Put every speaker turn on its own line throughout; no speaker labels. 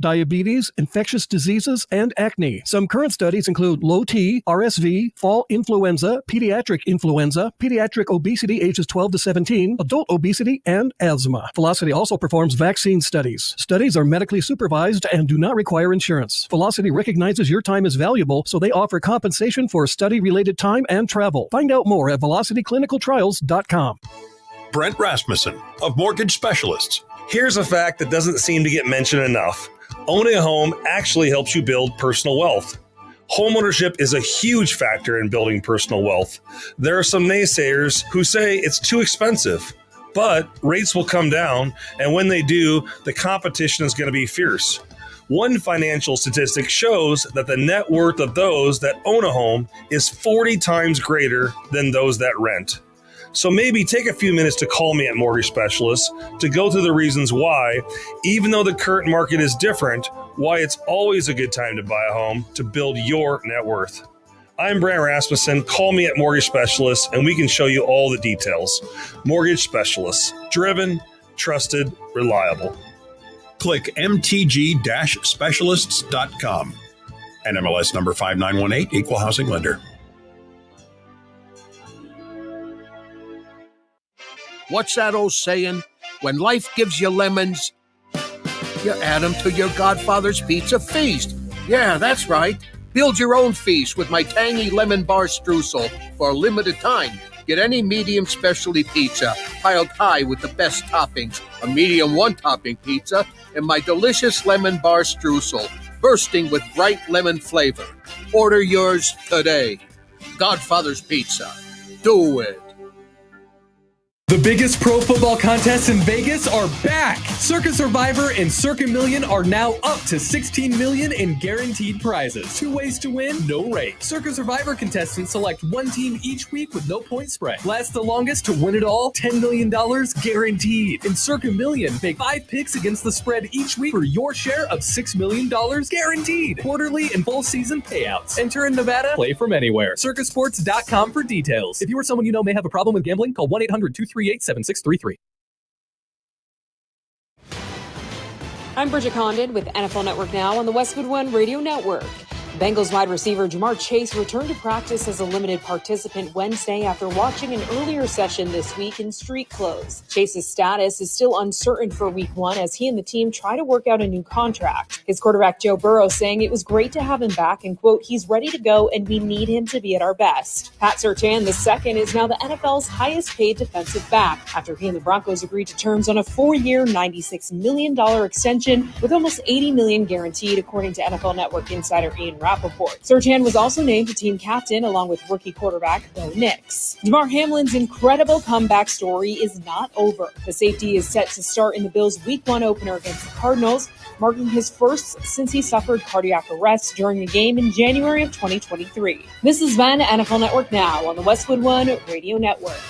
diabetes, infectious diseases, and acne. Some current studies include low T, RSV, fall influenza, pediatric obesity ages 12 to 17, adult obesity, and asthma. Velocity also performs vaccine studies. Studies are medically supervised and do not require insurance. Velocity recognizes your time is valuable, so they offer compensation for study-related time and travel. Find out more at velocityclinicaltrials.com.
Brent Rasmussen of Mortgage Specialists.
Here's a fact that doesn't seem to get mentioned enough. Owning a home actually helps you build personal wealth. Homeownership is a huge factor in building personal wealth. There are some naysayers who say it's too expensive, but rates will come down, and when they do, the competition is going to be fierce. One financial statistic shows that the net worth of those that own a home is 40 times greater than those that rent. So maybe take a few minutes to call me at Mortgage Specialists to go through the reasons why, even though the current market is different, why it's always a good time to buy a home to build your net worth. I'm Brent Rasmussen. Call me at Mortgage Specialists and we can show you all the details. Mortgage Specialists. Driven, trusted, reliable.
Click mtg-specialists.com. NMLS number 5918, Equal Housing Lender.
What's that old saying? When life gives you lemons, you add them to your Godfather's Pizza Feast. Yeah, that's right. Build your own feast with my tangy lemon bar streusel. For a limited time, get any medium specialty pizza piled high with the best toppings, a medium one-topping pizza, and my delicious lemon bar streusel, bursting with bright lemon flavor. Order yours today. Godfather's Pizza. Do it.
The biggest pro football contests in Vegas are back. Circus Survivor and Circus Million are now up to $16 million in guaranteed prizes. 2 ways to win, no rate. Circus Survivor contestants select one team each week with no point spread. Last the longest to win it all, $10 million guaranteed. In Circus Million, make 5 picks against the spread each week for your share of $6 million guaranteed. Quarterly and full season payouts. Enter in Nevada, play from anywhere. Circusports.com for details. If you or someone you know may have a problem with gambling, call 1-800-238-7633.
I'm Bridget Condon with NFL Network Now on the Westwood One Radio Network. Bengals wide receiver Jamar Chase returned to practice as a limited participant Wednesday after watching an earlier session this week in street clothes. Chase's status is still uncertain for week 1 as he and the team try to work out a new contract. His quarterback Joe Burrow saying it was great to have him back and, quote, he's ready to go and we need him to be at our best. Pat Surtain II is now the NFL's highest paid defensive back after he and the Broncos agreed to terms on a 4-year, $96 million extension with almost $80 million guaranteed, according to NFL Network insider Ian Rappaport. Surtain was also named the team captain along with rookie quarterback Bo Nix. Damar Hamlin's incredible comeback story is not over. The safety is set to start in the Bills' Week 1 opener against the Cardinals, marking his first since he suffered cardiac arrest during a game in January of 2023. This has been NFL Network Now on the Westwood One Radio Network.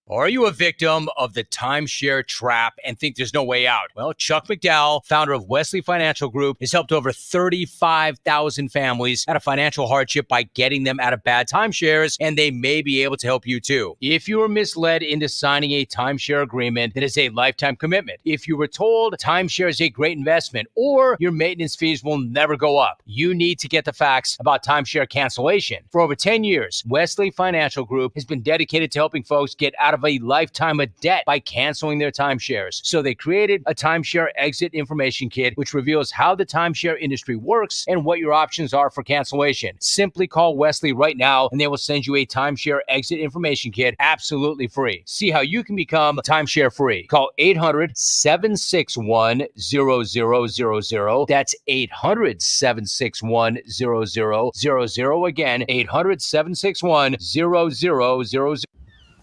Are you a victim of the timeshare trap and think there's no way out? Well, Chuck McDowell, founder of Wesley Financial Group, has helped over 35,000 families out of financial hardship by getting them out of bad timeshares, and they may be able to help you too. If you were misled into signing a timeshare agreement that is a lifetime commitment, if you were told timeshare is a great investment or your maintenance fees will never go up, you need to get the facts about timeshare cancellation. For over 10 years, Wesley Financial Group has been dedicated to helping folks get out of a lifetime of debt by canceling their timeshares. So they created a timeshare exit information kit, which reveals how the timeshare industry works and what your options are for cancellation. Simply call Wesley right now and they will send you a timeshare exit information kit absolutely free. See how you can become timeshare free. Call 800-761-0000. That's 800-761-0000. Again, 800-761-0000.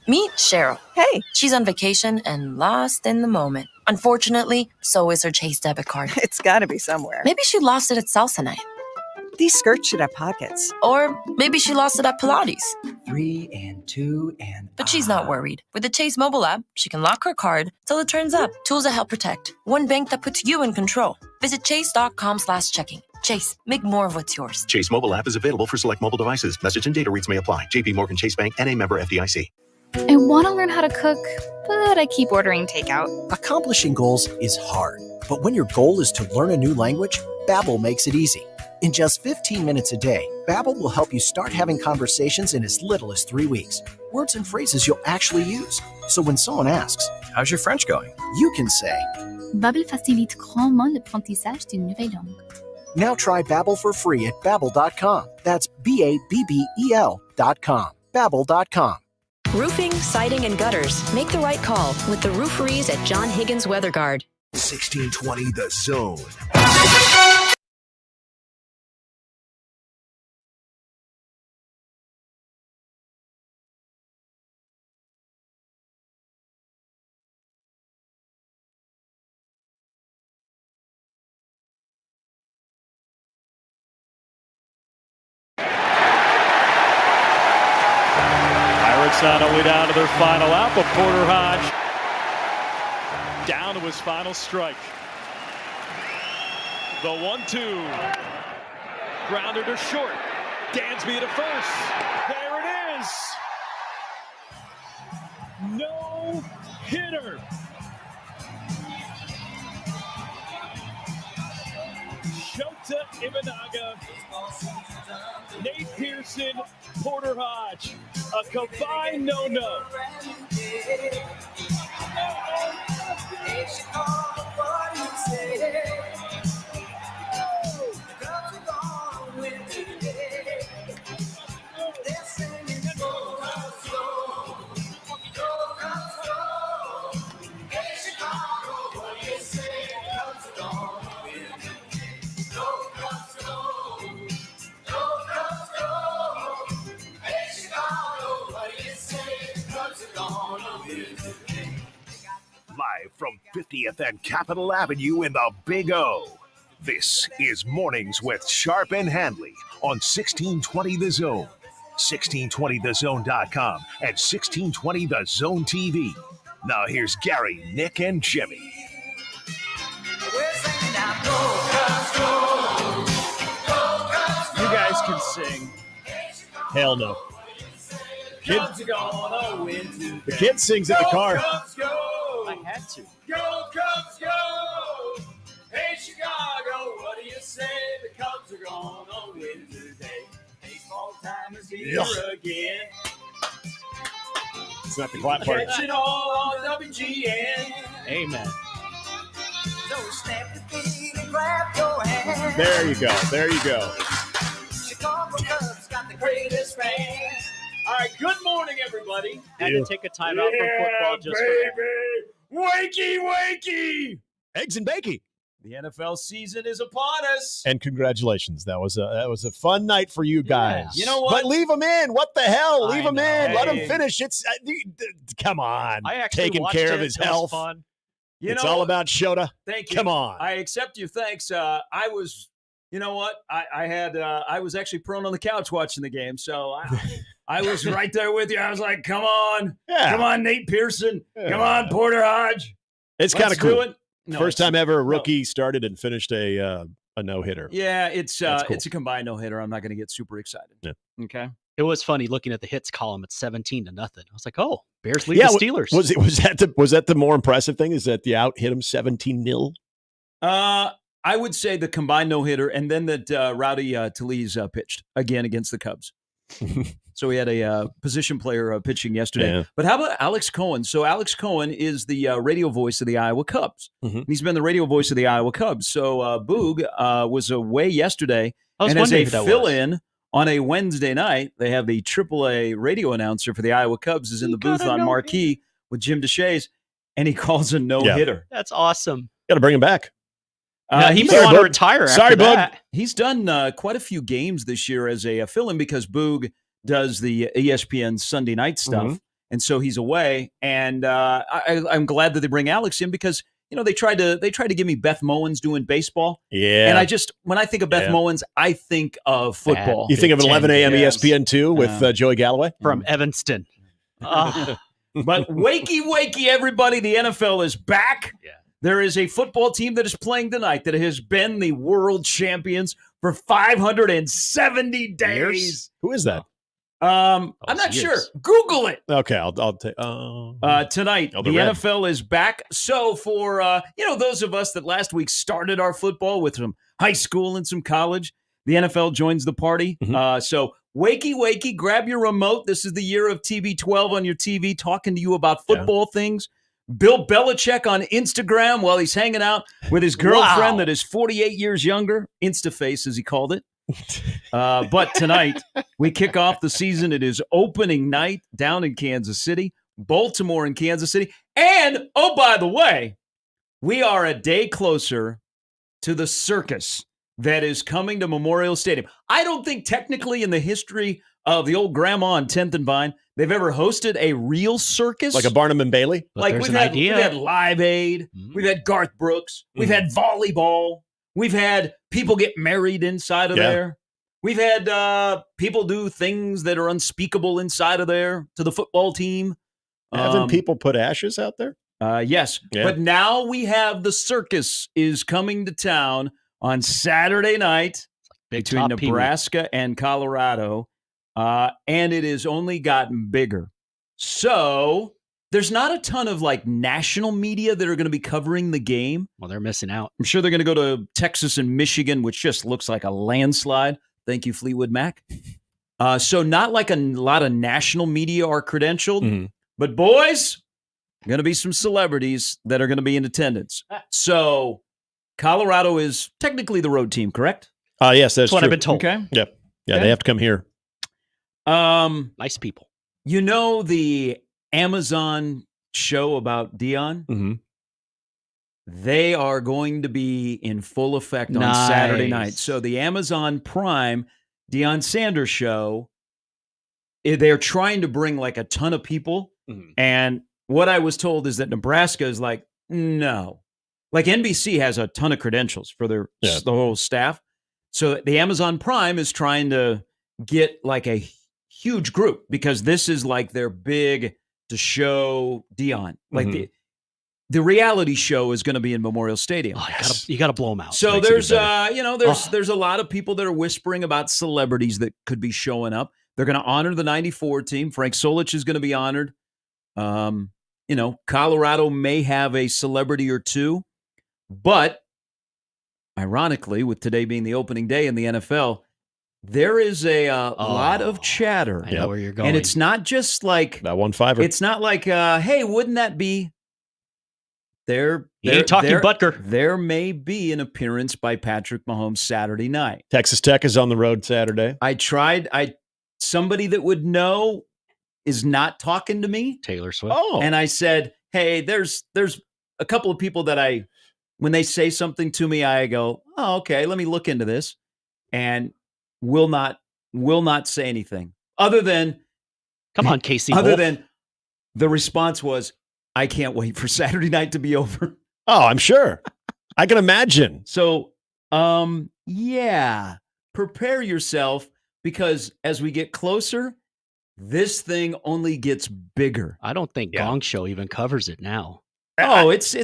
Meet Cheryl. Hey. She's on vacation and lost in the moment. Unfortunately, so is her Chase debit card.
It's gotta be somewhere.
Maybe she lost it at salsa night.
These skirts should have pockets.
Or maybe she lost it at Pilates.
3 and 2 and...
But she's not worried. With the Chase mobile app, she can lock her card till it turns up. Tools that help protect. One bank that puts you in control. Visit chase.com/checking. Chase, make more of what's yours.
Chase mobile app is available for select mobile devices. Message and data rates may apply. JP Morgan Chase Bank, N.A. member FDIC. I want to learn how to cook, but I keep ordering takeout.
Accomplishing goals is hard, but when your goal is to learn a new language, Babbel makes it easy. In just 15 minutes a day, Babbel will help you start having conversations in as little as 3 weeks. Words and phrases you'll actually use. So when someone asks, "How's your French going?" you can say,
Babbel facilite grandement l'apprentissage d'une nouvelle langue.
Now try Babbel for free at Babbel.com. That's Babbel.com. Babbel.com.
Roofing, siding, and gutters. Make the right call with the rivalries at John Higgins Weather Guard.
1620 The Zone.
Not only down to their final out, but Porter Hodge down to his final strike. The 1-2. Grounder to short. Dansby to first. There it is. No hitter. Shota Imanaga, Nate Pearson, Porter Hodge. A combined no-no.
Live from 50th and Capitol Avenue in the Big O. This is Mornings with Sharp and Handley on 1620 The Zone, 1620thezone.com, and 1620 The Zone TV. Now here's Gary, Nick, and Jimmy.
You guys can sing. Hell no.
The kid sings in the car.
I had to.
Go Cubs, go! Hey Chicago, what do you say? The Cubs are gonna win today. Baseball time is here again.
It's not the clap part.
Catch it all on WGN.
Amen.
So snap the feet and clap your hands.
There you go. There you go.
Chicago Cubs got the greatest fans. All right, good morning, everybody.
Had to take a time out from football just for that.
Wakey, wakey!
Eggs and bakey.
The NFL season is upon us.
And congratulations. That was a fun night for you guys.
You know what?
But leave them in. What the hell? Leave them in.
Hey.
Let them finish. It's come on.
I actually
taking
watched
care of
it.
his
It was
health.
fun.
It's all about Shota.
Thank you.
Come on.
I accept you. Thanks. I was, you know what? I was actually prone on the couch watching the game, so I was right there with you. I was like, come on.
Yeah.
Come on, Nate Pearson. Come on, Porter Hodge.
It's kind of cool.
Do it. No,
First time ever a rookie started and finished a no-hitter.
Yeah, it's
cool.
It's a combined no-hitter. I'm not going to get super excited.
Yeah.
Okay.
It was funny looking at the hits column at 17-0. I was like, oh, Bears lead the Steelers.
Was that the more impressive thing? Is that the out hit him 17-0?
I would say the combined no-hitter, and then that Rowdy Talese pitched again against the Cubs. So we had a position player pitching yesterday.
Yeah.
But how about Alex Cohen? So Alex Cohen is the radio voice of the Iowa Cubs.
Mm-hmm.
He's been the radio voice of the Iowa Cubs. So Boog was away yesterday.
And
as a fill-in on a Wednesday night, they have the AAA radio announcer for the Iowa Cubs is in the booth on Marquee with Jim DeShays, and he calls a no-hitter.
That's awesome.
Got to bring him back.
He may want to retire after that.
He's done quite a few games this year as a fill-in because Boog does the ESPN Sunday night stuff, and so he's away. And I'm glad that they bring Alex in because they tried to give me Beth Mowins doing baseball.
Yeah,
and when I think of Beth Mowins, I think of football.
You think of 11 a.m. ESPN2 with Joey Galloway
from Evanston.
But wakey, everybody! The NFL is back.
Yeah.
There is a football team that is playing tonight that has been the world champions for 570 days.
Who is that?
I'm not sure. Google it.
Okay, I'll take.
Tonight, the
red.
NFL is back. So for those of us that last week started our football with some high school and some college, the NFL joins the party. So wakey, grab your remote. This is the year of TB12 on your TV, talking to you about football things. Bill Belichick on Instagram while he's hanging out with his girlfriend that is 48 years younger. Instaface, as he called it. But tonight, we kick off the season. It is opening night down in Kansas City, Baltimore and Kansas City. And, oh, by the way, we are a day closer to the Circus that is coming to Memorial Stadium. I don't think technically in the history of the old Grandma on 10th and Vine, they've ever hosted a real circus.
Like a Barnum and Bailey?
Like we've had Live Aid, we've had Garth Brooks, we've had volleyball, we've had people get married inside of there. We've had people do things that are unspeakable inside of there to the football team.
Haven't people put ashes out there?
Yes. Yeah. But now we have the Circus is coming to town on Saturday night between Nebraska and Colorado. And it has only gotten bigger. So there's not a ton of like national media that are going to be covering the game.
Well, they're missing out.
I'm sure they're going to go to Texas and Michigan, which just looks like a landslide. Thank you, Fleetwood Mac. So not like a lot of national media are credentialed, but boys, going to be some celebrities that are going to be in attendance. So Colorado is technically the road team, correct?
Yes, that's
what
true.
I've been told.
Okay.
Yep. Yeah, they have to come here.
Nice people.
You know the Amazon show about Deion? They are going to be in full effect on Saturday night. So the Amazon Prime Deion Sanders show, they're trying to bring like a ton of people. And what I was told is that Nebraska is like, no. Like NBC has a ton of credentials for the whole staff. So the Amazon Prime is trying to get like a huge group because this is like their big to show Deion. Like the reality show is going to be in Memorial Stadium.
Oh, you got to blow them out.
So there's there's a lot of people that are whispering about celebrities that could be showing up. They're going to honor the 94 team. Frank Solich is going to be honored. Colorado may have a celebrity or two, but ironically, with today being the opening day in the NFL, there is a lot of chatter.
I know where you're going.
And it's not just like
that 1-5.
It's not like, hey, wouldn't that be?
You ain't talking Butker.
There may be an appearance by Patrick Mahomes Saturday night.
Texas Tech is on the road Saturday.
Somebody that would know is not talking to me.
Taylor Swift.
And I said, hey, there's a couple of people that when they say something to me, I go, oh, okay, let me look into this. And will not say anything other than,
come on, Casey.
Other
Wolf.
than the response was, I can't wait for Saturday night to be over.
Oh, I'm sure. I can imagine.
So, prepare yourself because as we get closer, this thing only gets bigger.
I don't think Gong Show even covers it now.
Oh, it's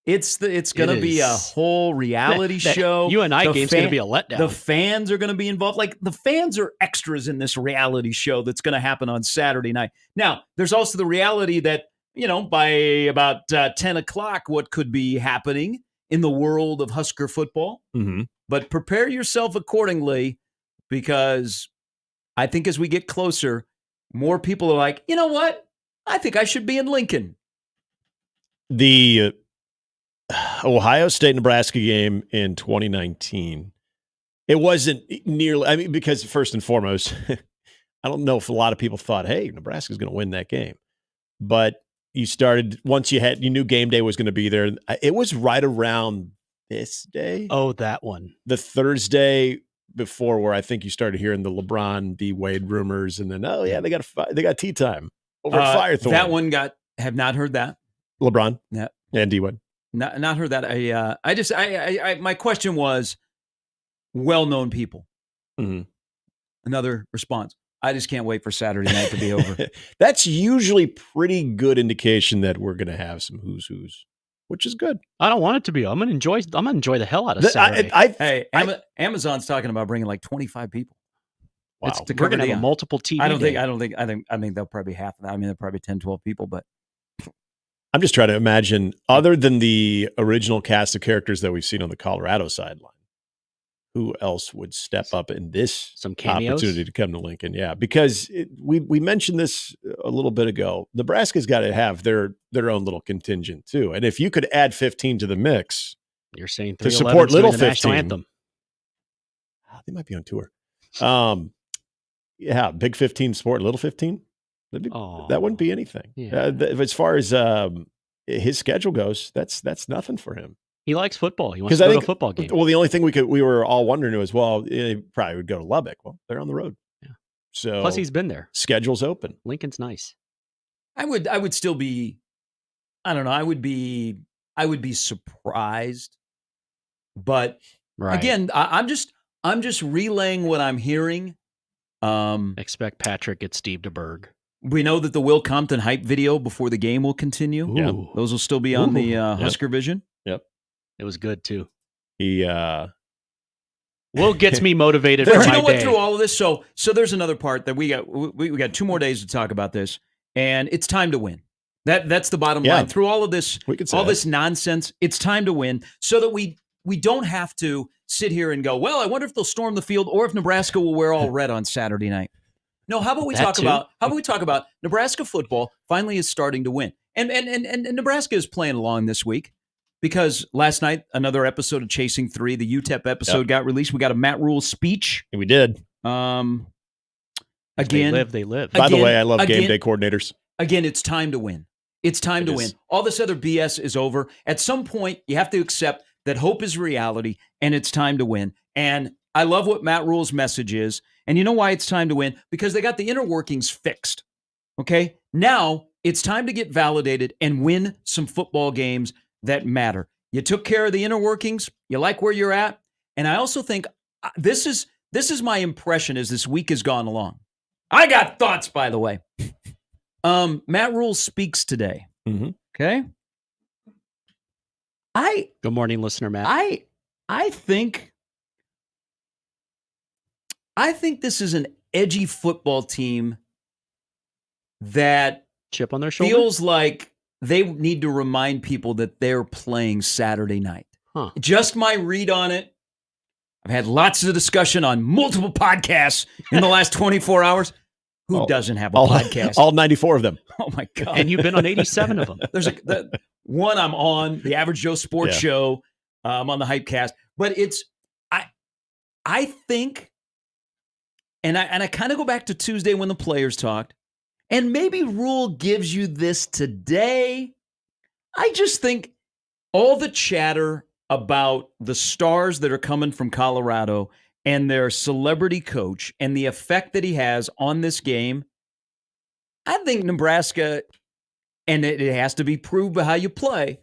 going to be a whole reality show.
UNI game's going to be a letdown.
The fans are going to be involved. Like the fans are extras in this reality show that's going to happen on Saturday night. Now, there's also the reality that, by about 10 o'clock, what could be happening in the world of Husker football. But prepare yourself accordingly because I think as we get closer, more people are like, you know what? I think I should be in Lincoln.
The Ohio State-Nebraska game in 2019, it wasn't nearly, because first and foremost, I don't know if a lot of people thought, hey, Nebraska's going to win that game. But once you knew game day was going to be there. It was right around this day.
Oh, that one.
The Thursday before where I think you started hearing the LeBron D Wade rumors and then, they got tea time over at Firethorn.
That one have not heard that.
LeBron.
Yeah.
And D Wade.
Not heard that. My question was well-known people. Another response. I just can't wait for Saturday night to be over.
That's usually pretty good indication that we're going to have some who's, which is good.
I don't want it to be. I'm going to enjoy the hell out of Saturday.
Amazon's talking about bringing like 25 people.
Wow.
We're going to have a multiple TV.
I think they'll probably half of that. I mean, they're probably 10, 12 people, but
I'm just trying to imagine, other than the original cast of characters that we've seen on the Colorado sideline, who else would step up in this opportunity to come to Lincoln? Yeah, because we mentioned this a little bit ago. Nebraska's got to have their own little contingent too, and if you could add 15 to the mix,
you're saying
to support little 15.
Anthem.
They might be on tour. Yeah, big 15 sport, little 15. That wouldn't be anything.
Yeah.
As far as his schedule goes, that's nothing for him.
He likes football. He wants to go to a football game.
Well, the only thing we were all wondering was, well, he probably would go to Lubbock. Well, they're on the road.
Yeah.
So
plus he's been there.
Schedule's open.
Lincoln's nice.
I would still be, I don't know. I would be surprised, but again, I'm just relaying what I'm hearing.
Expect Patrick at Steve DeBerg.
We know that the Will Compton hype video before the game will continue.
Yeah.
Those will still be on the Husker Vision.
Yep.
It was good too.
He
Will gets me motivated
But
for
you
my
know what?
day.
Through all of this, so there's another part that we got 2 more days to talk about this, and it's time to win. That's the bottom line. Through all of this, this nonsense, it's time to win, so that we don't have to sit here and go, well, I wonder if they'll storm the field or if Nebraska will wear all red on Saturday night. No, how about we talk about Nebraska football finally is starting to win, and Nebraska is playing along this week. Because last night, another episode of Chasing 3, the UTEP episode got released. We got a Matt Rule speech.
We did.
Again,
they live.
By the way, I love game day coordinators.
Again, it's time to win. It's time to win. All this other BS is over. At some point, you have to accept that hope is reality, and it's time to win. And I love what Matt Rule's message is. And you know why it's time to win? Because they got the inner workings fixed. Okay? Now, it's time to get validated and win some football games that matter. You took care of the inner workings. You like where you're at. And I also think this is my impression as this week has gone along. I got thoughts, by the way. Matt Rule speaks today.
Mm-hmm.
Okay.
Good morning, listener Matt.
I think this is an edgy football team that
chip on their shoulder
feels like they need to remind people that they're playing Saturday night.
Huh.
Just my read on it. I've had lots of discussion on multiple podcasts in the last 24 hours. Who doesn't have a podcast?
All 94 of them.
Oh, my God.
And you've been on 87 of them.
There's one I'm on, the Average Joe Sports Show. I'm on the Hypecast. But I think, and I kind of go back to Tuesday when the players talked, and maybe Rule gives you this today. I just think all the chatter about the stars that are coming from Colorado and their celebrity coach and the effect that he has on this game, I think Nebraska, and it has to be proved by how you play,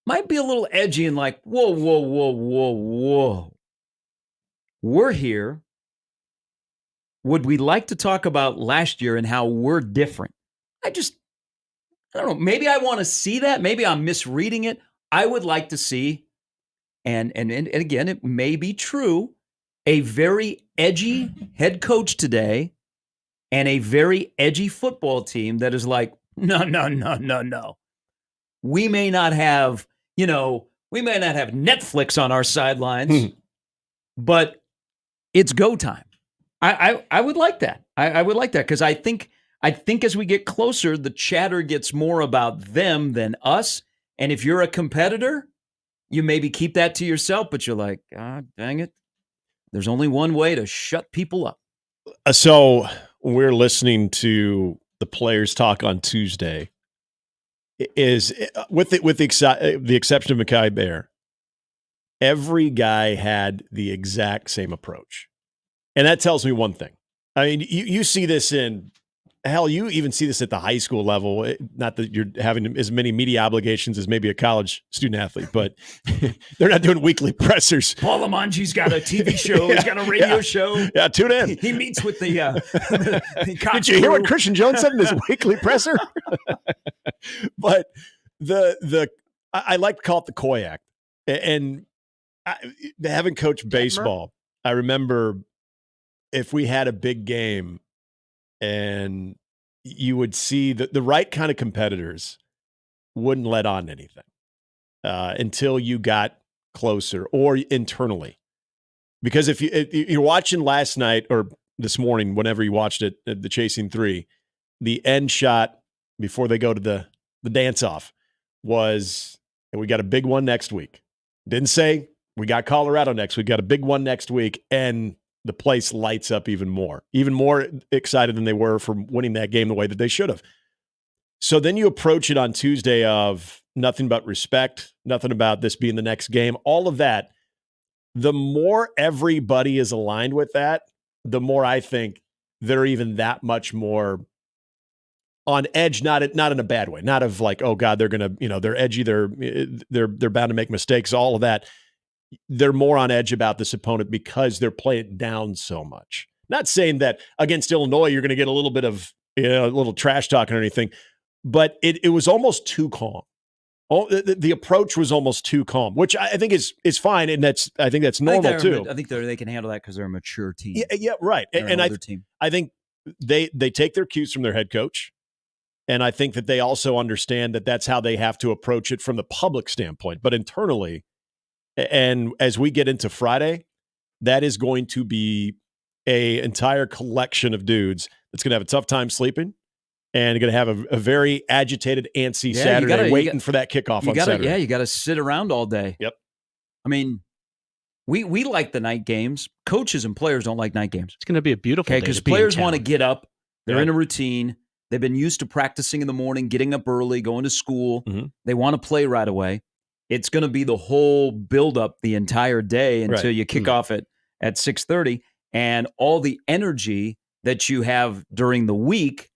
might be a little edgy and like, whoa. We're here. Would we like to talk about last year and how we're different? I don't know. Maybe I want to see that. Maybe I'm misreading it. I would like to see, and again, it may be true, a very edgy head coach today and a very edgy football team that is like, no. We may not have, Netflix on our sidelines, but it's go time. I would like that. I would like that because I think as we get closer, the chatter gets more about them than us. And if you're a competitor, you maybe keep that to yourself, but you're like, God dang it. There's only one way to shut people up.
So we're listening to the players talk on Tuesday. Is with the exception of Mekhi Bear, every guy had the exact same approach. And that tells me one thing. I mean, you see this you even see this at the high school level. Not that you're having as many media obligations as maybe a college student athlete, but they're not doing weekly pressers.
Paul Lamanji's got a TV show. He's got a radio show.
Yeah, tune in.
He meets with the
Did you hear what Christian Jones said in his weekly presser? But I like to call it the Coy Act. And having coached baseball, I remember if we had a big game and you would see the right kind of competitors wouldn't let on anything until you got closer or internally. Because if you're watching last night or this morning, whenever you watched it, the Chasing 3, the end shot before they go to the dance-off was, we got a big one next week. Didn't say we got Colorado next week. Got a big one next week, and the place lights up even more excited than they were from winning that game the way that they should have. So then you approach it on Tuesday of nothing but respect, nothing about this being the next game, all of that. The more everybody is aligned with that, the more I think they're even that much more on edge, not in a bad way, not of like, oh God, they're going to, they're edgy. They're bound to make mistakes, all of that. They're more on edge about this opponent because they're playing down so much. Not saying that against Illinois, you're going to get a little bit of, a little trash talking or anything, but it was almost too calm. The approach was almost too calm, which I think is fine, and I think that's normal too.
I think they can handle that because they're a mature team.
Yeah, right. And I think they take their cues from their head coach, and I think that they also understand that that's how they have to approach it from the public standpoint. But internally, and as we get into Friday, that is going to be an entire collection of dudes that's going to have a tough time sleeping. And going to have a very agitated, antsy Saturday waiting for that kickoff on Saturday.
Yeah, you got to sit around all day.
Yep.
I mean, we like the night games. Coaches and players don't like night games.
It's going to be a beautiful day.
Because players want to get up. They're in a routine. They've been used to practicing in the morning, getting up early, going to school.
Mm-hmm.
They want to play right away. It's going to be the whole build-up the entire day until you kick off at 6:30. And all the energy that you have during the week,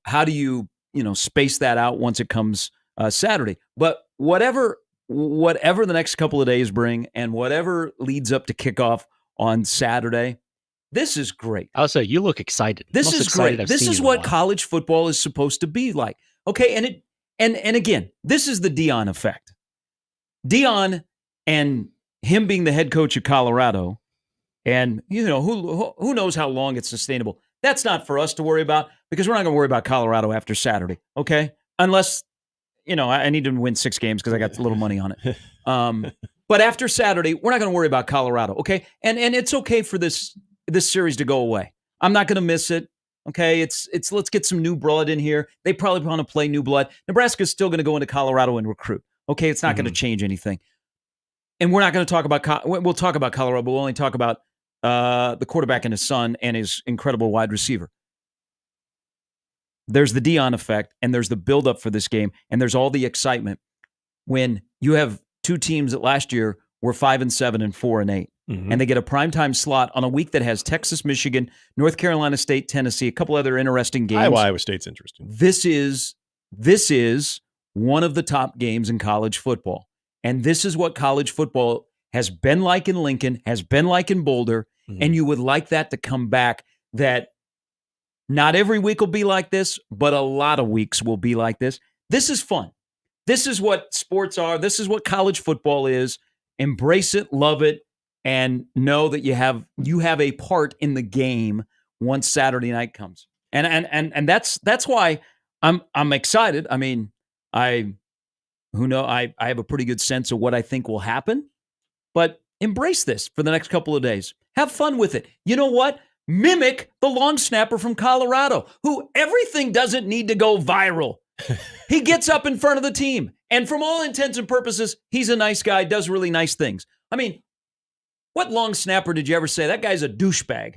how do you space that out once it comes Saturday? But whatever the next couple of days bring and whatever leads up to kickoff on Saturday, this is great.
I would say you look excited.
This is great. This is what college football is supposed to be like. Okay, and again, this is the Deion effect. Deion and him being the head coach of Colorado, and who knows how long it's sustainable. That's not for us to worry about because we're not going to worry about Colorado after Saturday, okay? Unless, I need to win 6 games because I got a little money on it. But after Saturday, we're not going to worry about Colorado, okay? And it's okay for this series to go away. I'm not going to miss it, okay? It's let's get some new blood in here. They probably want to play new blood. Nebraska's still going to go into Colorado and recruit, okay? It's not going to change anything. And we're not going to talk about we'll talk about Colorado, but we'll only talk about the quarterback and his son and his incredible wide receiver. There's the Deion effect, and there's the buildup for this game, and there's all the excitement when you have 2 teams that last year were 5-7 and 4-8, and they get a primetime slot on a week that has Texas, Michigan, North Carolina State, Tennessee, a couple other interesting games.
Iowa State's interesting.
This is one of the top games in college football, and this is what college football has been like in Lincoln, has been like in Boulder, and you would like that to come back, that not every week will be like this, but a lot of weeks will be like this. This is fun. This is what sports are. This is what college football is. Embrace it, love it, and know that you have a part in the game once Saturday night comes. And that's why I'm excited. I mean, I have a pretty good sense of what I think will happen. But embrace this for the next couple of days. Have fun with it. You know what? Mimic the long snapper from Colorado, who everything doesn't need to go viral. He gets up in front of the team, and from all intents and purposes, he's a nice guy, does really nice things. I mean, what long snapper did you ever say? That guy's a douchebag.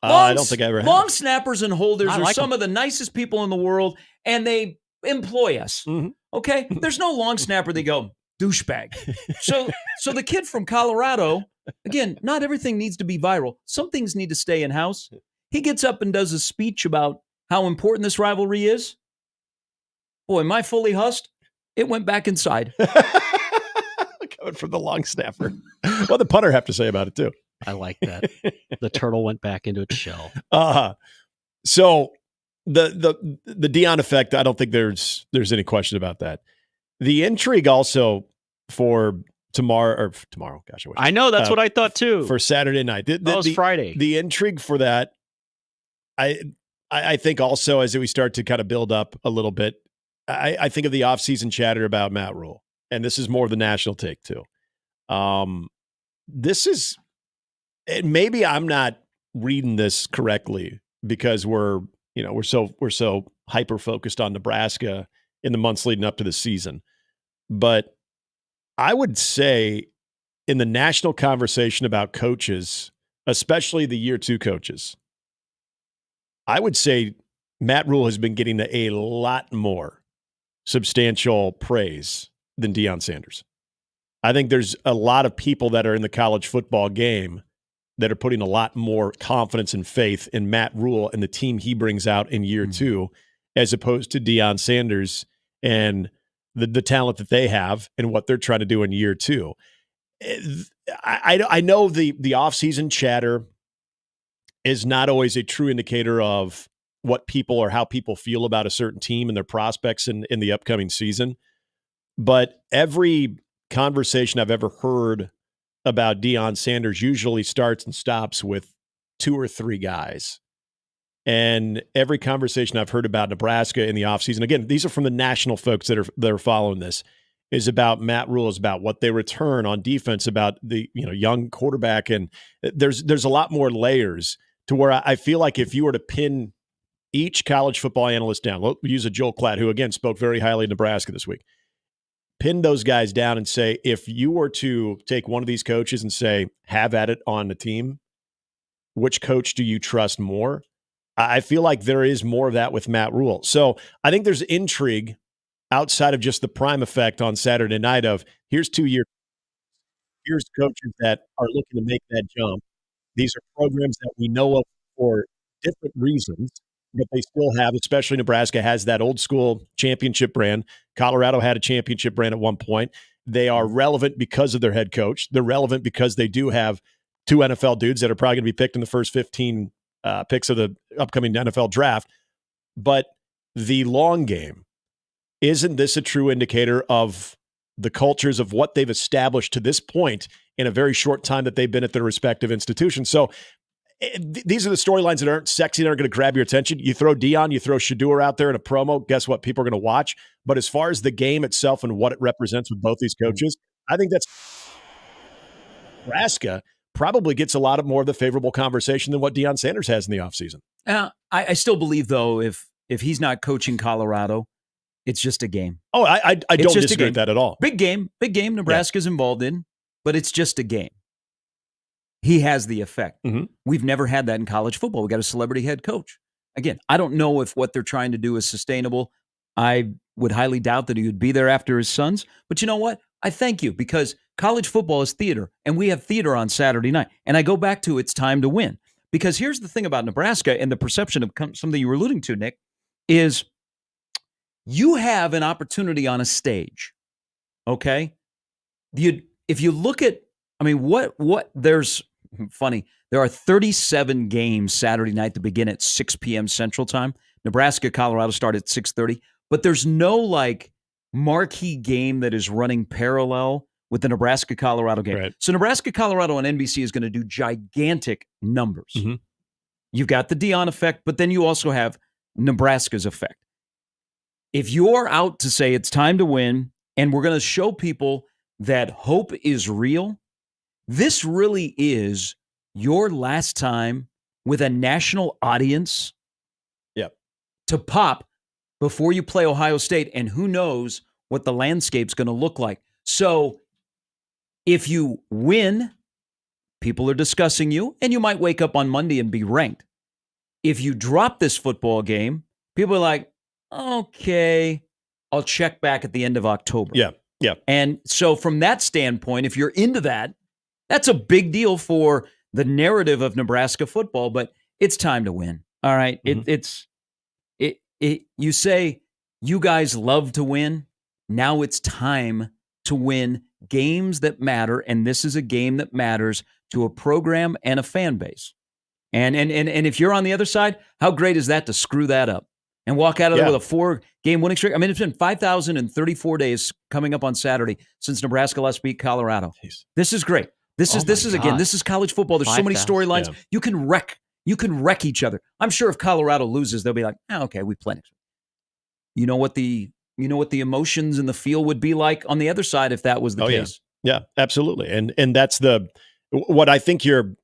I don't think I ever have.
Long snappers and holders are some of the nicest people in the world, and they employ us. Okay? There's no long snapper they go, douchebag. So the kid from Colorado, again, not everything needs to be viral. Some things need to stay in-house. He gets up and does a speech about how important this rivalry is. Boy, am I fully hussed? It went back inside.
Coming from the long snapper. What the punter have to say about it, too?
I like that. The turtle went back into its shell.
So the Deion effect, I don't think there's any question about that. The intrigue also to tomorrow. Gosh, I wish.
I know, that's what I thought too.
For Saturday night.
That was Friday.
The intrigue for that, I think also as we start to kind of build up a little bit, I think of the offseason chatter about Matt Rule. And this is more of the national take too. This is, maybe I'm not reading this correctly because we're so hyper focused on Nebraska in the months leading up to the season. But I would say in the national conversation about coaches, especially the year 2 coaches, I would say Matt Rule has been getting a lot more substantial praise than Deion Sanders. I think there's a lot of people that are in the college football game that are putting a lot more confidence and faith in Matt Rule and the team he brings out in year 2, as opposed to Deion Sanders and the talent that they have and what they're trying to do in year 2. I know the offseason chatter is not always a true indicator of what people or how people feel about a certain team and their prospects in the upcoming season. But every conversation I've ever heard about Deion Sanders usually starts and stops with 2 or 3 guys. And every conversation I've heard about Nebraska in the offseason, again, these are from the national folks that are following this, is about Matt Rule, is about what they return on defense, about the young quarterback. And there's a lot more layers to where I feel like if you were to pin each college football analyst down, we'll use a Joel Klatt, who again spoke very highly of Nebraska this week, pin those guys down and say, if you were to take one of these coaches and say, have at it on the team, which coach do you trust more? I feel like there is more of that with Matt Rule. So I think there's intrigue outside of just the prime effect on Saturday night of here's here's coaches that are looking to make that jump. These are programs that we know of for different reasons, but they still have, especially Nebraska has that old school championship brand. Colorado had a championship brand at one point. They are relevant because of their head coach. They're relevant because they do have 2 NFL dudes that are probably going to be picked in the first 15 picks of the upcoming NFL draft. But the long game, isn't this a true indicator of the cultures of what they've established to this point in a very short time that they've been at their respective institutions? So these are the storylines that aren't sexy, that aren't going to grab your attention. You throw Deion, you throw Shador out there in a promo, guess what? People are going to watch. But as far as the game itself and what it represents with both these coaches, I think that's Nebraska probably gets a lot more of the favorable conversation than what Deion Sanders has in the offseason.
I still believe, though, if he's not coaching Colorado, it's just a game.
Oh, I don't disagree with that at all.
Big game Nebraska's involved in, but it's just a game. He has the effect.
Mm-hmm.
We've never had that in college football. We got a celebrity head coach. Again, I don't know if what they're trying to do is sustainable. I would highly doubt that he would be there after his sons. But you know what? I thank you, because college football is theater, and we have theater on Saturday night. And I go back to it's time to win. Because here's the thing about Nebraska and the perception of something you were alluding to, Nick, is you have an opportunity on a stage, okay? If you look at, there's funny, there are 37 games Saturday night that begin at 6 p.m. Central Time. Nebraska, Colorado start at 6:30, but there's no marquee game that is running parallel with the Nebraska-Colorado game.
Right.
So Nebraska-Colorado on NBC is going to do gigantic numbers.
Mm-hmm.
You've got the Deion effect, but then you also have Nebraska's effect. If you're out to say it's time to win, and we're going to show people that hope is real, this really is your last time with a national audience to pop before you play Ohio State, and who knows what the landscape's going to look like. So if you win, people are discussing you, and you might wake up on Monday and be ranked. If you drop this football game, people are like, okay, I'll check back at the end of October.
Yeah.
And so from that standpoint, if you're into that, that's a big deal for the narrative of Nebraska football, but it's time to win. All right.
Mm-hmm.
You say you guys love to win. Now it's time to win games that matter. And this is a game that matters to a program and a fan base. And if you're on the other side, how great is that to screw that up? and walk out of there with a 4-game winning streak. I mean, it's been 5,034 days coming up on Saturday since Nebraska last beat Colorado. This is great. This is again, this is college football. There's so many storylines. Yeah. You can wreck each other. I'm sure if Colorado loses, they'll be like, okay, we play next week. You know what the emotions and the feel would be like on the other side if that was the case.
Yeah, absolutely. And that's what I think you're,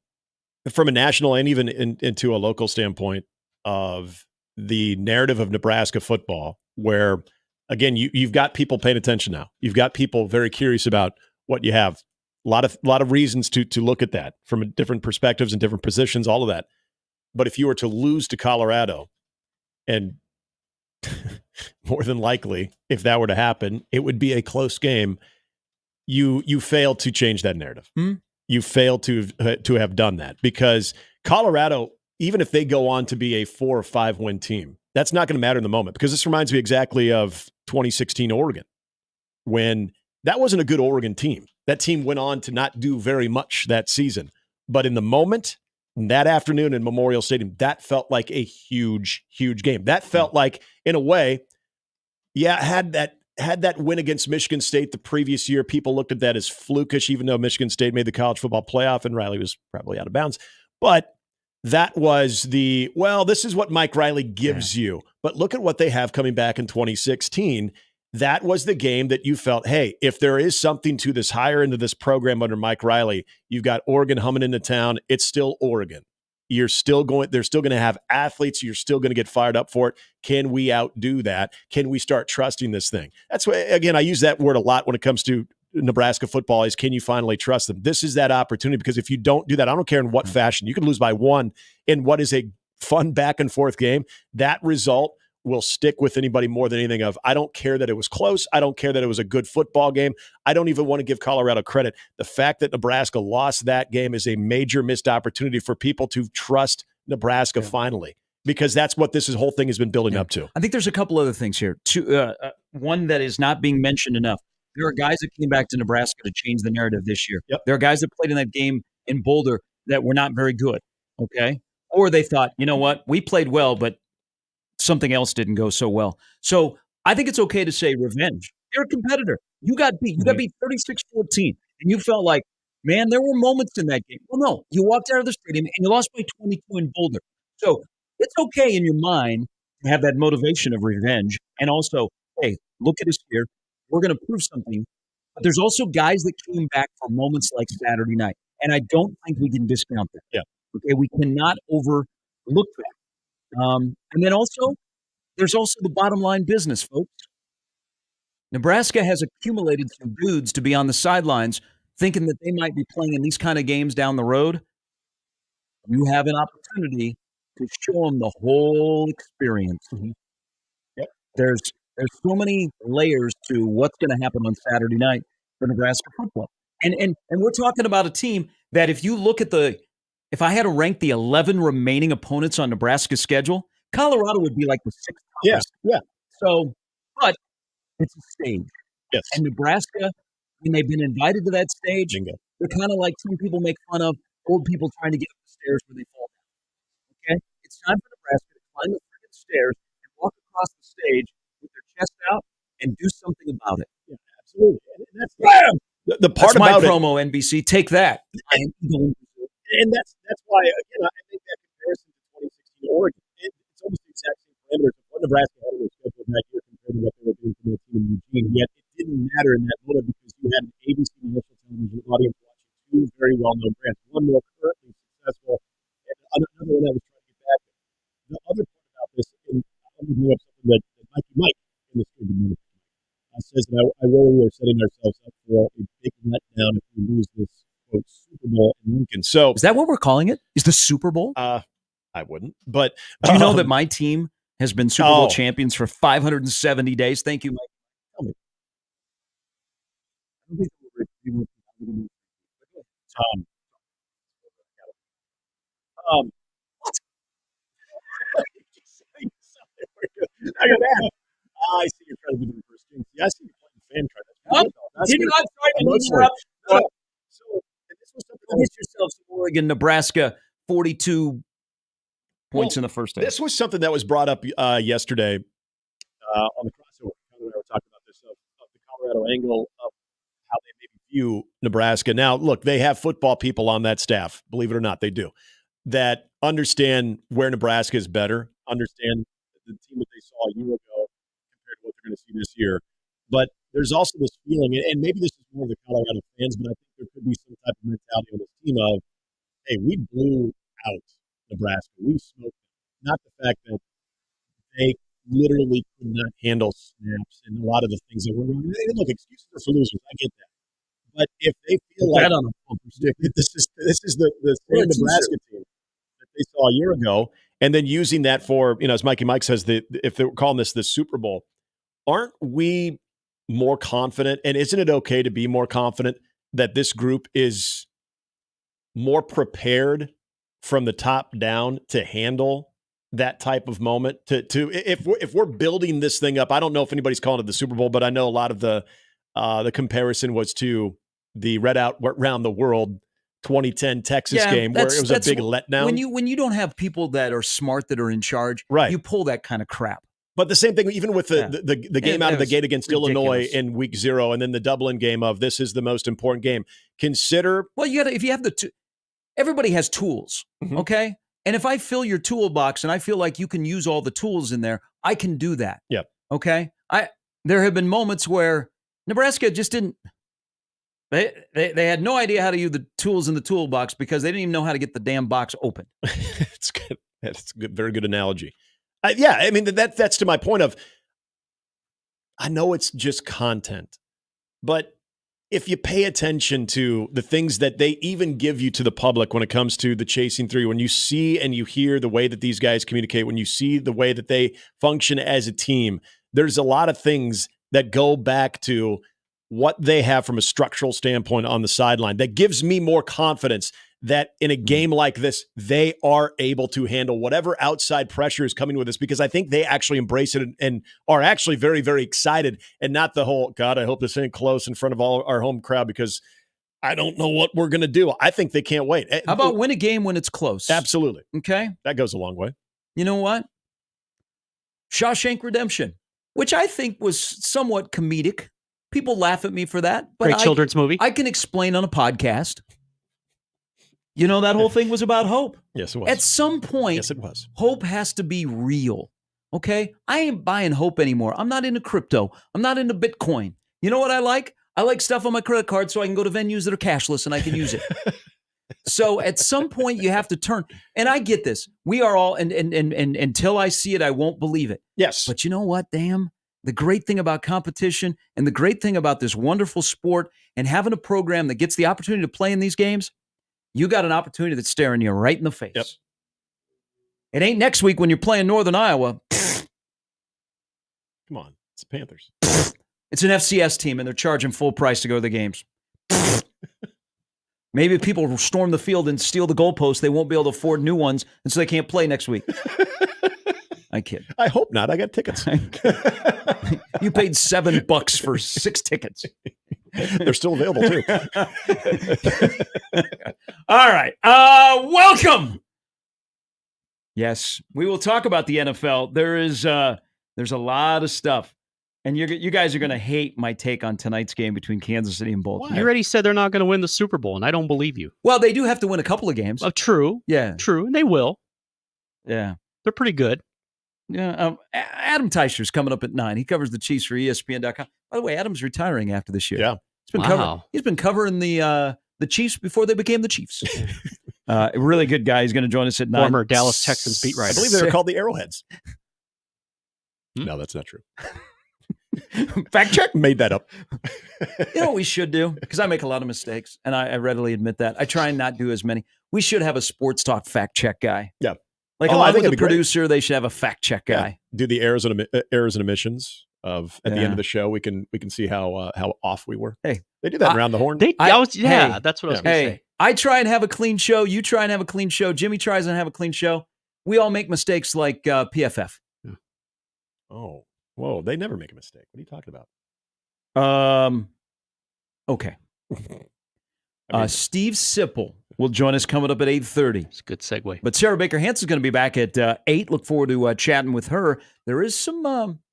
from a national and even into a local standpoint of the narrative of Nebraska football, where, again, you've got people paying attention now. You've got people very curious about what you have. A lot of reasons to look at that from different perspectives and different positions, all of that. But if you were to lose to Colorado, and more than likely, if that were to happen, it would be a close game. You fail to change that narrative. You fail to have done that, because Colorado, even if they go on to be a 4 or 5 win team, that's not going to matter in the moment, because this reminds me exactly of 2016 Oregon, when that wasn't a good Oregon team. That team went on to not do very much that season. But in the moment, that afternoon in Memorial Stadium, that felt like a huge, huge game. That felt like, in a way, had that win against Michigan State the previous year, people looked at that as flukish, even though Michigan State made the college football playoff and Riley was probably out of bounds. But that was this is what Mike Riley gives you. But look at what they have coming back in 2016. That was the game that you felt, hey, if there is something to this higher end of this program under Mike Riley, you've got Oregon humming into town. It's still Oregon. They're still going to have athletes. You're still going to get fired up for it. Can we outdo that? Can we start trusting this thing? That's why, again, I use that word a lot when it comes to Nebraska football, is can you finally trust them? This is that opportunity, because if you don't do that, I don't care in what fashion, you can lose by 1 in what is a fun back and forth game. That result will stick with anybody more than anything of, I don't care that it was close. I don't care that it was a good football game. I don't even want to give Colorado credit. The fact that Nebraska lost that game is a major missed opportunity for people to trust Nebraska finally, because that's what this whole thing has been building up to.
I think there's a couple other things here. One that is not being mentioned enough. There are guys that came back to Nebraska to change the narrative this year. There are guys that played in that game in Boulder that were not very good, okay? Or they thought, you know what, we played well, but something else didn't go so well. So I think it's okay to say revenge. You're a competitor. You got beat. You got beat 36-14. And you felt like, man, there were moments in that game. Well, no. You walked out of the stadium and you lost by 22 in Boulder. So it's okay in your mind to have that motivation of revenge. And also, hey, look at us here. We're going to prove something. But there's also guys that came back for moments like Saturday night. And I don't think we can discount that.
Yeah.
Okay, we cannot overlook that. And then also, there's also the bottom line business, folks. Nebraska has accumulated some dudes to be on the sidelines thinking that they might be playing in these kind of games down the road. You have an opportunity to show them the whole experience. Yep. There's so many layers to what's going to happen on Saturday night for Nebraska football. And we're talking about a team that if you look at if I had to rank the 11 remaining opponents on Nebraska's schedule, Colorado would be like the 6th toughest.
Yeah.
So, but it's a stage.
Yes.
And Nebraska, when they've been invited to that stage, they're kind of like some people make fun of old people trying to get up the stairs where they fall down. Okay? It's time for Nebraska to climb the freaking stairs and walk across the stage with their chest out and do something about it.
Yeah, absolutely. And that's the part
that's
about
my promo, NBC. Take that.
And that's why, again, I think that comparison to 2016 Oregon, it's almost the exact same parameters of what Nebraska had in their schedule that year compared to what they were doing for their team in Eugene. Yet it didn't matter in that moment because you had an ABC national television audience watching 2 very well-known brands. One more currently successful, and another one that was trying to get back. The other part about this, and I'm going to bring up something that Mike in this community says that I worry we're setting ourselves up for a big letdown if we lose this Super Bowl in Lincoln. So
is that what we're calling it? Is the Super Bowl?
I wouldn't. But
do you know that my team has been Super Bowl champions for 570 days? Thank you, Mike. Tell me. I don't think
what? I see you're trying to do the first thing. Yeah, I see you're playing fan try.
Did you not try to interrupt? So this was something. Get yourself some Oregon, Nebraska 42 points in the first half.
This was something that was brought up yesterday on the crossover. We were talking about this of the Colorado angle of how they maybe view Nebraska. Now, look, they have football people on that staff, believe it or not, they do, that understand where Nebraska is better, understand the team that they saw a year ago compared to what they're going to see this year. But there's also this feeling, and maybe this is more of the Colorado fans, but I think there could be some type of mentality on this team of, hey, we blew out Nebraska. We smoked them. Not the fact that they literally could not handle snaps and a lot of the things that were wrong. Look, excuses are for losers. I get that. But if they feel like this is the same Nebraska team that they saw a year ago, and then using that for, as Mikey Mike says, if they were calling this the Super Bowl, aren't we more confident? And isn't it okay to be more confident that this group is more prepared from the top down to handle that type of moment? If we're building this thing up, I don't know if anybody's calling it the Super Bowl, but I know a lot of the comparison was to the Round the World 2010 Texas game where it was a big letdown.
When you don't have people that are smart that are in charge,
right,
you pull that kind of crap.
But the same thing, even with the game out of the gate against Illinois in week 0, and then the Dublin game of this is the most important game. Consider
if you have everybody has tools, okay? And if I fill your toolbox and I feel like you can use all the tools in there, I can do that.
Yep.
Okay. There have been moments where Nebraska just didn't. They had no idea how to use the tools in the toolbox because they didn't even know how to get the damn box open.
It's good. That's a very good analogy. I mean that's to my point of. I know it's just content, but if you pay attention to the things that they even give you to the public when it comes to the chasing three, when you see and you hear the way that these guys communicate, when you see the way that they function as a team, there's a lot of things that go back to what they have from a structural standpoint on the sideline that gives me more confidence that in a game like this, they are able to handle whatever outside pressure is coming with us, because I think they actually embrace it and are actually very, very excited, and not the whole, God, I hope this ain't close in front of all our home crowd because I don't know what we're going to do. I think they can't wait.
How about win a game when it's close?
Absolutely.
Okay.
That goes a long way.
You know what? Shawshank Redemption, which I think was somewhat comedic. People laugh at me for that. But
Great children's movie.
I can explain on a podcast. That whole thing was about hope.
Yes, it was.
At some point,
yes, it was.
Hope has to be real. Okay? I ain't buying hope anymore. I'm not into crypto. I'm not into Bitcoin. You know what I like? I like stuff on my credit card so I can go to venues that are cashless and I can use it. So at some point you have to turn. And I get this. We are all, and until I see it, I won't believe it.
Yes.
But you know what, damn? The great thing about competition and the great thing about this wonderful sport and having a program that gets the opportunity to play in these games, you got an opportunity that's staring you right in the face.
Yep.
It ain't next week when you're playing Northern Iowa.
Come on. It's the Panthers.
It's an FCS team, and they're charging full price to go to the games. Maybe if people storm the field and steal the goalposts, they won't be able to afford new ones, and so they can't play next week. I kid.
I hope not. I got tickets.
You paid $7 for 6 tickets.
They're still available, too.
All right. Welcome. Yes, we will talk about the NFL. There's a lot of stuff. And you guys are going to hate my take on tonight's game between Kansas City and Baltimore.
You already said they're not going to win the Super Bowl, and I don't believe you.
Well, they do have to win a couple of games.
Oh, true.
Yeah.
True, and they will.
Yeah.
They're pretty good.
Yeah. Adam Teicher's coming up at 9. He covers the Chiefs for ESPN.com. By the way, Adam's retiring after this year.
Yeah.
He's been covering the Chiefs before they became the Chiefs. A really good guy. He's going to join us at 9.
Former Dallas Texans beat writer.
I believe they were called the Arrowheads. No, that's not true.
Fact check.
Made that up.
You know what we should do? Because I make a lot of mistakes, and I readily admit that. I try and not do as many. We should have a sports talk fact check guy.
Yeah.
Like along with the producer, they should have a fact check guy.
Yeah. Do the errors and omissions of at the end of the show. We can see how off we were.
Hey,
they do that around the horn.
That's what I was going to say.
I try and have a clean show. You try and have a clean show. Jimmy tries and have a clean show. We all make mistakes like PFF.
Yeah. Oh, whoa! They never make a mistake. What are you talking about?
Okay. Steve Sipple will join us coming up at 8:30.
It's a good segue.
But Sarah Baker Hansen's going to be back at 8. Look forward to chatting with her. There was some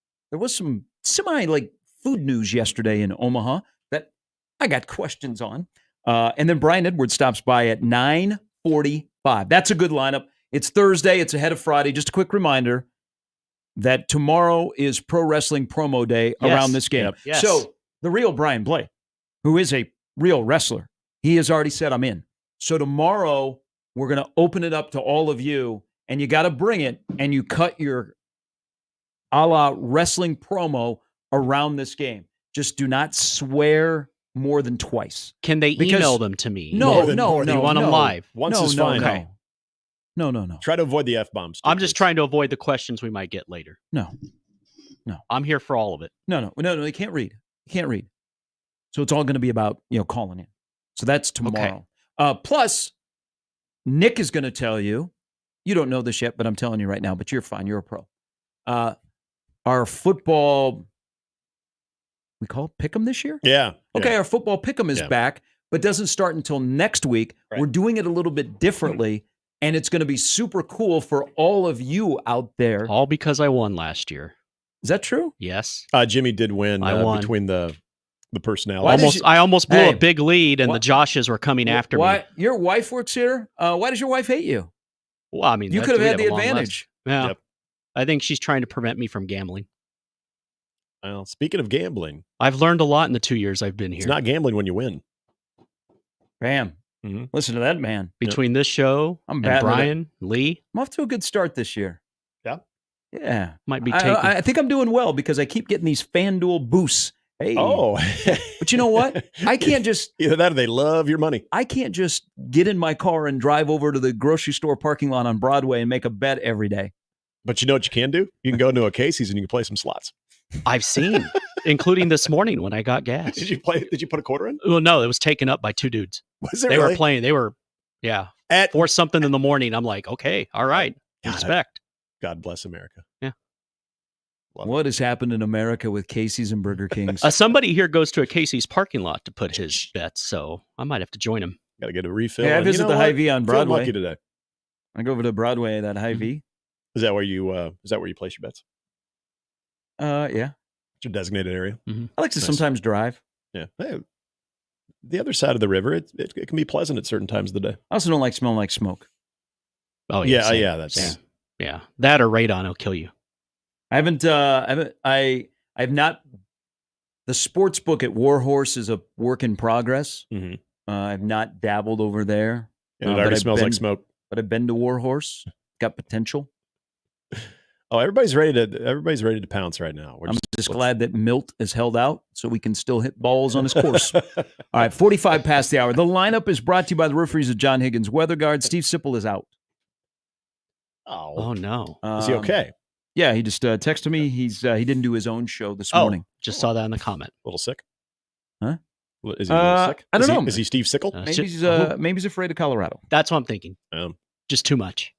semi food news yesterday in Omaha that I got questions on. And then Brian Edwards stops by at 9:45. That's a good lineup. It's Thursday. It's ahead of Friday. Just a quick reminder that tomorrow is Pro Wrestling Promo Day around this game.
Yep. Yes.
So the real Brian Blake, who is a real wrestler, he has already said, I'm in. So tomorrow, we're going to open it up to all of you, and you got to bring it, and you cut your a la wrestling promo around this game. Just do not swear more than twice.
Can they email them to me?
No.
You want them live?
Once is fine.
No.
Try to avoid the F-bombs.
I'm just trying to avoid the questions we might get later.
No.
I'm here for all of it.
No. You can't read. So it's all going to be about, calling in. So that's tomorrow.
Okay.
Plus, Nick is going to tell you, you don't know this yet, but I'm telling you right now, but you're fine. You're a pro. Our football, we call it Pick'em this year?
Yeah.
Okay, our football Pick'em is back, but doesn't start until next week.
Right.
We're doing it a little bit differently, and it's going to be super cool for all of you out there.
All because I won last year.
Is that true?
Yes.
Jimmy did win
I won.
between the personnel.
I almost blew a big lead, and the Joshes were coming after me.
Your wife works here. Why does your wife hate you?
Well, I mean,
you could have had the advantage.
Yeah.
Yep.
I think she's trying to prevent me from gambling.
Well, speaking of gambling,
I've learned a lot in the 2 years I've been here.
it's not gambling when you win.
Bam.
Mm-hmm.
Listen to that man.
Between this show and Brian, Lee.
I'm off to a good start this year.
Yeah?
Yeah.
Might be taking.
I think I'm doing well because I keep getting these FanDuel boosts. Hey.
Oh.
But you know what? I can't just...
Either that or they love your money.
I can't just get in my car and drive over to the grocery store parking lot on Broadway and make a bet every day.
But you know what you can do? You can go into a Casey's and you can play some slots.
I've seen, including this morning when I got gas.
Did you put a quarter in?
Well, no, it was taken up by two dudes.
Was it
They
really?
were playing. They were, at 4 something in the morning. I'm like, okay, all right, respect.
God bless America.
Yeah.
What has happened in America with Casey's and Burger Kings?
Somebody here goes to a Casey's parking lot to put his bets, so I might have to join him.
Got to get a refill.
Hey, I visit the Hy-Vee on Broadway.
Lucky today.
I go over to Broadway, that Hy-Vee.
Is that where you place your bets?
Yeah.
It's your designated area.
Mm-hmm.
I like to sometimes drive.
Yeah. Hey, the other side of the river, it can be pleasant at certain times of the day.
I also don't like smelling like smoke.
Oh
yeah.
yeah.
That's
yeah. That or radon will kill you.
I've not. The sports book at Warhorse is a work in progress.
Mm-hmm.
I've not dabbled over there.
It already smells like smoke.
But I've been to Warhorse. Got potential.
Oh, everybody's ready to pounce right now.
I'm just glad that Milt is held out so we can still hit balls on his course. All right, 45 past the hour. The lineup is brought to you by the referees of John Higgins Weather Guard. Steve Sipple is out.
Oh no.
Is he okay?
Yeah, he just texted me. He didn't do his own show this morning.
Just saw that in the comment.
A little sick?
Huh?
Is he a little sick?
I don't know.
Is he Steve Sickle?
Maybe he's afraid of Colorado.
That's what I'm thinking. Just too much.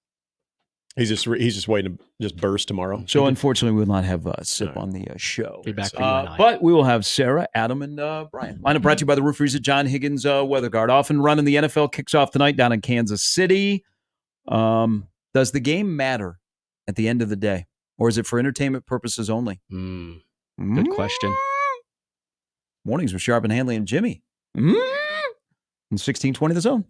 He's just waiting to just burst tomorrow.
So unfortunately, we will not have Sip on the show.
Be back for you and I.
But we will have Sarah, Adam, and Brian. Lineup brought to you by the referees at John Higgins Weather Guard. Off and running, the NFL kicks off tonight down in Kansas City. Does the game matter at the end of the day? Or is it for entertainment purposes only?
Good question.
Mornings with Sharp and Handley and Jimmy. In 1620 The Zone.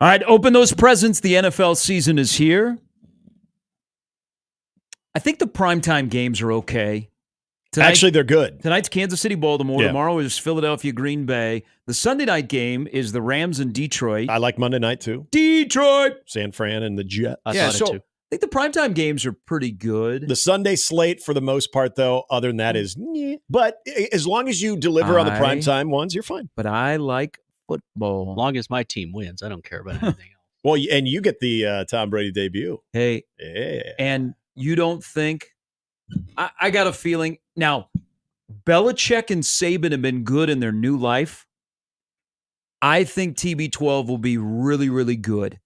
All right, open those presents. The NFL season is here. I think the primetime games are okay.
Actually, they're good.
Tonight's Kansas City, Baltimore.
Yeah.
Tomorrow is Philadelphia, Green Bay. The Sunday night game is the Rams and Detroit.
I like Monday night, too.
Detroit!
San Fran and the Jets.
I thought it too.
I think the primetime games are pretty good.
The Sunday slate, for the most part, though, other than that, is meh. But as long as you deliver on the primetime ones, you're fine.
But I like football.
As long as my team wins, I don't care about anything else.
Well, and you get the Tom Brady debut.
Hey,
yeah.
And you don't think I got a feeling now. Belichick and Saban have been good in their new life. I think TB12 will be really, really good.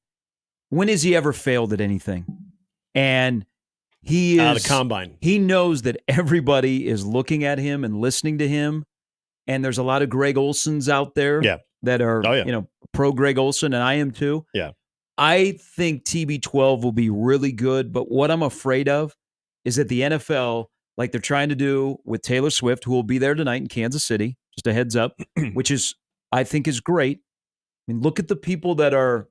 When has he ever failed at anything? And he is
the combine.
He knows that everybody is looking at him and listening to him. And there's a lot of Greg Olsons out there that are pro Greg Olson, and I am too.
Yeah.
I think TB12 will be really good, but what I'm afraid of is that the NFL, like they're trying to do with Taylor Swift, who will be there tonight in Kansas City, just a heads up, which is, I think, is great. I mean, look at the people that are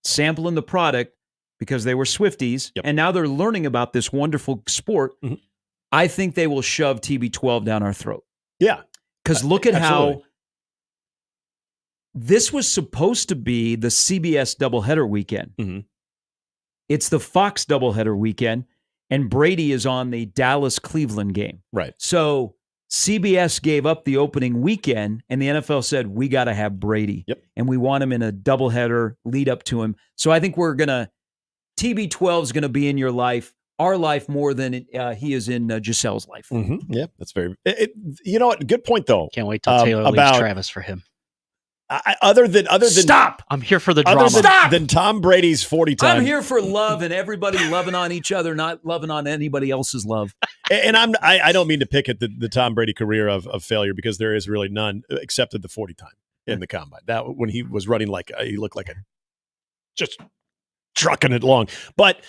sampling the product because they were Swifties, and now they're learning about this wonderful sport.
Mm-hmm.
I think they will shove TB12 down our throat.
Yeah.
Because look at
absolutely.
how this was supposed to be the CBS doubleheader weekend.
Mm-hmm.
It's the Fox doubleheader weekend, and Brady is on the Dallas-Cleveland game.
Right.
So CBS gave up the opening weekend, and the NFL said, we got to have Brady.
Yep.
And we want him in a doubleheader lead up to him. So I think TB12 is going to be in your life, our life, more than he is in Giselle's life.
Mm-hmm. Yeah, that's very. You know what? Good point, though.
Can't wait till Taylor leaves Travis for him.
Other than
Stop!
I'm here for the drama.
Than Tom Brady's 40 time.
I'm here for love and everybody loving on each other, not loving on anybody else's love.
And I don't mean to pick at the Tom Brady career of failure, because there is really none except at the 40 time in the combine. That when he was running he looked like just trucking it along. But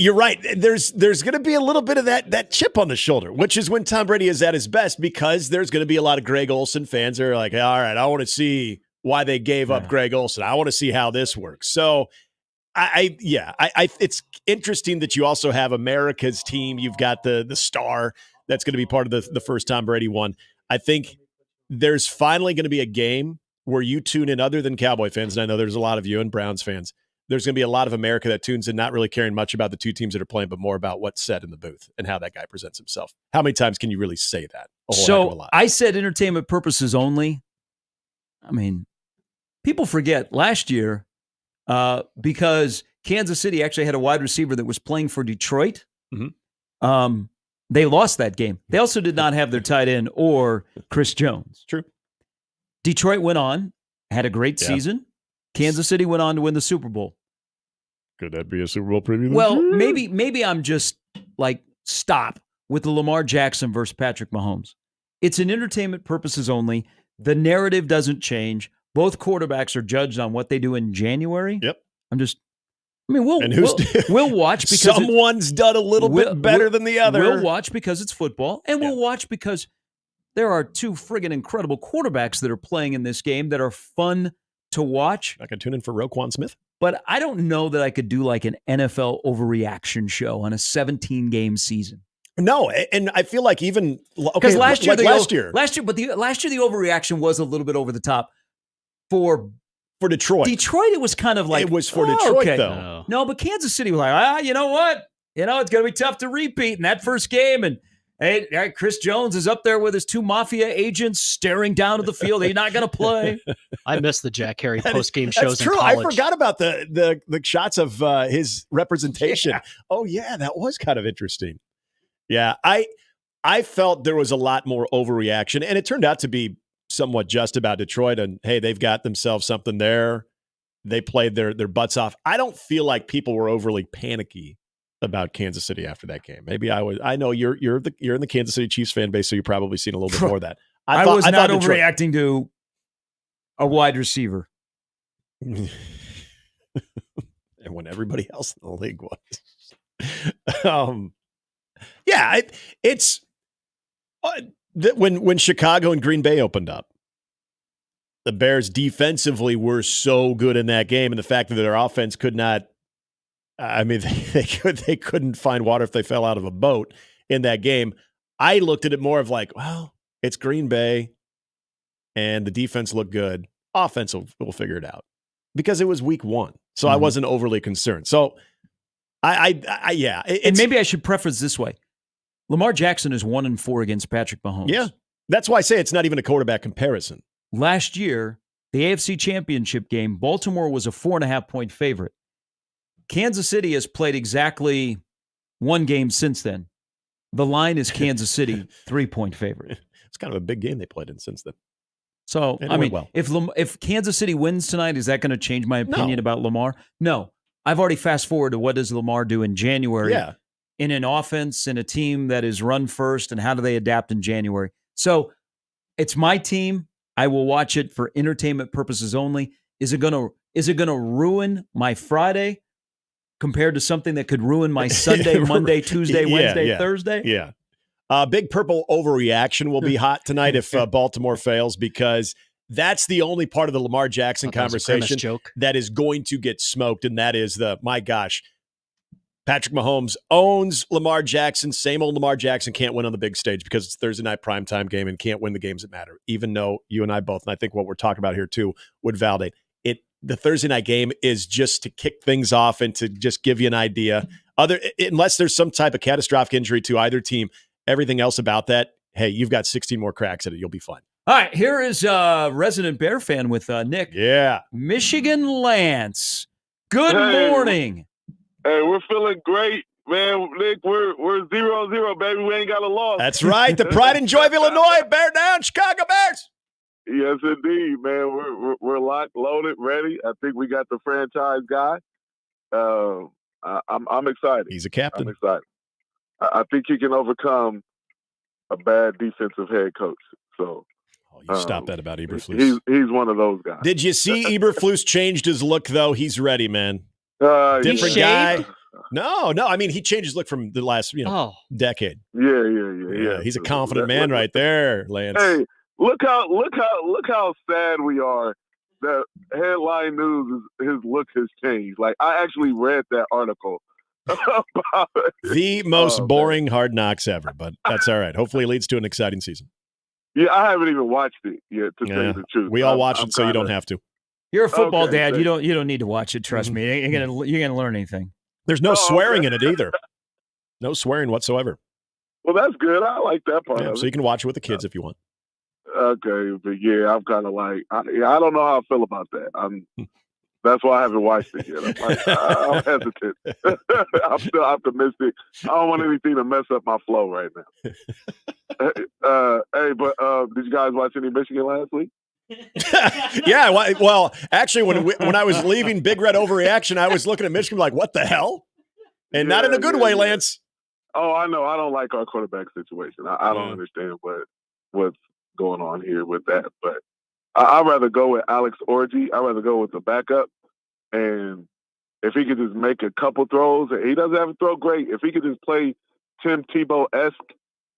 you're right. There's going to be a little bit of that chip on the shoulder, which is when Tom Brady is at his best, because there's going to be a lot of Greg Olson fans that are like, all right, I want to see why they gave up Greg Olson. I want to see how this works. So it's interesting that you also have America's team. You've got the star that's going to be part of the first Tom Brady one. I think there's finally going to be a game where you tune in, other than Cowboy fans, and I know there's a lot of you, and Browns fans. There's going to be a lot of America that tunes in, not really caring much about the two teams that are playing, but more about what's said in the booth and how that guy presents himself. How many times can you really say that? A whole heck of a lot.
I said entertainment purposes only. I mean, people forget last year, because Kansas City actually had a wide receiver that was playing for Detroit.
Mm-hmm.
They lost that game. They also did not have their tight end or Chris Jones.
True.
Detroit went on, had a great season. Kansas City went on to win the Super Bowl.
Could that be a Super Bowl preview?
Well, maybe I'm just like, stop with the Lamar Jackson versus Patrick Mahomes. It's an entertainment purposes only. The narrative doesn't change. Both quarterbacks are judged on what they do in January.
Yep.
We'll watch because
someone's done a little bit better than the other.
We'll watch because it's football, and we'll watch because there are two friggin' incredible quarterbacks that are playing in this game that are fun to watch.
I can tune in for Roquan Smith.
But I don't know that I could do like an NFL overreaction show on a 17-game season.
No, and I feel like even
because last year, the
overreaction
was a little bit over the top for
Detroit.
Detroit, it was kind of like
it was for Detroit though.
No, but Kansas City was like, you know what? It's going to be tough to repeat in that first game, and hey, Chris Jones is up there with his two mafia agents staring down at the field. He's not going to play.
I miss the Jack Harry post-game shows
That's true.
in college.
I forgot about the shots of his representation. Yeah. Oh, yeah, that was kind of interesting. Yeah, I felt there was a lot more overreaction, and it turned out to be somewhat just about Detroit. And, hey, they've got themselves something there. They played their butts off. I don't feel like people were overly panicky about Kansas City after that game. Maybe I was. I know you're in the Kansas City Chiefs fan base, so you've probably seen a little bit more of that.
I was not overreacting to a wide receiver.
And when everybody else in the league was. It's when Chicago and Green Bay opened up, the Bears defensively were so good in that game, and the fact that their offense could not. I mean, they couldn't find water if they fell out of a boat in that game. I looked at it more of like, well, it's Green Bay, and the defense looked good. Offense will figure it out because it was week 1, so I wasn't overly concerned. So, yeah.
And maybe I should preface this way: Lamar Jackson is 1-4 against Patrick Mahomes.
Yeah, that's why I say it's not even a quarterback comparison.
Last year, the AFC Championship game, Baltimore was a 4.5-point favorite. Kansas City has played exactly one game since then. The line is Kansas City 3-point favorite.
It's kind of a big game they played in since then.
So, I mean, if Kansas City wins tonight, is that going to change my opinion about Lamar? No. I've already fast forward to what does Lamar do in January in an offense and a team that is run first, and how do they adapt in January? So it's my team. I will watch it for entertainment purposes only. Is it going to ruin my Friday compared to something that could ruin my Sunday, Monday, Tuesday, Wednesday, Thursday?
Yeah. Big Purple overreaction will be hot tonight if Baltimore fails, because that's the only part of the Lamar Jackson conversation that is going to get smoked, and that is my gosh, Patrick Mahomes owns Lamar Jackson. Same old Lamar Jackson can't win on the big stage because it's Thursday night primetime game and can't win the games that matter, even though you and I both, and I think what we're talking about here too, would validate it. The Thursday night game is just to kick things off and to just give you an idea. Unless there's some type of catastrophic injury to either team, everything else about that, hey, you've got 16 more cracks at it. You'll be fine.
All right, here is a resident Bear fan with Nick.
Yeah.
Michigan Lance. Good morning.
Hey, we're feeling great, man. Nick, we're 0-0, baby. We ain't got a loss.
That's right. The pride and joy of Illinois. Bear down, Chicago Bears.
Yes, indeed, man. We're locked, loaded, ready. I think we got the franchise guy. I'm excited.
He's a captain.
I'm excited. I think he can overcome a bad defensive head coach. So,
you stop that about Eberflus.
He's one of those guys.
Did you see Eberflus changed his look though? He's ready, man. Different guy. No. I mean, he changed his look from the last decade.
Yeah.
He's a confident man right there, Lance.
Hey, look how sad we are that headline news his look has changed. Like, I actually read that article about it.
The most boring Hard Knocks ever, but that's all right. Hopefully it leads to an exciting season.
Yeah, I haven't even watched it yet, to tell you the truth.
We all watch it, so you don't have to.
You're a football dad. You don't need to watch it. Trust me. You're gonna learn anything.
There's no swearing in it either. No swearing whatsoever.
Well, that's good. I like that part.
Yeah, so you can watch it with the kids if you want.
Okay, but yeah, I'm kind of like, I don't know how I feel about that. That's why I haven't watched it yet. I'm hesitant. I'm still optimistic. I don't want anything to mess up my flow right now. Hey, but did you guys watch any Michigan last week?
Yeah, well, actually, when I was leaving Big Red Overreaction, I was looking at Michigan like, what the hell? And not in a good way, Lance.
Oh, I know. I don't like our quarterback situation. I don't understand what's going on here with that. But I'd rather go with Alex Orji. I'd rather go with the backup. And if he could just make a couple throws, he doesn't have to throw great. If he could just play Tim Tebow-esque,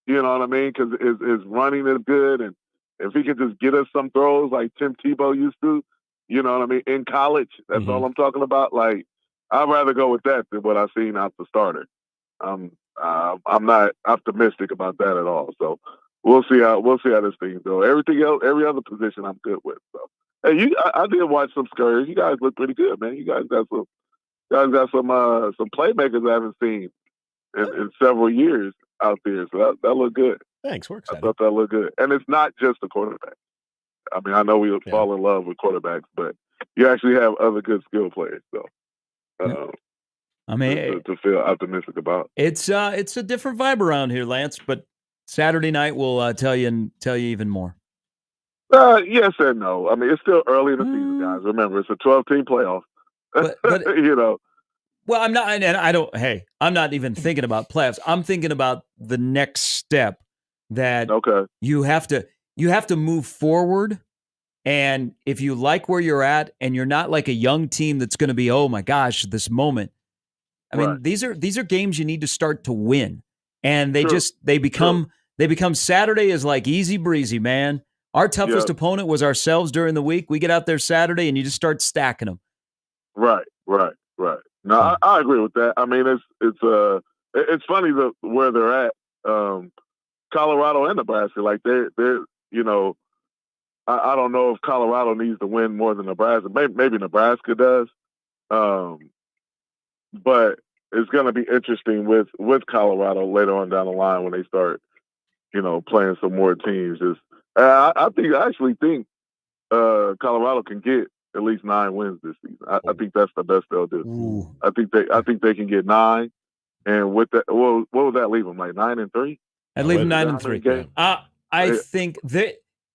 you know what I mean? Because his running is good. And if he could just get us some throws like Tim Tebow used to, you know what I mean, in college, that's all I'm talking about. Like, I'd rather go with that than what I've seen out the starter. I'm not optimistic about that at all. So we'll see how this thing goes. Everything else, every other position, I'm good with. So hey, I did watch some skirts. You guys look pretty good, man. You guys got some playmakers I haven't seen in several years out there. So that looked good.
Thanks, we're excited.
I thought that looked good, and it's not just the quarterback. I mean, I know we would fall in love with quarterbacks, but you actually have other good skill players. So.
I mean,
to feel optimistic about.
It's a different vibe around here, Lance. But Saturday night will tell you even more.
Yes and no. I mean, it's still early in the season, guys. Remember, it's a 12-team playoff.
But
you know.
Well, I'm not, and I don't. Hey, I'm not even thinking about playoffs. I'm thinking about the next step that you have to move forward. And if you like where you're at, and you're not like a young team that's going to be, oh my gosh, this moment. I mean, these are games you need to start to win, and they become Saturday is like easy breezy, man. Our toughest opponent was ourselves during the week. We get out there Saturday, and you just start stacking them.
Right. No, I agree with that. I mean, it's funny where they're at. Colorado and Nebraska, like they're I don't know if Colorado needs to win more than Nebraska. Maybe Nebraska does, but it's going to be interesting with Colorado later on down the line when they start, playing some more teams. I actually think Colorado can get at least 9 wins this season. I think that's the best they'll do.
Ooh.
I think they can get 9, and with that, what would that leave them, like 9-3?
I'd leave them 9-3. I think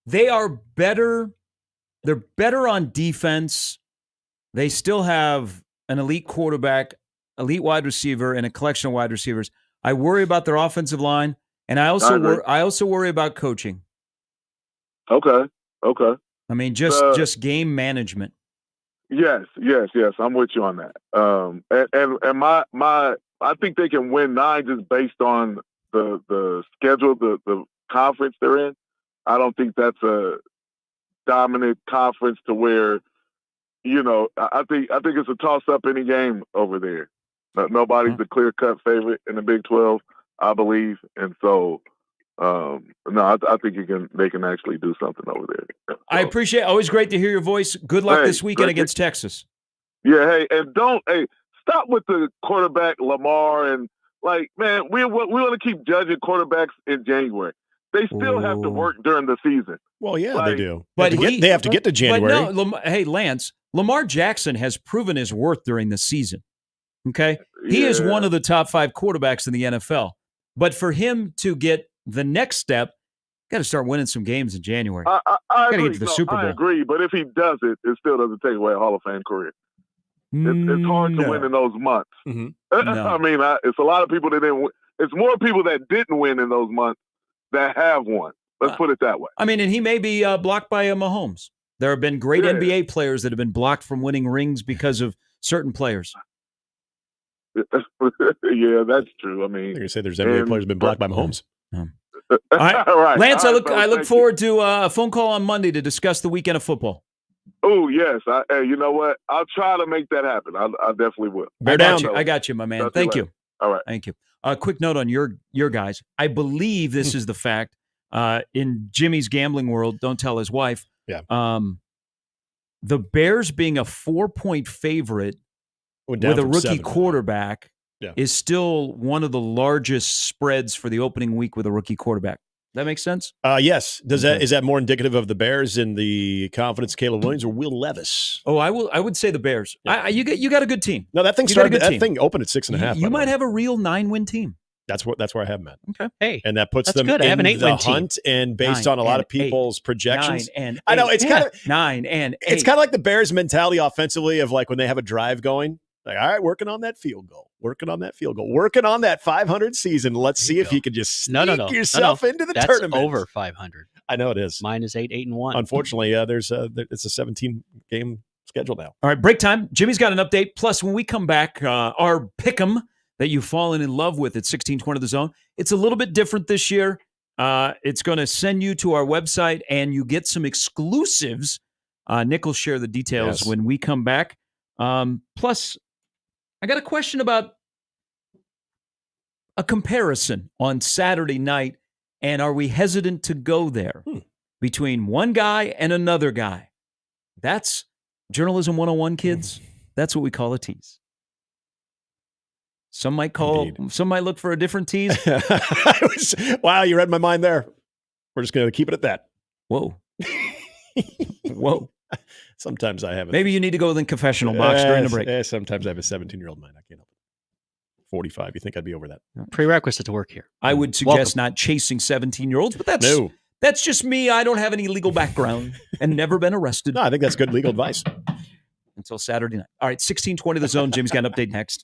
they are better. They're better on defense. They still have an elite quarterback, elite wide receiver, and a collection of wide receivers. I worry about their offensive line, and I also worry about coaching.
Okay.
I mean, just game management.
Yes. I'm with you on that. And my I think they can win 9 just based on the schedule, the conference they're in. I don't think that's a dominant conference to where, I think it's a toss-up any game over there. Nobody's the clear-cut favorite in the Big 12, I believe, and so no, I think they can actually do something over there. So,
I appreciate it. Always great to hear your voice. Good luck this weekend against Texas.
Yeah, and stop with the quarterback Lamar and man, we want to keep judging quarterbacks in January. They still have to work during the season.
Well, yeah, they do.
But
they have to get to January.
But no, hey, Lance, Lamar Jackson has proven his worth during the season. Okay? He is one of the top 5 quarterbacks in the NFL. But for him to get the next step, got to start winning some games in January.
I
got to
agree.
get to the Super Bowl.
I agree, but if he does it, it still doesn't take away a Hall of Fame career. It's hard to win in those months.
Mm-hmm.
No.
I mean, it's a lot of people that didn't win. It's more people that didn't win in those months that have won. Let's put it that way.
I mean, and he may be blocked by Mahomes. There have been great NBA players that have been blocked from winning rings because of certain players.
Yeah, that's true. I mean,
you say there's NBA players who've been blocked by Mahomes.
All right. Lance, I look forward to a phone call on Monday to discuss the weekend of football.
Oh, yes. Hey, you know what? I'll try to make that happen. I definitely will.
I got you, my man. Thank you.
All right.
Thank you. A quick note on your guys. I believe this is the fact. In Jimmy's gambling world, don't tell his wife.
Yeah.
The Bears being a 4-point favorite with a rookie quarterback is still one of the largest spreads for the opening week with a rookie quarterback. That makes sense?
Yes. Is that more indicative of the Bears in the confidence of Caleb Williams or Will Levis?
Oh, I would say the Bears.
Yeah.
You got a good team.
No, that thing opened at 6.5.
You might have a real 9-win team.
That's where I have them at.
Okay.
Hey,
and that puts
that's
them
good. I have an
in
8-win
the hunt,
team.
and based on a lot of people's projections.
9 and 8.
I know it's kind of
9 and 8.
It's kind of like the Bears' mentality offensively of like when they have a drive going. Like, all right, working on that field goal, working on that 500 season. Let's see if you can just sneak yourself into the tournament.
That's over 500.
I know it is.
Mine is 8-1.
Unfortunately, it's a 17-game schedule now.
All right, break time. Jimmy's got an update. Plus, when we come back, our pick'em that you've fallen in love with at 1620 The Zone, it's a little bit different this year. It's going to send you to our website, and you get some exclusives. Nick will share the details when we come back. Plus, I got a question about a comparison on Saturday night, and are we hesitant to go there between one guy and another guy? That's Journalism 101, kids. That's what we call a tease. Some might look for a different tease.
Wow, you read my mind there. We're just going to keep it at that.
Whoa. Whoa.
Sometimes I have it.
Maybe you need to go in the confessional box during the break.
Sometimes I have a 17-year-old mind. I can't help it. 45. You think I'd be over that?
Prerequisite to work here.
I would suggest not chasing 17-year-olds, but that's just me. I don't have any legal background and never been arrested.
No, I think that's good legal advice.
Until Saturday night. All right, 1620 The Zone. Jimmy's got an update next.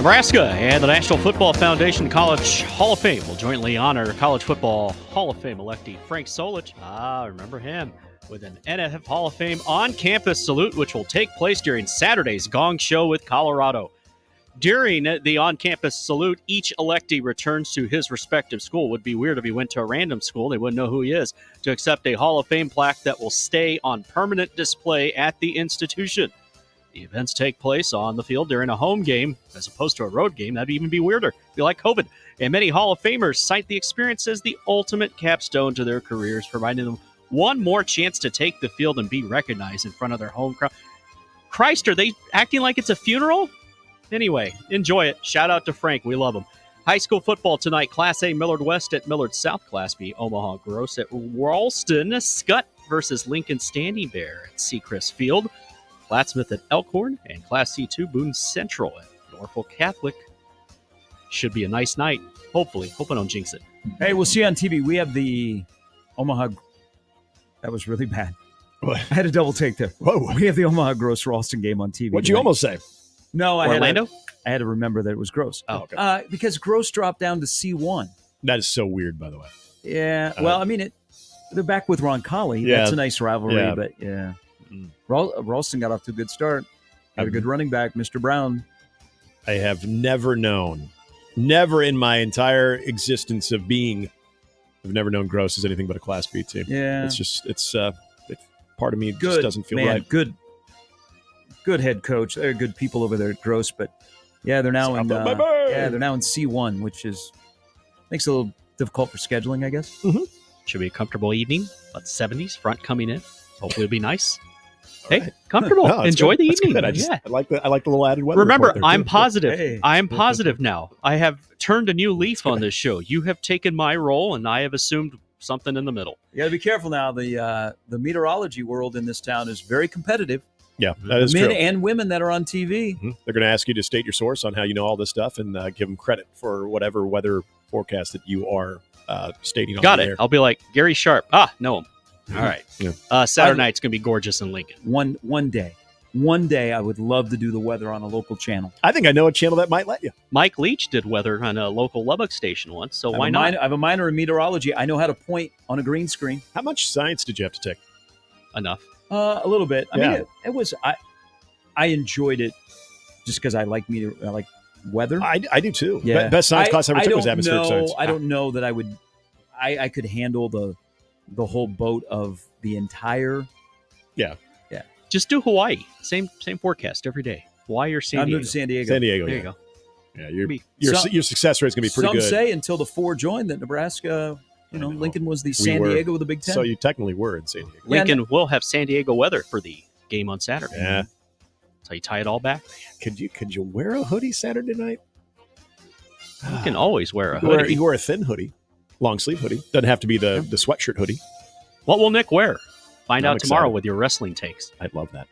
Nebraska and the National Football Foundation College Hall of Fame will jointly honor College Football Hall of Fame electee Frank Solich. Remember him, with an NFL Hall of Fame on-campus salute, which will take place during Saturday's Gong Show with Colorado. During the on-campus salute, each electee returns to his respective school. Would be weird if he went to a random school. They wouldn't know who he is, to accept a Hall of Fame plaque that will stay on permanent display at the institution. The events take place on the field during a home game as opposed to a road game. That'd even be weirder. Be like COVID. And many Hall of Famers cite the experience as the ultimate capstone to their careers, providing them one more chance to take the field and be recognized in front of their home crowd. Christ, are they acting like it's a funeral? Anyway, enjoy it. Shout out to Frank. We love him. High school football tonight. Class A, Millard West at Millard South. Class B, Omaha Gross at Ralston. Scott versus Lincoln Standing Bear at Seacrest Field. Plattsmouth at Elkhorn. And Class C2, Boone Central at Norfolk Catholic. Should be a nice night. Hopefully. Hope I don't jinx it.
Hey, we'll see you on TV. We have the Omaha... That was really bad.
What?
I had a double take there.
Whoa.
We have the Omaha Gross Ralston game on TV.
What'd you almost say?
No,
Orlando?
I had to remember that it was Gross.
Oh, okay.
Because Gross dropped down to C1.
That is so weird, by the way.
Yeah. Well, I mean, they're back with Ron Colley.
Yeah.
That's a nice rivalry,
Yeah.
but yeah. Ralston got off to a good start. Got a good running back, Mr. Brown.
I have never in my entire existence of being, I've never known Gross as anything but a Class B team.
Yeah.
It's part of me just doesn't feel right.
Good head coach. They're good people over there at Gross, but yeah, they're now in C1, which makes it a little difficult for scheduling, I guess.
Mm-hmm. Should be a comfortable evening. About 70s, front coming in. Hopefully it'll be nice. Hey, comfortable.
No,
enjoy
good.
the
That's
evening.
good. I like the little added weather.
Remember,
report there,
I'm
too.
positive.
Hey.
I'm positive now. I have turned a new leaf on this show. You have taken my role, and I have assumed something in the middle.
You got to be careful now. The meteorology world in this town is very competitive.
Yeah, that is
Men
true.
and women that are on TV.
Mm-hmm. They're going to ask you to state your source on how you know all this stuff and give them credit for whatever weather forecast that you are stating on
Got
the
it.
air.
I'll be like, Gary Sharp. Know him. All right.
Yeah.
Saturday night's going to be gorgeous in Lincoln.
One day I would love to do the weather on a local channel.
I think I know a channel that might let you.
Mike Leach did weather on a local Lubbock station once, so why not?
I have a minor in meteorology. I know how to point on a green screen.
How much science did you have to take?
Enough.
A little bit. I
Yeah.
mean, it was. I enjoyed it just because I like weather.
I do too.
Yeah.
Best science class I ever took was
don't
atmospheric
know-
science.
I don't know that I would. I could handle the whole boat of the entire.
Yeah.
Just do Hawaii. Same forecast every day. Hawaii or San
I'm
Diego.
moving to San Diego.
San Diego.
There
yeah.
you go.
Yeah, your success rate is going to be pretty
Some
good.
say until the 4 joined that Nebraska, Lincoln was the San Diego of the Big Ten.
So you technically were in San Diego.
Lincoln will have San Diego weather for the game on Saturday.
Yeah.
That's how you tie it all back.
Could you wear a hoodie Saturday night?
You can always wear a hoodie.
You wear a thin hoodie, long sleeve hoodie. Doesn't have to be the sweatshirt hoodie.
What will Nick wear? Find
I'm
out tomorrow
excited.
with your wrestling takes.
I'd love that.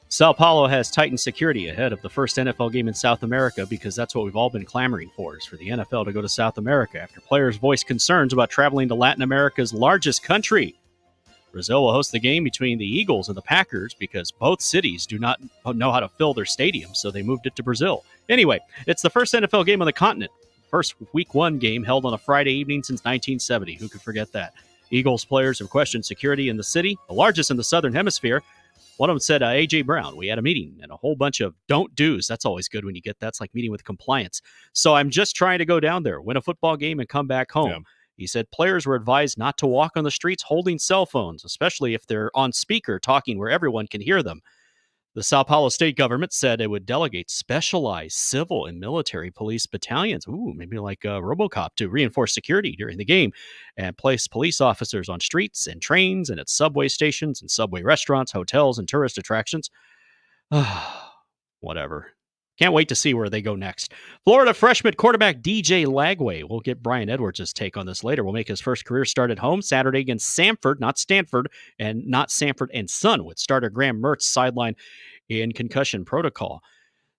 Sao Paulo has tightened security ahead of the first NFL game in South America because that's what we've all been clamoring for, is for the NFL to go to South America after players voiced concerns about traveling to Latin America's largest country. Brazil will host the game between the Eagles and the Packers because both cities do not know how to fill their stadiums, so they moved it to Brazil. Anyway, it's the first NFL game on the continent. First Week 1 game held on a Friday evening since 1970. Who could forget that? Eagles players have questioned security in the city, the largest in the Southern Hemisphere. One of them said, A.J. Brown, we had a meeting and a whole bunch of don't do's. That's always good when you get that. It's like meeting with compliance. So I'm just trying to go down there, win a football game, and come back home. Yeah. He said players were advised not to walk on the streets holding cell phones, especially if they're on speaker talking where everyone can hear them. The Sao Paulo state government said it would delegate specialized civil and military police battalions, maybe like RoboCop, to reinforce security during the game and place police officers on streets and trains and at subway stations and subway restaurants, hotels, and tourist attractions. Whatever. Can't wait to see where they go next. Florida freshman quarterback DJ Lagway. We'll get Brian Edwards' take on this later. Will make his first career start at home Saturday against Samford, not Stanford, and not Samford and Son, with starter Graham Mertz sidelined in concussion protocol.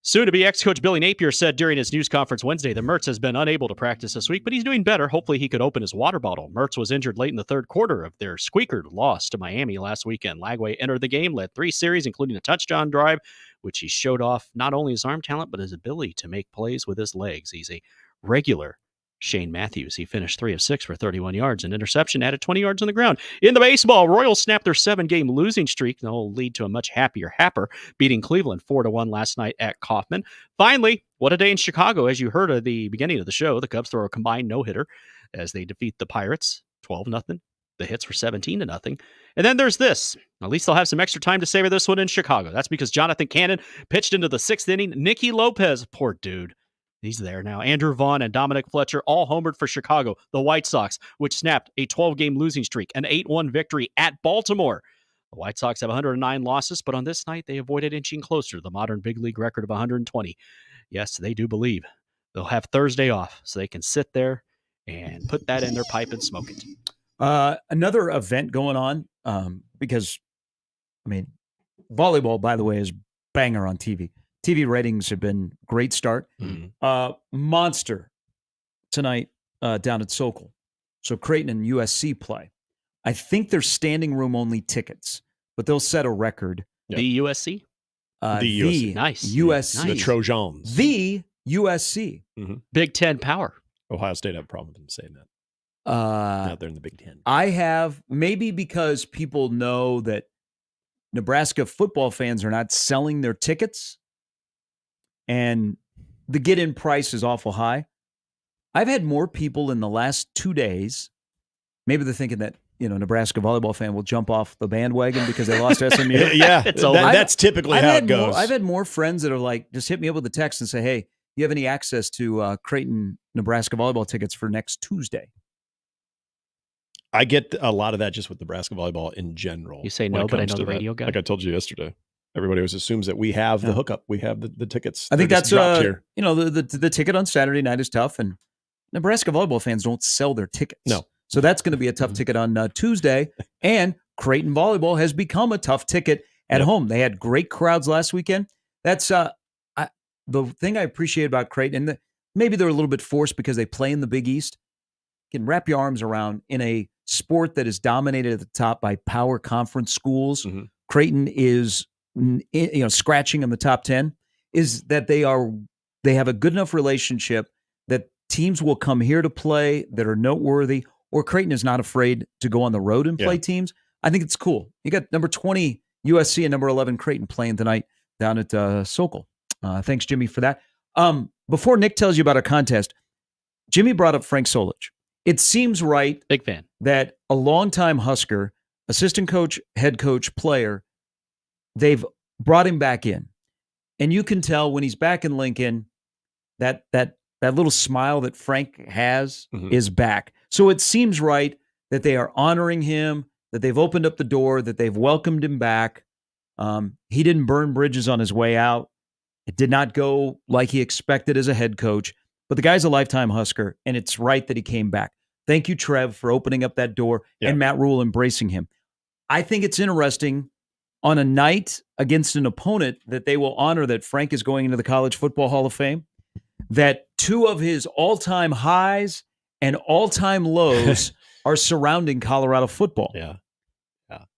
Soon-to-be ex-coach Billy Napier said during his news conference Wednesday that Mertz has been unable to practice this week, but he's doing better. Hopefully he could open his water bottle. Mertz was injured late in the third quarter of their squeaker loss to Miami last weekend. Lagway entered the game, led 3 series, including a touchdown drive, which he showed off not only his arm talent, but his ability to make plays with his legs. He's a regular Shane Matthews. He finished 3 of 6 for 31 yards. An interception added 20 yards on the ground. In the baseball, Royals snapped their 7-game losing streak. That will lead to a much happier Happer, beating Cleveland 4-1 last night at Kauffman. Finally, what a day in Chicago. As you heard at the beginning of the show, the Cubs throw a combined no-hitter as they defeat the Pirates 12-0. The hits were 17-0. And then there's this. At least they'll have some extra time to savor this one in Chicago. That's because Jonathan Cannon pitched into the 6th inning. Nicky Lopez, poor dude, he's there now. Andrew Vaughn and Dominic Fletcher all homered for Chicago. The White Sox, which snapped a 12-game losing streak, an 8-1 victory at Baltimore. The White Sox have 109 losses, but on this night, they avoided inching closer to the modern big league record of 120. Yes, they do believe they'll have Thursday off, so they can sit there and put that in their pipe and smoke it.
Another event going on, because, I mean, volleyball, by the way, is banger on TV. TV ratings have been great start. Monster tonight down at Solich. So Creighton and USC play. I think they're standing room only tickets, but they'll set a record.
The USC?
The USC.
Nice.
USC.
The Trojans.
The USC.
Big Ten power.
Ohio State have a problem with them saying that. Now they're in the Big Ten.
I have, maybe because people know that Nebraska football fans are not selling their tickets and the get-in price is awful high. I've had more people in the last 2 days, maybe they're thinking that, Nebraska volleyball fan will jump off the bandwagon because they lost SMU.
Yeah, that's typically how it goes.
I've had more friends that are like, just hit me up with a text and say, hey, you have any access to Creighton, Nebraska volleyball tickets for next Tuesday?
I get a lot of that just with Nebraska volleyball in general.
You say no, but I know the radio guy.
Like I told you yesterday, everybody always assumes that we have the hookup. We have the tickets.
I think
They're
that's
just dropped here.
The ticket on Saturday night is tough, and Nebraska volleyball fans don't sell their tickets.
No.
So that's going to be a tough ticket on Tuesday. And Creighton volleyball has become a tough ticket at home. They had great crowds last weekend. That's the thing I appreciate about Creighton. And maybe they're a little bit forced because they play in the Big East. You can wrap your arms around in a sport that is dominated at the top by power conference schools. Creighton is scratching in the top 10. Is that they have a good enough relationship that teams will come here to play that are noteworthy. Or Creighton is not afraid to go on the road and play teams. I think it's cool. You got number 20 USC and number 11 Creighton playing tonight down at Solich. Thanks, Jimmy, for that. Before Nick tells you about our contest, Jimmy brought up Frank Solich. It seems right,
big fan,
that a longtime Husker, assistant coach, head coach, player, they've brought him back in. And you can tell when he's back in Lincoln, that little smile that Frank has is back. So it seems right that they are honoring him, that they've opened up the door, that they've welcomed him back. He didn't burn bridges on his way out. It did not go like he expected as a head coach, but the guy's a lifetime Husker, and it's right that he came back. Thank you, Trev, for opening up that door and Matt Rule embracing him. I think it's interesting on a night against an opponent that they will honor that Frank is going into the College Football Hall of Fame, that two of his all-time highs and all-time lows are surrounding Colorado football.
Yeah.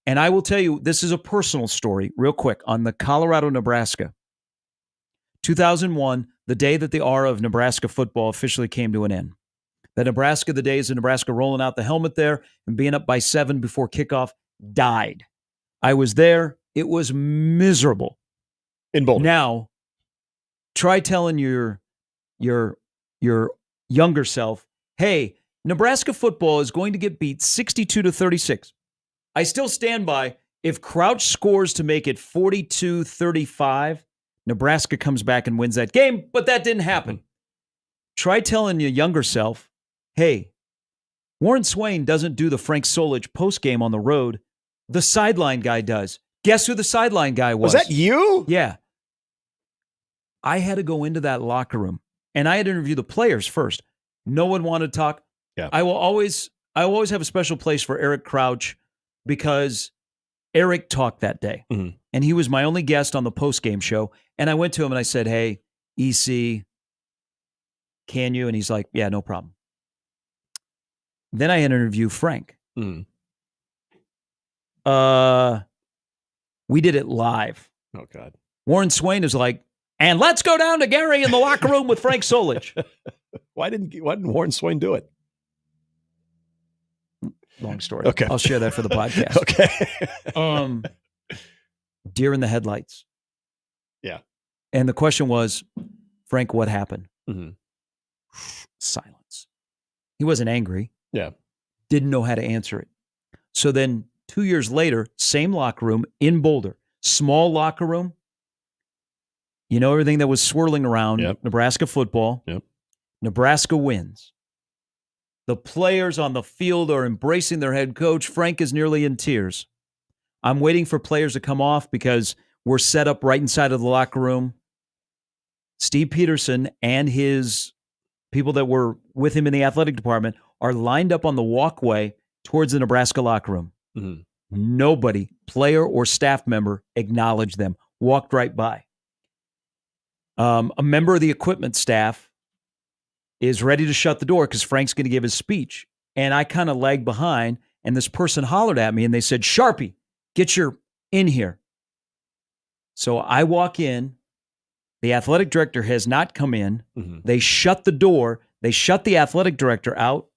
And I will tell you, this is a personal story, real quick, on the Colorado-Nebraska. 2001, the day that the era of Nebraska football officially came to an end. The days of Nebraska rolling out the helmet there and being up by 7 before kickoff died. I was there. It was miserable.
In Boulder.
Now, try telling your younger self, hey, Nebraska football is going to get beat 62-36. I still stand by, if Crouch scores to make it 42-35, Nebraska comes back and wins that game, but that didn't happen. Try telling your younger self, hey, Warren Swain doesn't do the Frank Solich postgame on the road. The sideline guy does. Guess who the sideline guy was?
Was that you?
Yeah. I had to go into that locker room, and I had to interview the players first. No one wanted to talk.
Yeah.
I will always have a special place for Eric Crouch because Eric talked that day. And he was my only guest on the postgame show. And I went to him and I said, hey, EC, can you? And he's like, yeah, no problem. Then I had to interview Frank. We did it live.
Oh, God.
Warren Swain is like, and let's go down to Gary in the locker room with Frank Solich.
Why didn't Warren Swain do it?
Long story.
Okay.
I'll share that for the podcast.
Okay.
Deer in the headlights.
Yeah.
And the question was, Frank, what happened?
Mm-hmm.
Silence. He wasn't angry.
Yeah.
Didn't know how to answer it. So then 2 years later, same locker room in Boulder, small locker room. You know everything that was swirling around Nebraska football.
Yep.
Nebraska wins. The players on the field are embracing their head coach. Frank is nearly in tears. I'm waiting for players to come off because we're set up right inside of the locker room. Steve Peterson and his people that were with him in the athletic department are lined up on the walkway towards the Nebraska locker room.
Mm-hmm.
Nobody, player or staff member, acknowledged them, walked right by. A member of the equipment staff is ready to shut the door because Frank's going to give his speech. And I kind of lagged behind, and this person hollered at me, and they said, Sharpie, get your in here. So I walk in. The athletic director has not come in.
Mm-hmm.
They shut the door. They shut the athletic director out.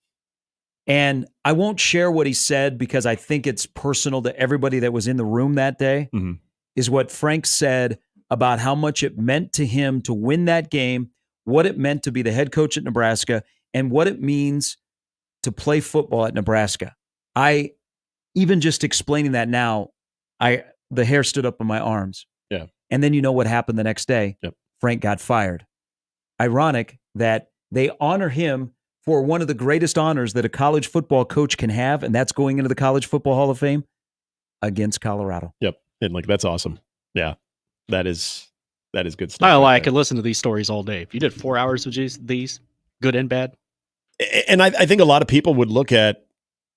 And I won't share what he said because I think it's personal to everybody that was in the room that day,
Mm-hmm.
is what Frank said about how much it meant to him to win that game, what it meant to be the head coach at Nebraska, and what it means to play football at Nebraska. I, even just explaining that now, the hair stood up on my arms.
Yeah.
And then you know what happened the next day.
Yep.
Frank got fired. Ironic that they honor him for one of the greatest honors that a college football coach can have, and that's going into the College Football Hall of Fame against Colorado.
Yep. And that's awesome. Yeah. That is good stuff.
I could listen to these stories all day. If you did 4 hours of these, good and bad.
And I think a lot of people would look at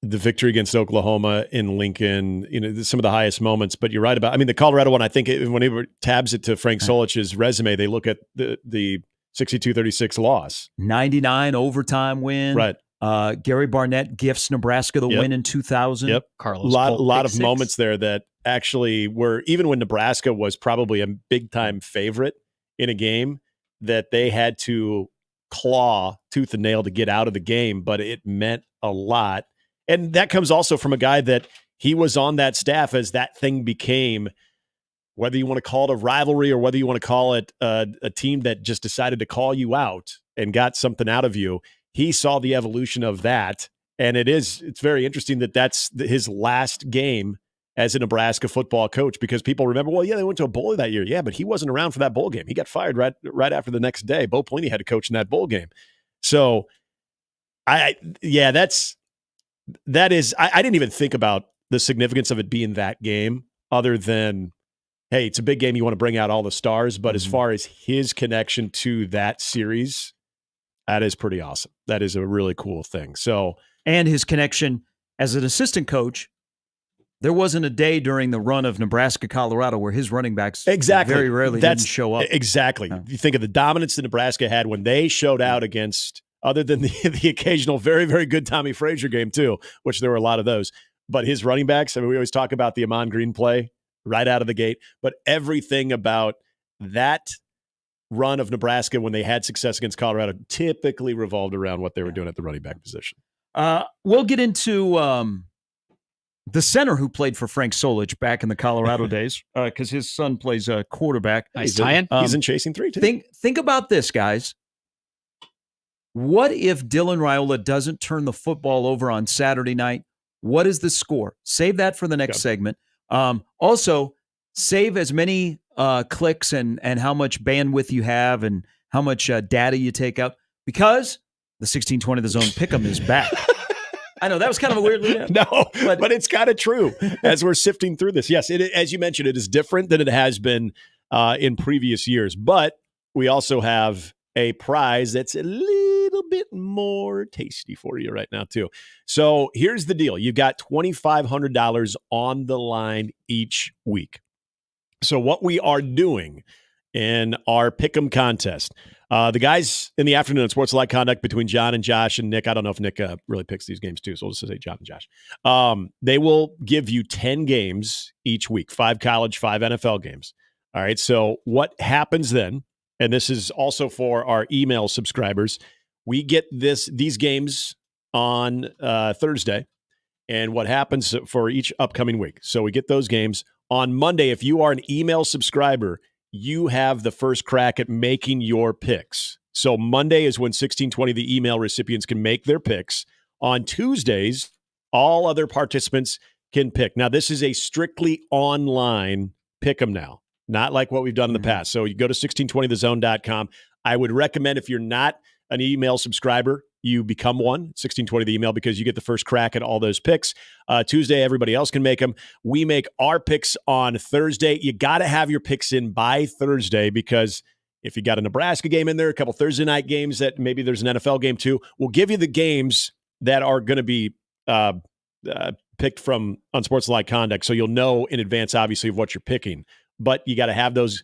the victory against Oklahoma in Lincoln, some of the highest moments, but you're right about, the Colorado one, I think when he tabs it to Frank Solich's resume, they look at the 62-36 loss.
99 overtime win.
Right.
Gary Barnett gifts Nebraska the win in 2000.
Yep.
Carlos
a
Polk,
lot of
six.
moments there that actually were, even when Nebraska was probably a big-time favorite in a game, that they had to claw tooth and nail to get out of the game, but it meant a lot. And that comes also from a guy that he was on that staff as that thing became, whether you want to call it a rivalry or whether you want to call it a team that just decided to call you out and got something out of you. He saw the evolution of that. And it's very interesting that that's his last game as a Nebraska football coach, because people remember, well, yeah, they went to a bowl that year. Yeah, but he wasn't around for that bowl game. He got fired right after the next day. Bo Pelini had to coach in that bowl game. So I didn't even think about the significance of it being that game other than, hey, it's a big game. You want to bring out all the stars. But as far as his connection to that series, that is pretty awesome. That is a really cool thing. So,
and his connection as an assistant coach, there wasn't a day during the run of Nebraska, Colorado where his running backs very rarely didn't show up.
Exactly. No. You think of the dominance that Nebraska had when they showed out against, other than the occasional very, very good Tommy Frazier game too, which there were a lot of those. But his running backs, we always talk about the Amon Green play right out of the gate, but everything about that run of Nebraska when they had success against Colorado typically revolved around what they were doing at the running back position.
We'll get into the center who played for Frank Solich back in the Colorado days, because his son plays quarterback.
Nice tie-in. He's in Chasing 3 too.
Think about this, guys. What if Dylan Raiola doesn't turn the football over on Saturday night? What is the score? Save that for the next segment. Also, save as many clicks and how much bandwidth you have and how much data you take up, because the 1620 The Zone Pick'em is back. I know that was kind of a weird lead.
No, but it's kind of true as we're sifting through this. Yes, as you mentioned, it is different than it has been in previous years, but we also have a prize that's a little bit more tasty for you right now too. So here's the deal. You've got $2,500 on the line each week. So what we are doing in our Pick'em contest, the guys in the afternoon, Sports Like Conduct between John and Josh and Nick. I don't know if Nick really picks these games too, so we'll just say John and Josh. They will give you 10 games each week, 5 college, 5 NFL games. All right, so what happens then, and this is also for our email subscribers, we get these games on Thursday, and what happens for each upcoming week. So we get those games. On Monday, if you are an email subscriber, you have the first crack at making your picks. So Monday is when 1620, the email recipients, can make their picks. On Tuesdays, all other participants can pick. Now, this is a strictly online pick 'em now, not like what we've done in the past. So you go to 1620thezone.com. I would recommend, if you're not an email subscriber, you become one, 1620 the email, because you get the first crack at all those picks. Tuesday, everybody else can make them. We make our picks on Thursday. You got to have your picks in by Thursday, because if you got a Nebraska game in there, a couple Thursday night games that maybe there's an NFL game too, we'll give you the games that are going to be picked from Unsportsmanlike Conduct, so you'll know in advance, obviously, of what you're picking. But you got to have those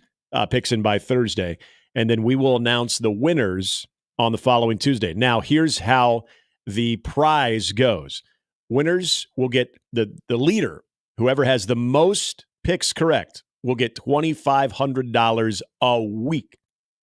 picks in by Thursday, and then we will announce the winners on the following Tuesday. Now, here's how the prize goes. Winners will get the leader, whoever has the most picks correct, will get $2,500 a week.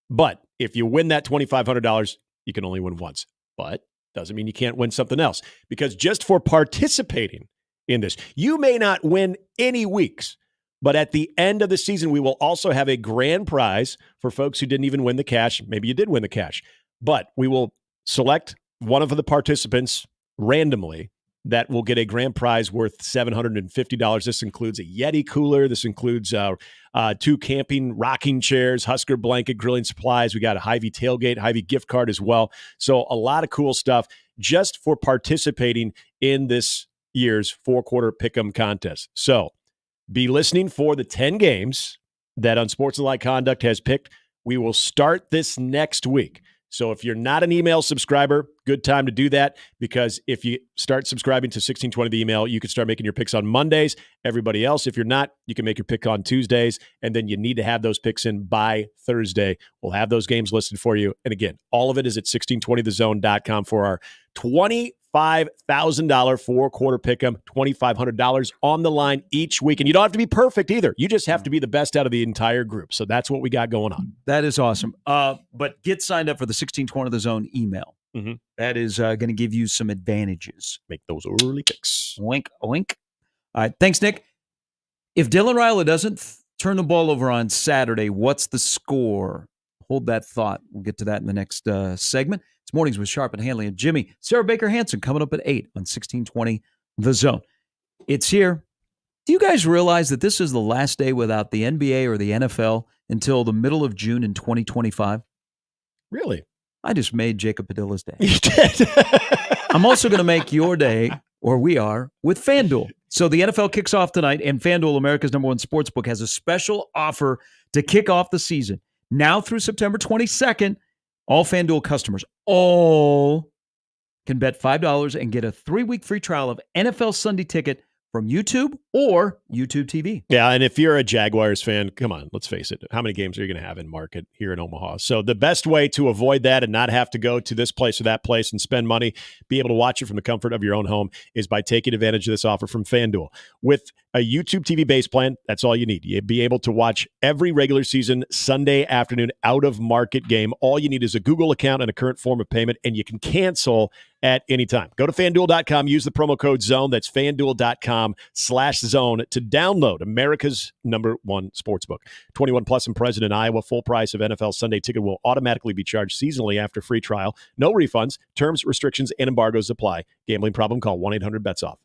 But if you win that $2,500, you can only win once. But doesn't mean you can't win something else, because just for participating in this, you may not win any weeks, but at the end of the season, we will also have a grand prize for folks who didn't even win the cash. Maybe you did win the cash, but we will select one of the participants randomly that will get a grand prize worth $750. This includes a Yeti cooler. This includes 2 camping rocking chairs, Husker blanket, grilling supplies. We got a Hy-Vee tailgate, Hy-Vee gift card as well. So a lot of cool stuff just for participating in this year's 4-quarter pick'em contest. So be listening for the 10 games that Unsportsmanlike Conduct has picked. We will start this next week. So if you're not an email subscriber, good time to do that, because if you start subscribing to 1620 the email, you can start making your picks on Mondays. Everybody else, if you're not, you can make your pick on Tuesdays, and then you need to have those picks in by Thursday. We'll have those games listed for you. And again, all of it is at 1620thezone.com for our $25,000 4-quarter pick'em, $2,500 on the line each week. And you don't have to be perfect either. You just have to be the best out of the entire group. So that's what we got going on.
That is awesome. But get signed up for the 1620 The Zone email.
Mm-hmm.
That is going to give you some advantages.
Make those early picks.
Wink, wink. All right. Thanks, Nick. If Dylan Riley doesn't turn the ball over on Saturday, what's the score? Hold that thought. We'll get to that in the next segment. It's Mornings with Sharp and Handley and Jimmy. Sarah Baker Hansen coming up at 8 on 1620 The Zone. It's here. Do you guys realize that this is the last day without the NBA or the NFL until the middle of June in 2025?
Really?
I just made Jacob Padilla's day.
You did.
I'm also going to make your day, or we are, with FanDuel. So the NFL kicks off tonight, and FanDuel, America's #1 sportsbook, has a special offer to kick off the season. Now through September 22nd, all FanDuel customers, all can bet $5 and get a 3-week free trial of NFL Sunday Ticket from YouTube or YouTube TV.
Yeah, and if you're a Jaguars fan, come on, let's face it. How many games are you going to have in market here in Omaha? So the best way to avoid that and not have to go to this place or that place and spend money, be able to watch it from the comfort of your own home, is by taking advantage of this offer from FanDuel. With a YouTube TV base plan, that's all you need. You'll be able to watch every regular season Sunday afternoon out-of-market game. All you need is a Google account and a current form of payment, and you can cancel at any time. Go to FanDuel.com, use the promo code ZONE. That's FanDuel.com/zone to download America's #1 sportsbook. 21 plus and present in Iowa. Full price of NFL Sunday Ticket will automatically be charged seasonally after free trial. No refunds. Terms, restrictions, and embargoes apply. Gambling problem? Call 1-800-BETS-OFF.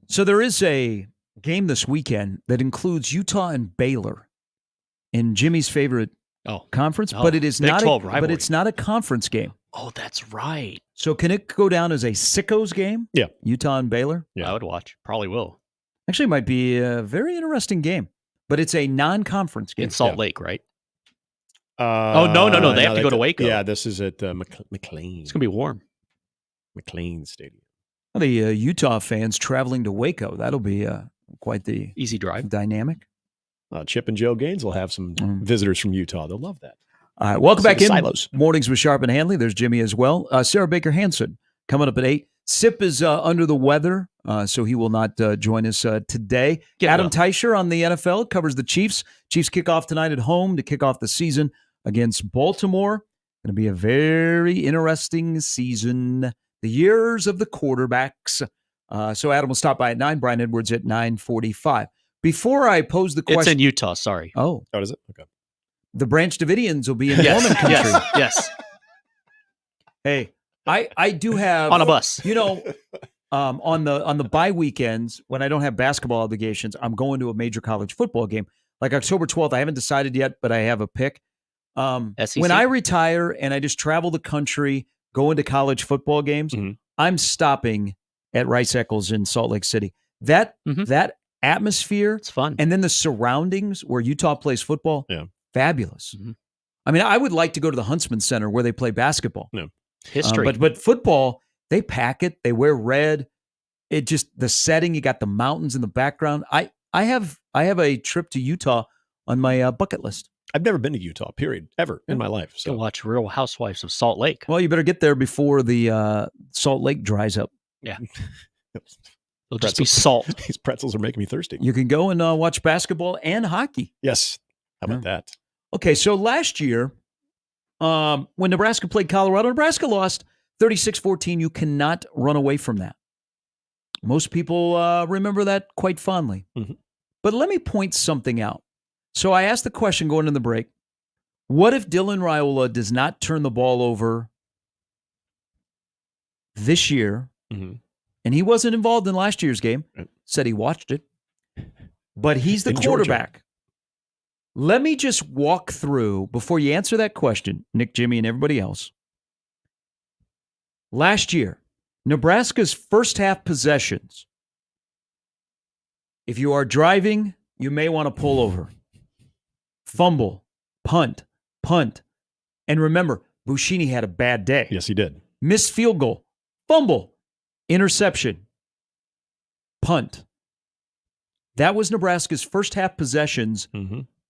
So there is a game this weekend that includes Utah and Baylor in Jimmy's favorite conference, but it is
Big
not
12
but
rivalry.
it's not a conference game.
Oh, that's right.
So can it go down as a sickos game?
Yeah.
Utah and Baylor?
I would watch. Probably will.
Actually, it might be a very interesting game, but it's a non-conference game.
In Salt Lake, right?
No.
They have to go to Waco.
Yeah, this is at McLean.
It's going to be warm.
McLean Stadium.
Well, the Utah fans traveling to Waco, that'll be quite the
easy drive
dynamic.
Chip and Joe Gaines will have some visitors from Utah. They'll love that.
All right, welcome back in.
Silos.
Mornings with Sharp and Handley. There's Jimmy as well. Sarah Baker Hansen coming up at 8. Sip is under the weather, so he will not join us today. Adam Teicher on the NFL covers the Chiefs. Chiefs kick off tonight at home to kick off the season against Baltimore. Going to be a very interesting season. The years of the quarterbacks. So Adam will stop by at 9. Brian Edwards at 9:45. Before I pose the question,
It's in Utah. Sorry.
Oh,
is it? Okay.
The Branch Davidians will be in Mormon country.
Yes.
Hey, I do have
On a bus.
You know, on the bye weekends when I don't have basketball obligations, I'm going to a major college football game. Like October 12th, I haven't decided yet, but I have a pick.
SEC?
When I retire and I just travel the country, going to college football games, I'm stopping at Rice Eccles in Salt Lake City. That atmosphere,
it's fun,
and then the surroundings where Utah plays football, fabulous. I mean, I would like to go to the Huntsman Center where they play basketball.
No.
History.
But football, they pack it. They wear red. It just, the setting, you got the mountains in the background. I have a trip to Utah on my bucket list.
I've never been to Utah, period, ever in my life. So
You can watch Real Housewives of Salt Lake.
Well, you better get there before the Salt Lake dries up.
Yeah. It'll just be salt.
These pretzels are making me thirsty.
You can go and watch basketball and hockey.
Yes. How about that?
Okay, so last year, when Nebraska played Colorado, Nebraska lost 36-14. You cannot run away from that. Most people remember that quite fondly. But let me point something out. So I asked the question going into the break, what if Dylan Raiola does not turn the ball over this year? And he wasn't involved in last year's game. Said he watched it. But he's the
In Georgia.
quarterback. Let me just walk through, before you answer that question, Nick, Jimmy, and everybody else. Last year, Nebraska's first half possessions. If you are driving, you may want to pull over. Fumble, punt. And remember, Buschini had a bad day.
Yes, he did.
Missed field goal, fumble, interception, punt. That was Nebraska's first half possessions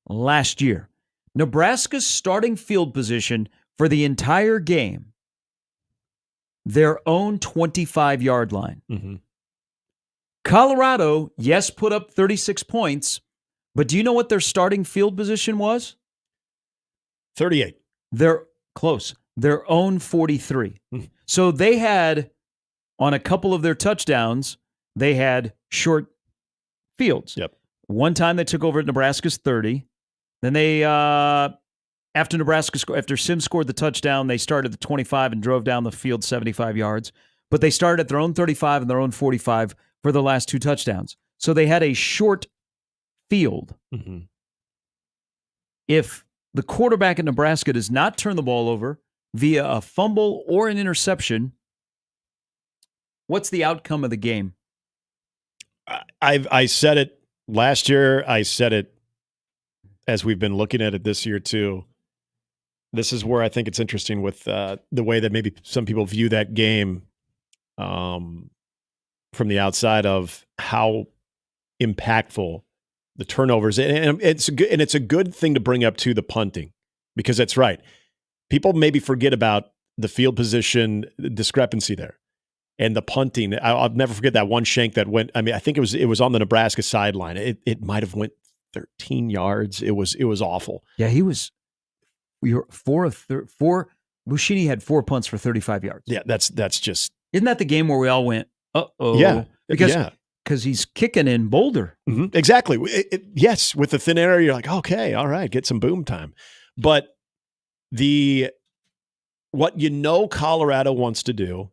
last year. Nebraska's starting field position for the entire game, their own 25-yard line. Colorado, yes, put up 36 points, but do you know what their starting field position was?
38.
They're close. Their own 43. So they had, on a couple of their touchdowns, they had short fields.
Yep.
One time they took over at Nebraska's 30. Then they, after Sims scored the touchdown, they started the 25 and drove down the field 75 yards. But they started at their own 35 and their own 45 for the last 2 touchdowns. So they had a short field. If the quarterback at Nebraska does not turn the ball over via a fumble or an interception, what's the outcome of the game?
I said it last year. I said it as we've been looking at it this year too. This is where I think it's interesting with the way that maybe some people view that game from the outside of how impactful the turnovers. And it's a good thing to bring up too, the punting, because that's right. People maybe forget about the field position discrepancy there. And the punting, I'll never forget that one shank that went. I mean, I think it was on the Nebraska sideline. It might have went 13 yards. It was awful.
Yeah, he was. We were 4 of 4. Buschini had 4 punts for 35 yards.
Yeah, that's just.
Isn't that the game where we all went, uh-oh?
Yeah,
because he's kicking in Boulder.
Exactly. Yes, with the thin air, you're like, okay, all right, get some boom time. But what Colorado wants to do.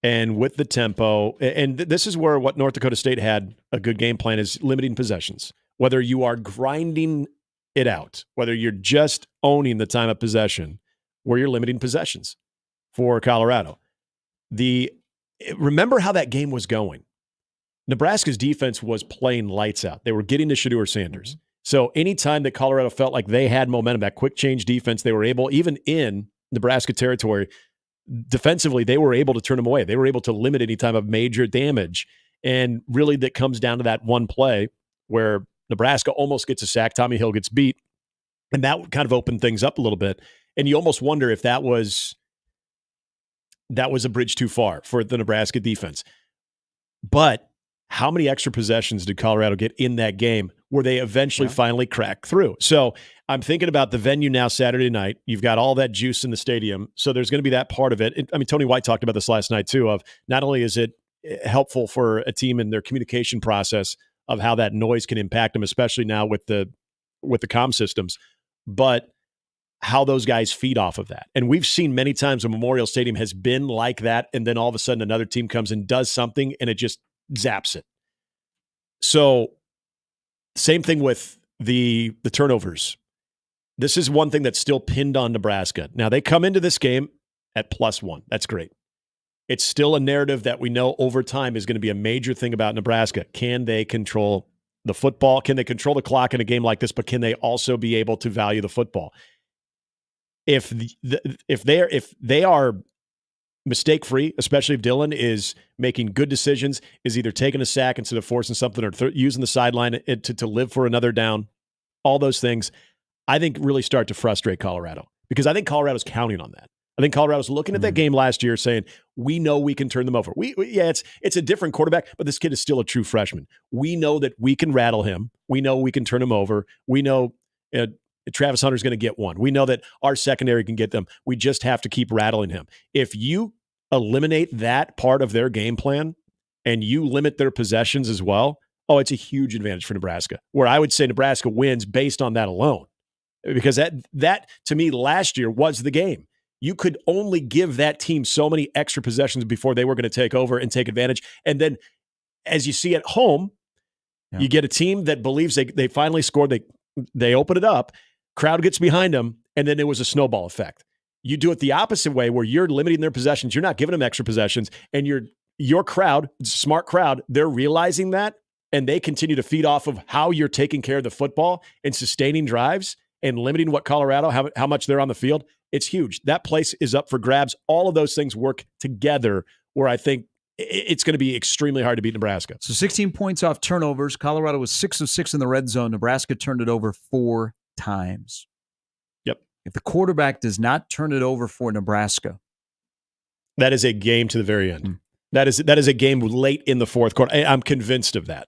and with the tempo, and this is where what North Dakota State had a good game plan is limiting possessions. Whether you are grinding it out, whether you're just owning the time of possession, where you're limiting possessions for Colorado. Remember how that game was going. Nebraska's defense was playing lights out. They were getting to Shedeur Sanders. So anytime that Colorado felt like they had momentum, that quick change defense, they were able, even in Nebraska territory, defensively, they were able to turn them away. They were able to limit any time of major damage. And really that comes down to that one play where Nebraska almost gets a sack. Tommy Hill gets beat. And that kind of opened things up a little bit. And you almost wonder if that was a bridge too far for the Nebraska defense. But how many extra possessions did Colorado get in that game where they eventually finally crack through? So I'm thinking about the venue now Saturday night. You've got all that juice in the stadium. So there's going to be that part of it. I mean, Tony White talked about this last night too, of not only is it helpful for a team in their communication process of how that noise can impact them, especially now with the comm systems, but how those guys feed off of that. And we've seen many times a Memorial Stadium has been like that, and then all of a sudden another team comes and does something, and it just zaps it. So same thing with the turnovers. This is one thing that's still pinned on Nebraska. Now, they come into this game at +1. That's great. It's still a narrative that we know over time is going to be a major thing about Nebraska. Can they control the football? Can they control the clock in a game like this, but can they also be able to value the football? If they are mistake-free, especially if Dylan is making good decisions, is either taking a sack instead of forcing something or using the sideline to live for another down, all those things, I think really start to frustrate Colorado because I think Colorado's counting on that. I think Colorado's looking at that game last year saying, we know we can turn them over. It's a different quarterback, but this kid is still a true freshman. We know that we can rattle him. We know we can turn him over. We know Travis Hunter's going to get one. We know that our secondary can get them. We just have to keep rattling him. If you eliminate that part of their game plan and you limit their possessions as well, it's a huge advantage for Nebraska, where I would say Nebraska wins based on that alone. Because that to me last year was the game. You could only give that team so many extra possessions before they were going to take over and take advantage. And then as you see at home, you get a team that believes they finally scored. They open it up. Crowd gets behind them, and then there was a snowball effect. You do it the opposite way where you're limiting their possessions. You're not giving them extra possessions, and your crowd, it's a smart crowd, they're realizing that, and they continue to feed off of how you're taking care of the football and sustaining drives and limiting what Colorado, how much they're on the field. It's huge. That place is up for grabs. All of those things work together where I think it's going to be extremely hard to beat Nebraska.
So 16 points off turnovers. Colorado was 6 of 6 in the red zone. Nebraska turned it over 4 times.
Yep.
If the quarterback does not turn it over for Nebraska,
that is a game to the very end. That is a game late in the fourth quarter. I'm convinced of that.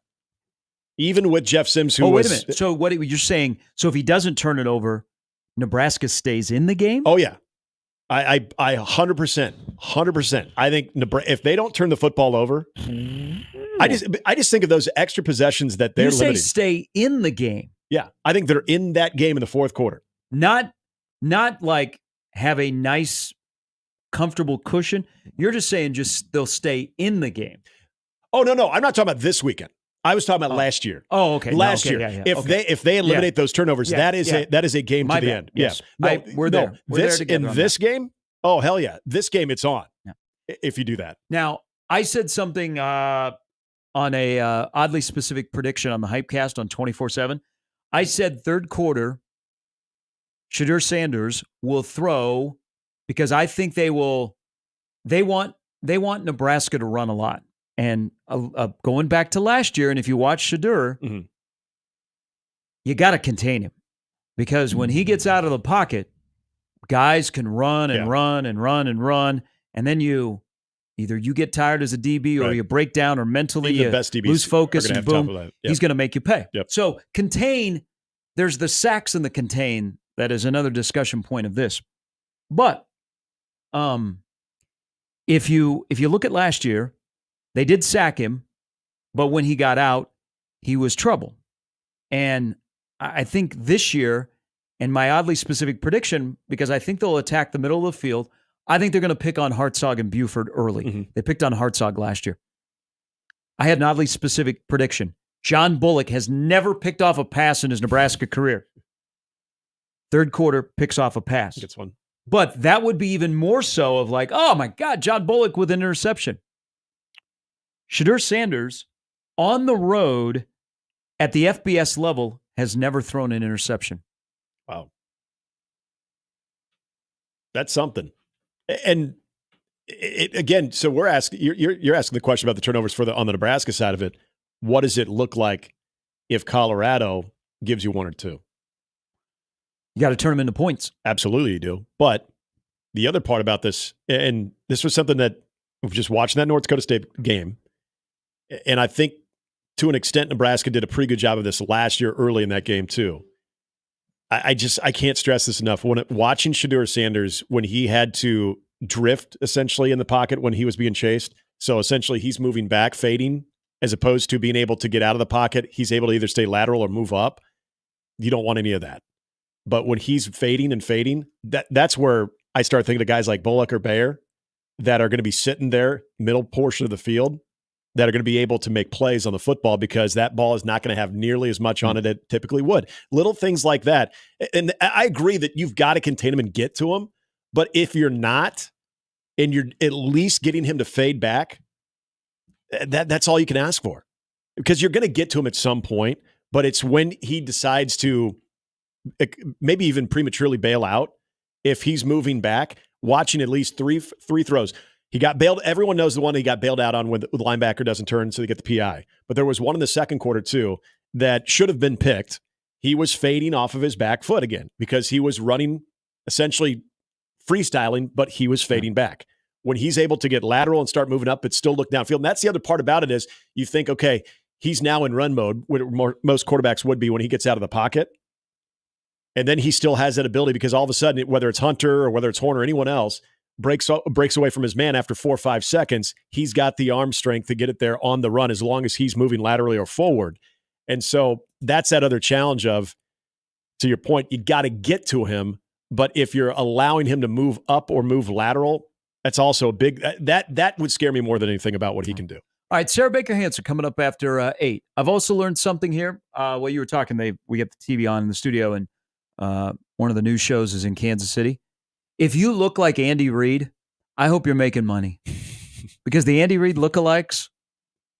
Even with Jeff Sims, wait a minute.
So what you're saying? So if he doesn't turn it over, Nebraska stays in the game?
Oh yeah, I 100%. I think if they don't turn the football over, I just think of those extra possessions that they're limiting.
Stay in the game.
Yeah, I think they're in that game in the fourth quarter.
Not like have a nice, comfortable cushion. You're just saying they'll stay in the game.
Oh no, I'm not talking about this weekend. I was talking about last year.
Oh, okay.
Last year.
Yeah,
If they eliminate those turnovers, that is a game to the end.
Yes.
Yeah.
We're there.
This game, oh hell yeah. This game, it's on. Yeah. If you do that.
Now, I said something on a oddly specific prediction on the Hypecast on 24/7. I said third quarter, Shedeur Sanders will throw because I think they want Nebraska to run a lot. And going back to last year, and if you watch Shedeur, you got to contain him because when he gets out of the pocket, guys can run and run and run and run, and then either you get tired as a DB or you break down or mentally you lose focus and boom, he's going to make you pay.
Yep.
So contain, there's the sacks and the contain. That is another discussion point of this. But if you look at last year, they did sack him, but when he got out, he was trouble. And I think this year, and my oddly specific prediction, because I think they'll attack the middle of the field, I think they're going to pick on Hartzog and Buford early. They picked on Hartzog last year. I had an oddly specific prediction. John Bullock has never picked off a pass in his Nebraska career. Third quarter, picks off a pass.
Gets one.
But that would be even more so of like, oh my God, John Bullock with an interception. Shedeur Sanders on the road at the FBS level has never thrown an interception.
Wow. That's something. And again, so we're asking, you're asking the question about the turnovers on the Nebraska side of it. What does it look like if Colorado gives you one or two?
You got to turn them into points.
Absolutely you do. But the other part about this, and this was something that we're just watching that North Dakota State game, and I think to an extent Nebraska did a pretty good job of this last year early in that game too. I can't stress this enough. Watching Shedeur Sanders when he had to drift essentially in the pocket when he was being chased, so essentially he's moving back, fading, as opposed to being able to get out of the pocket. He's able to either stay lateral or move up. You don't want any of that. But when he's fading and fading, that's where I start thinking of guys like Bullock or Bayer that are going to be sitting there, middle portion of the field, that are going to be able to make plays on the football because that ball is not going to have nearly as much on it as it typically would. Little things like that. And I agree that you've got to contain him and get to him. But if you're not, and you're at least getting him to fade back, that's all you can ask for. Because you're going to get to him at some point, but it's when he decides to maybe even prematurely bail out. If he's moving back, watching at least three throws. He got bailed. Everyone knows the one he got bailed out on when the linebacker doesn't turn, so they get the PI. But there was one in the second quarter, too, that should have been picked. He was fading off of his back foot again because he was running, essentially freestyling, but he was fading back. When he's able to get lateral and start moving up, but still look downfield. And that's the other part about it is you think, okay, he's now in run mode, where most quarterbacks would be when he gets out of the pocket. And then he still has that ability because all of a sudden, whether it's Hunter or whether it's Horner or anyone else, breaks away from his man after 4 or 5 seconds, he's got the arm strength to get it there on the run as long as he's moving laterally or forward. And so that's that other challenge of, to your point, you got to get to him. But if you're allowing him to move up or move lateral, that's also a big – that would scare me more than anything about what he can do.
All right, Sarah Baker Hansen coming up after 8. I've also learned something here. While you were talking, we get the TV on in the studio, and one of the news shows is in Kansas City. If you look like Andy Reid, I hope you're making money. Because the Andy Reid lookalikes,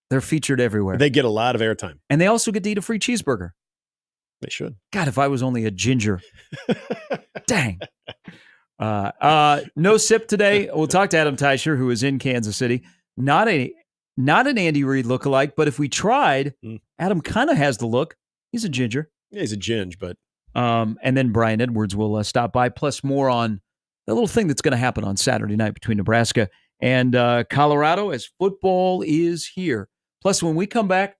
they're featured everywhere.
They get a lot of airtime.
And they also get to eat a free cheeseburger.
They should.
God, if I was only a ginger. Dang. No sip today. We'll talk to Adam Teicher, who is in Kansas City. Not an Andy Reid lookalike, but if we tried, Adam kind of has the look. He's a ginger.
Yeah, he's a ginge, but...
and then Brian Edwards will stop by, plus more on the little thing that's going to happen on Saturday night between Nebraska and Colorado as football is here. Plus, when we come back,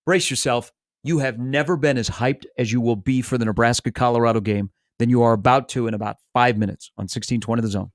brace yourself. You have never been as hyped as you will be for the Nebraska-Colorado game than you are about to in about 5 minutes on 1620 The Zone.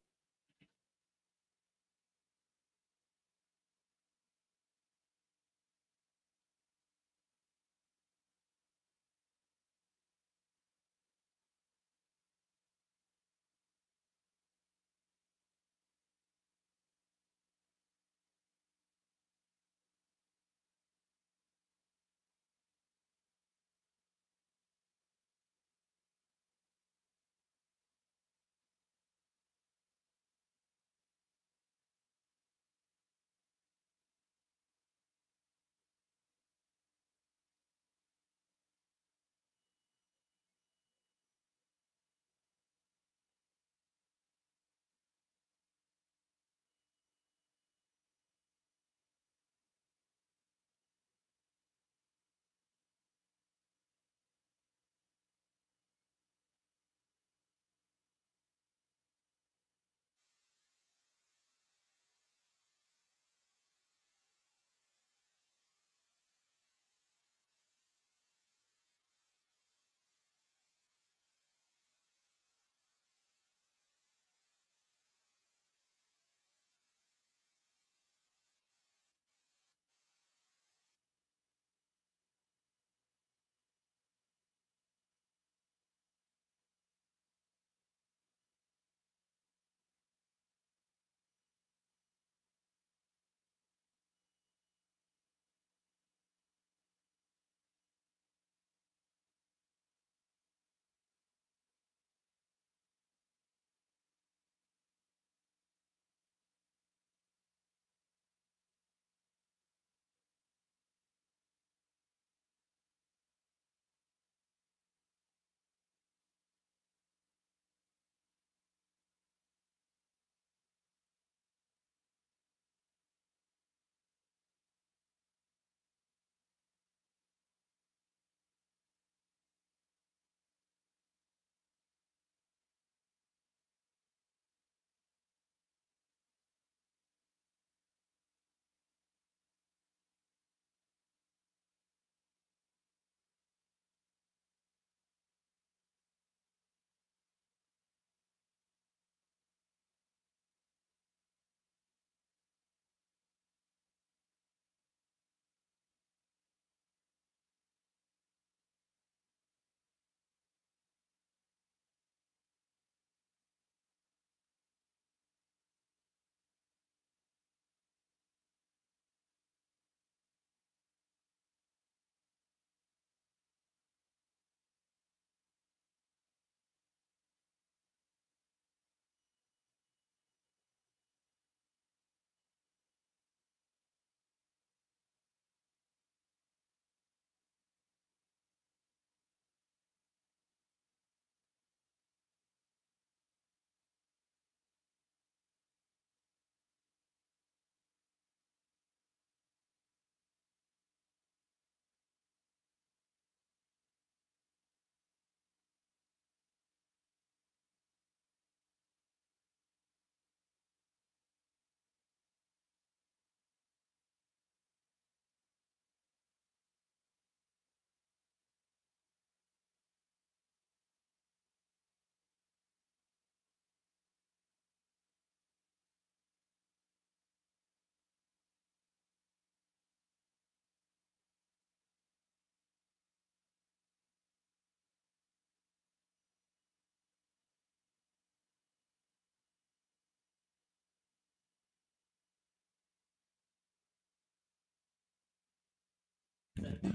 All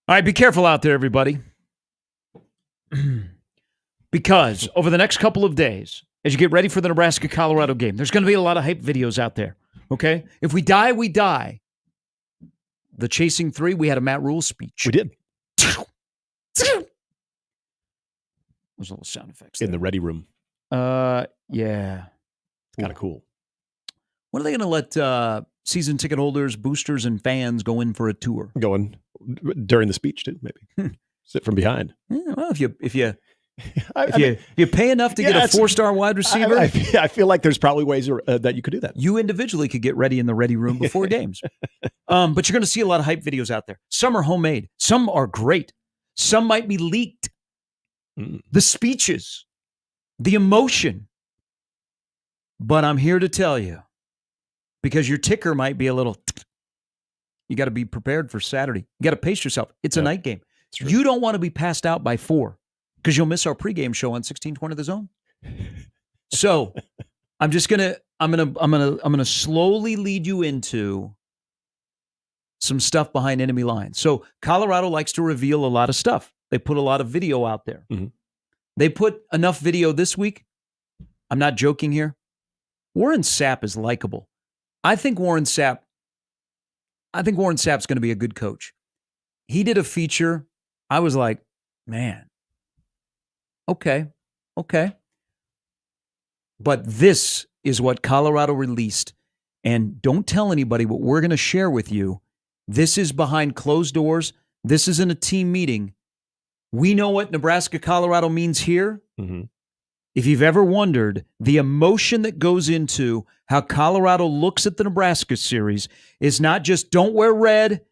right, be careful out there, everybody. Because over the next couple of days, as you get ready for the Nebraska-Colorado game, there's going to be a lot of hype videos out there, okay? If we die, we die. The Chasing 3, we had a Matt Rule speech.
We did.
Those little sound effects
in the ready room.
Yeah.
It's kind of cool.
When are they going to let season ticket holders, boosters, and fans go in for a tour?
Going during the speech, too, maybe. Sit from behind.
Yeah, well, if you pay enough to get a 4-star wide receiver,
I feel like there's probably ways that you could do that.
You individually could get ready in the ready room before games. But you're going to see a lot of hype videos out there. Some are homemade. Some are great. Some might be leaked. The speeches, the emotion. But I'm here to tell you, because your ticker might be a little, you got to be prepared for Saturday. You got to pace yourself. It's a night game. You don't want to be passed out by 4 because you'll miss our pregame show on 1620 The Zone. So I'm gonna slowly lead you into some stuff behind enemy lines. So Colorado likes to reveal a lot of stuff. They put a lot of video out there.
Mm-hmm.
They put enough video this week. I'm not joking here. Warren Sapp is likable. I think Warren Sapp's going to be a good coach. He did a feature. I was like, man, okay. But this is what Colorado released. And don't tell anybody what we're going to share with you. This is behind closed doors. This isn't a team meeting. We know what Nebraska-Colorado means here.
Mm-hmm.
If you've ever wondered, the emotion that goes into how Colorado looks at the Nebraska series is not just don't wear red,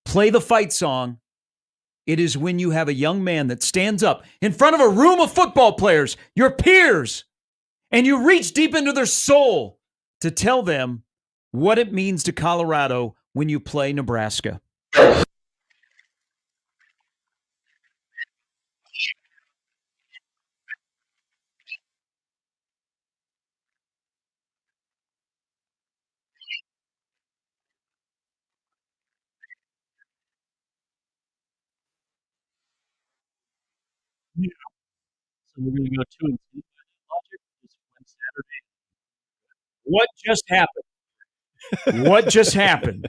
play the fight song. It is when you have a young man that stands up in front of a room of football players, your peers, and you reach deep into their soul to tell them what it means to Colorado when you play Nebraska.
Yeah. So we're going to go 2 and 2 by that logic. Just win Saturday.
What just happened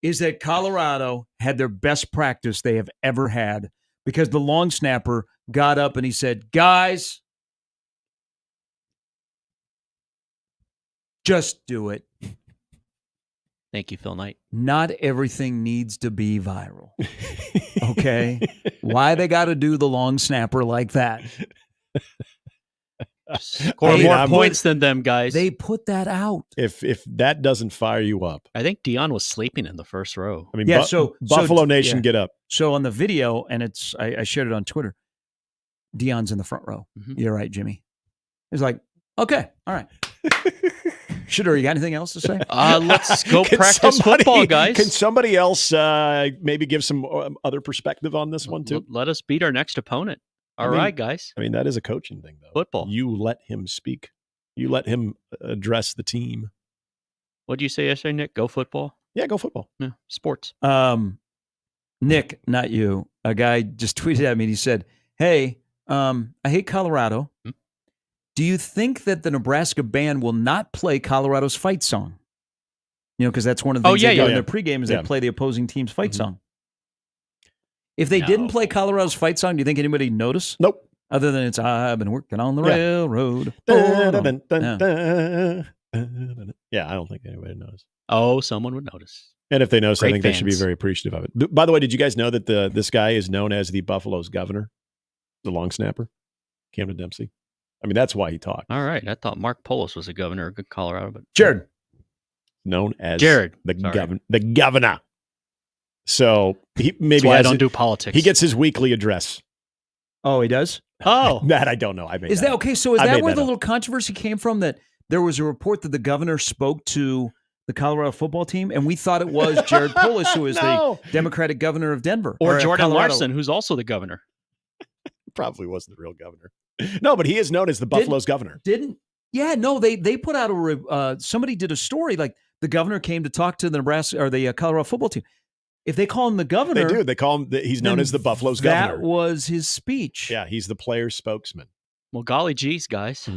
is that Colorado had their best practice they have ever had because the long snapper got up and he said, guys, just do it.
Thank you, Phil Knight.
Not everything needs to be viral. Okay? Why they got to do the long snapper like that?
Score more points than them, guys.
They put that out.
If that doesn't fire you up.
I think Deion was sleeping in the first row.
I mean, Buffalo Nation, get up.
So on the video, and I shared it on Twitter, Deion's in the front row. Mm-hmm. You're right, Jimmy. He's like, okay, all right. Shooter, you got anything else to say?
Let's go practice football, guys.
Can somebody else maybe give some other perspective on this one, too?
Let us beat our next opponent. All right, guys.
I mean, that is a coaching thing, though.
Football.
You let him speak. You let him address the team.
What did you say yesterday, Nick? Go football?
Yeah, go football.
Yeah, sports.
Nick, not you. A guy just tweeted at me and he said, hey, I hate Colorado. Hmm? Do you think that the Nebraska band will not play Colorado's fight song? You know, because that's one of the things they do in their pregame is they play the opposing team's fight song. If they didn't play Colorado's fight song, do you think anybody would notice?
Nope.
Other than it's, I've been working on the railroad.
Yeah, I don't think anybody knows.
Oh, someone would notice.
And if they notice, I think they should be very appreciative of it. By the way, did you guys know that this guy is known as the Buffalo's governor, the long snapper, Camden Dempsey? I mean, that's why he talked.
All right. I thought Mark Polis was the governor of Colorado, but
Jared.
Known as
Jared,
the governor. So he maybe
I don't do politics.
He gets his weekly address.
Oh, he does?
Oh.
That I don't know.
Is that okay? So is that where the little controversy came from, that there was a report that the governor spoke to the Colorado football team, and we thought it was Jared Polis, who is the Democratic governor of Denver.
Or Jordan Larson, who's also the governor.
Probably wasn't the real governor. No, but he is known as the Buffalo's governor.
They put out somebody did a story like the governor came to talk to the Nebraska or the Colorado football team. If they call him the governor,
They do. They call him. He's known as the Buffalo's governor.
That was his speech.
Yeah, he's the player's spokesman.
Well, golly geez, guys.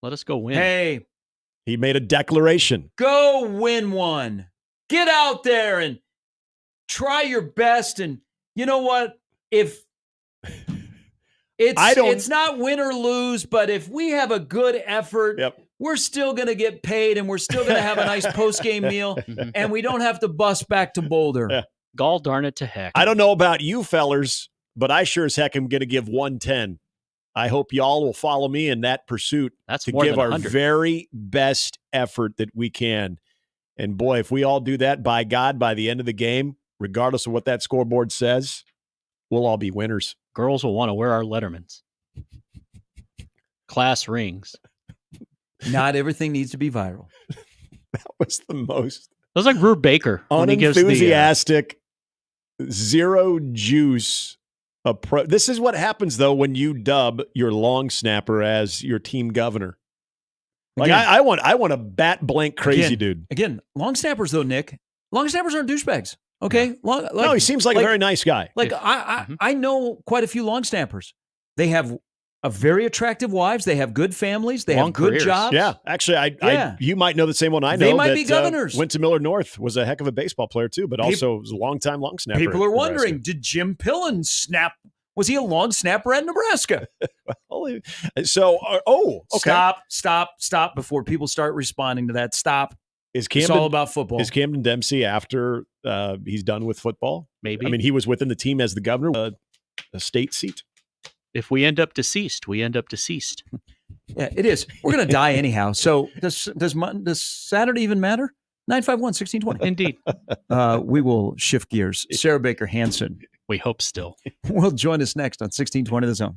Let us go win.
Hey,
he made a declaration.
Go win one. Get out there and try your best. And you know what? If it's not win or lose, but if we have a good effort, we're still going to get paid and we're still going to have a nice post-game meal and we don't have to bus back to Boulder.
Yeah.
Gall darn it to heck.
I don't know about you fellers, but I sure as heck am going to give 110. I hope y'all will follow me in that pursuit.
That's
to
more
give
than
our
100.
very best effort that we can. And boy, if we all do that, by God, by the end of the game, regardless of what that scoreboard says, we'll all be winners.
Girls will want to wear our Lettermans. Class rings.
Not everything needs to be viral.
That was the most.
That was like Rube Baker. When he gives
unenthusiastic, zero juice approach. This is what happens, though, when you dub your long snapper as your team governor. Like,
Again,
I want a bat blank crazy dude.
Again, long snappers, though, Nick. Long snappers aren't douchebags. Okay?
No, he seems like a very nice guy.
Like, I know quite a few long snappers. They have a very attractive wives. They have good families. They have good jobs.
Yeah. Actually, you might know the same one I know.
They might
that,
be governors.
Went to Miller North, was a heck of a baseball player, too, but also was a long-time long snapper.
People are wondering, did Jim Pillen snap? Was he a long snapper at Nebraska?
So, okay.
Stop before people start responding to that. Stop.
It's
all about football.
Is Camden Dempsey after he's done with football?
Maybe.
I mean, he was within the team as the governor, a state seat.
If we end up deceased, we end up deceased.
Yeah, it is. We're going to die anyhow. So does Saturday even matter? 951-1620.
Indeed.
We will shift gears. Sarah Baker Hansen.
We hope still.
Will join us next on 1620 The Zone.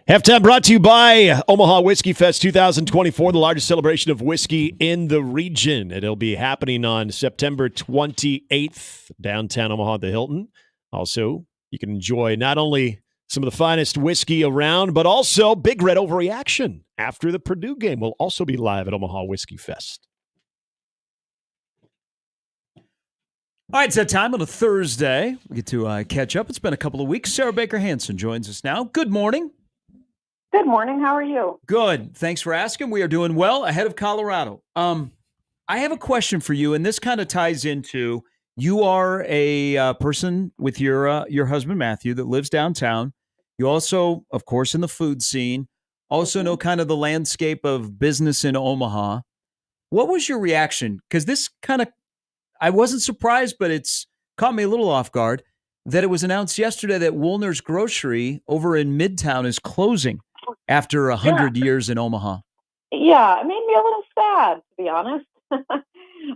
Halftime brought to you by Omaha Whiskey Fest 2024, the largest celebration of whiskey in the region. It'll be happening on September 28th, downtown Omaha at the Hilton. Also, you can enjoy not only some of the finest whiskey around, but also Big Red Overreaction after the Purdue game will also be live at Omaha Whiskey Fest.
All right, it's that time on a Thursday. We get to catch up. It's been a couple of weeks. Sarah Baker Hansen joins us now. Good morning.
Good morning. How are you?
Good. Thanks for asking. We are doing well ahead of Colorado. I have a question for you, and this kind of ties into you are a person with your husband, Matthew, that lives downtown. You also, of course, in the food scene, also know kind of the landscape of business in Omaha. What was your reaction? Because this kind of, I wasn't surprised, but it's caught me a little off guard that it was announced yesterday that Woolner's Grocery over in Midtown is closing after 100 years in Omaha.
Yeah, it made me a little sad, to be honest.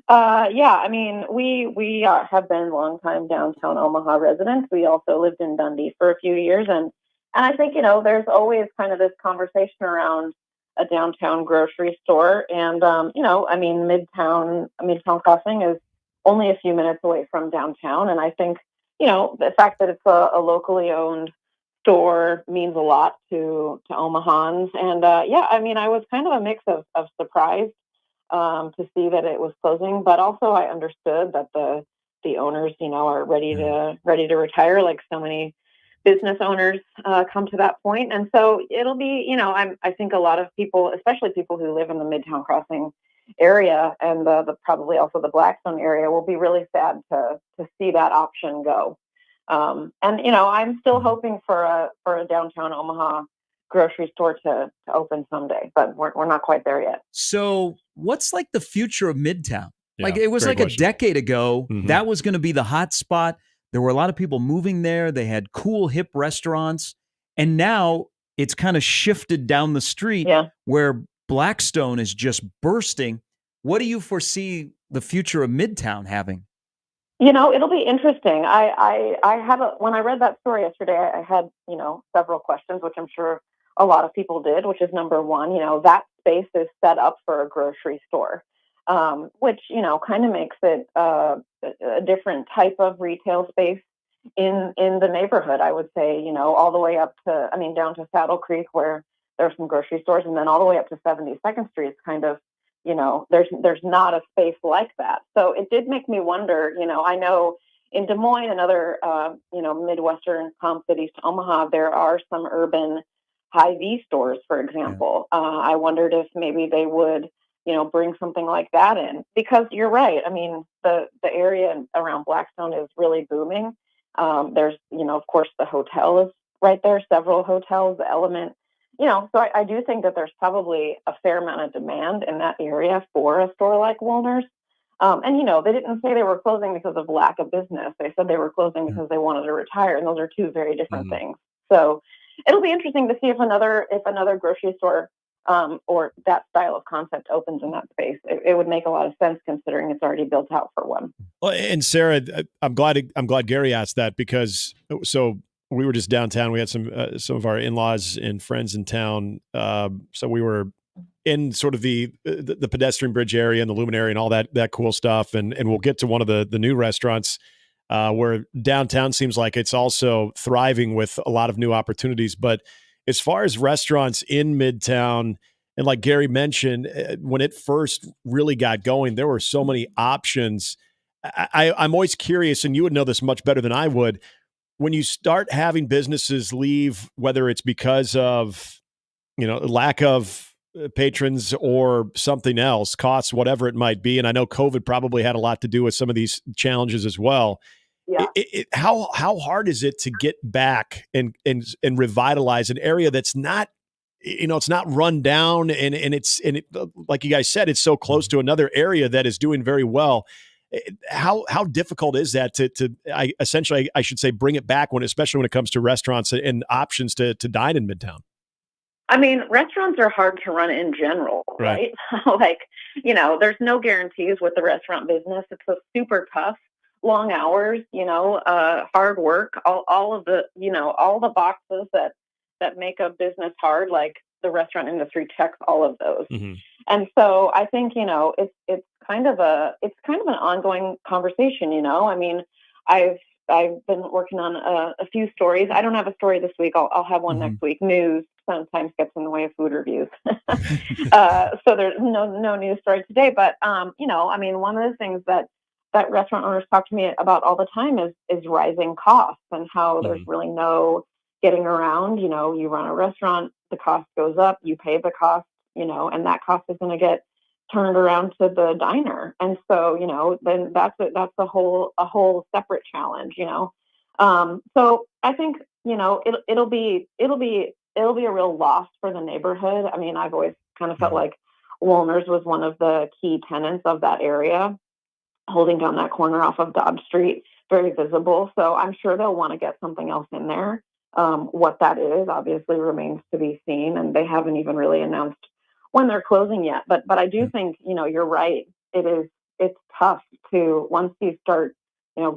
I mean, we have been longtime downtown Omaha residents. We also lived in Dundee for a few years, and I think, there's always kind of this conversation around a downtown grocery store, and I mean, Midtown Crossing is only a few minutes away from downtown, and I think the fact that it's a locally owned store means a lot to Omahans. And I mean, I was kind of a mix of surprise to see that it was closing, but also I understood that the owners, are ready to retire, like so many business owners come to that point. And so it'll be, I think a lot of people, especially people who live in the Midtown Crossing area and the probably also the Blackstone area, will be really sad to see that option go. I'm still hoping for a downtown Omaha grocery store to open someday, but we're not quite there yet.
So what's like the future of Midtown?
Yeah,
like it was like
question.
A decade ago, that was going to be the hot spot. There were a lot of people moving there. They had cool, hip restaurants. And now it's kind of shifted down the street where Blackstone is just bursting. What do you foresee the future of Midtown having?
It'll be interesting. I had when I read that story yesterday, I had, several questions, which I'm sure a lot of people did, which is number one, that space is set up for a grocery store, which, kind of makes it a different type of retail space in the neighborhood, I would say, all the way up to, down to Saddle Creek where there's some grocery stores, and then all the way up to 72nd Street is kind of, there's not a space like that. So it did make me wonder, I know in Des Moines and other, Midwestern comp cities to Omaha, there are some urban Hy-Vee stores, for example. I wondered if maybe they would, bring something like that in, because you're right. I mean, the area around Blackstone is really booming. There's, of course, the hotel is right there, several hotels, the Element. So I do think that there's probably a fair amount of demand in that area for a store like Woolner's. They didn't say they were closing because of lack of business. They said they were closing because they wanted to retire, and those are two very different things. So it'll be interesting to see if another grocery store or that style of concept opens in that space. It would make a lot of sense considering it's already built out for one.
Well, and Sarah, I'm glad Gary asked that, because we were just downtown. We had some of our in-laws and friends in town. So we were in sort of the pedestrian bridge area and the luminary and all that cool stuff. And we'll get to one of the new restaurants where downtown seems like it's also thriving with a lot of new opportunities. But as far as restaurants in Midtown, and like Gary mentioned, when it first really got going, there were so many options. I'm always curious, and you would know this much better than I would, when you start having businesses leave, whether it's because of, lack of patrons or something else, costs, whatever it might be. And I know COVID probably had a lot to do with some of these challenges as well.
Yeah.
How hard is it to get back and revitalize an area that's not, it's not run down and it, like you guys said, it's so close to another area that is doing very well. How difficult is that to I should say, bring it back especially when it comes to restaurants and options to dine in Midtown?
I mean, restaurants are hard to run in general, right? There's no guarantees with the restaurant business. It's a super tough, long hours, hard work, all of the, all the boxes that that make a business hard, like the restaurant industry checks all of those.
Mm-hmm.
And so I think, it's kind of an ongoing conversation, I mean, I've been working on a few stories. I don't have a story this week. I'll have one next week. News sometimes gets in the way of food reviews. So there's no news story today, but, I mean, one of the things that restaurant owners talk to me about all the time is rising costs and how there's really no getting around. You run a restaurant, the cost goes up, you pay the cost, and that cost is going to get turned around to the diner. And so, then that's a whole separate challenge, So I think, it'll be a real loss for the neighborhood. I mean, I've always kind of felt like Woolner's was one of the key tenants of that area, holding down that corner off of Dodge Street, very visible. So I'm sure they'll want to get something else in there. What that is obviously remains to be seen, and they haven't even really announced when they're closing yet. But I do think, you're right. It's tough to, once you start,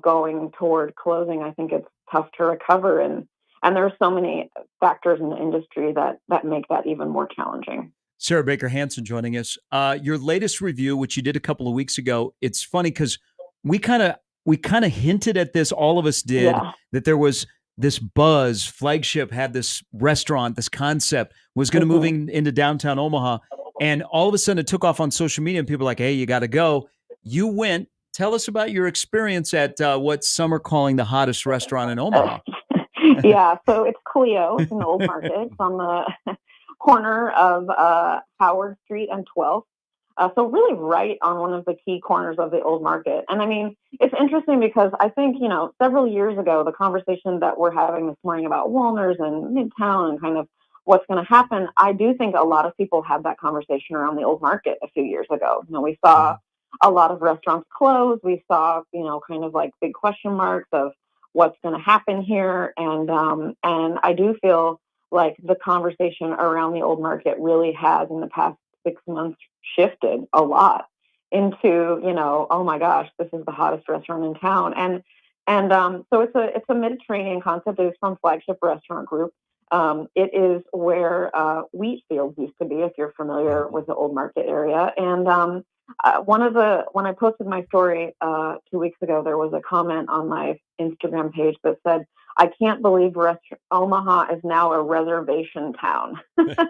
going toward closing, I think it's tough to recover. And there are so many factors in the industry that make that even more challenging.
Sarah Baker Hansen joining us. Your latest review, which you did a couple of weeks ago, it's funny because we kind of hinted at this, all of us did, that there was this buzz. Flagship had this restaurant, this concept was going to move into downtown Omaha. And all of a sudden it took off on social media and people were like, hey, you got to go. You went. Tell us about your experience at what some are calling the hottest restaurant in Omaha.
Yeah, so it's Cleo. It's in the Old Market. It's on the corner of Howard Street and 12th. So really right on one of the key corners of the Old Market. And I mean, it's interesting because I think, several years ago, the conversation that we're having this morning about Woolner's and Midtown and kind of what's going to happen, I do think a lot of people had that conversation around the Old Market a few years ago. We saw a lot of restaurants close. We saw, kind of like big question marks of what's going to happen here. And I do feel like the conversation around the Old Market really has in the past 6 months shifted a lot into, oh my gosh, this is the hottest restaurant in town. And so it's a Mediterranean concept. It is from Flagship Restaurant Group. It is where Wheatfield used to be, if you're familiar with the Old Market area. And when I posted my story 2 weeks ago, there was a comment on my Instagram page that said, I can't believe Omaha is now a reservation town.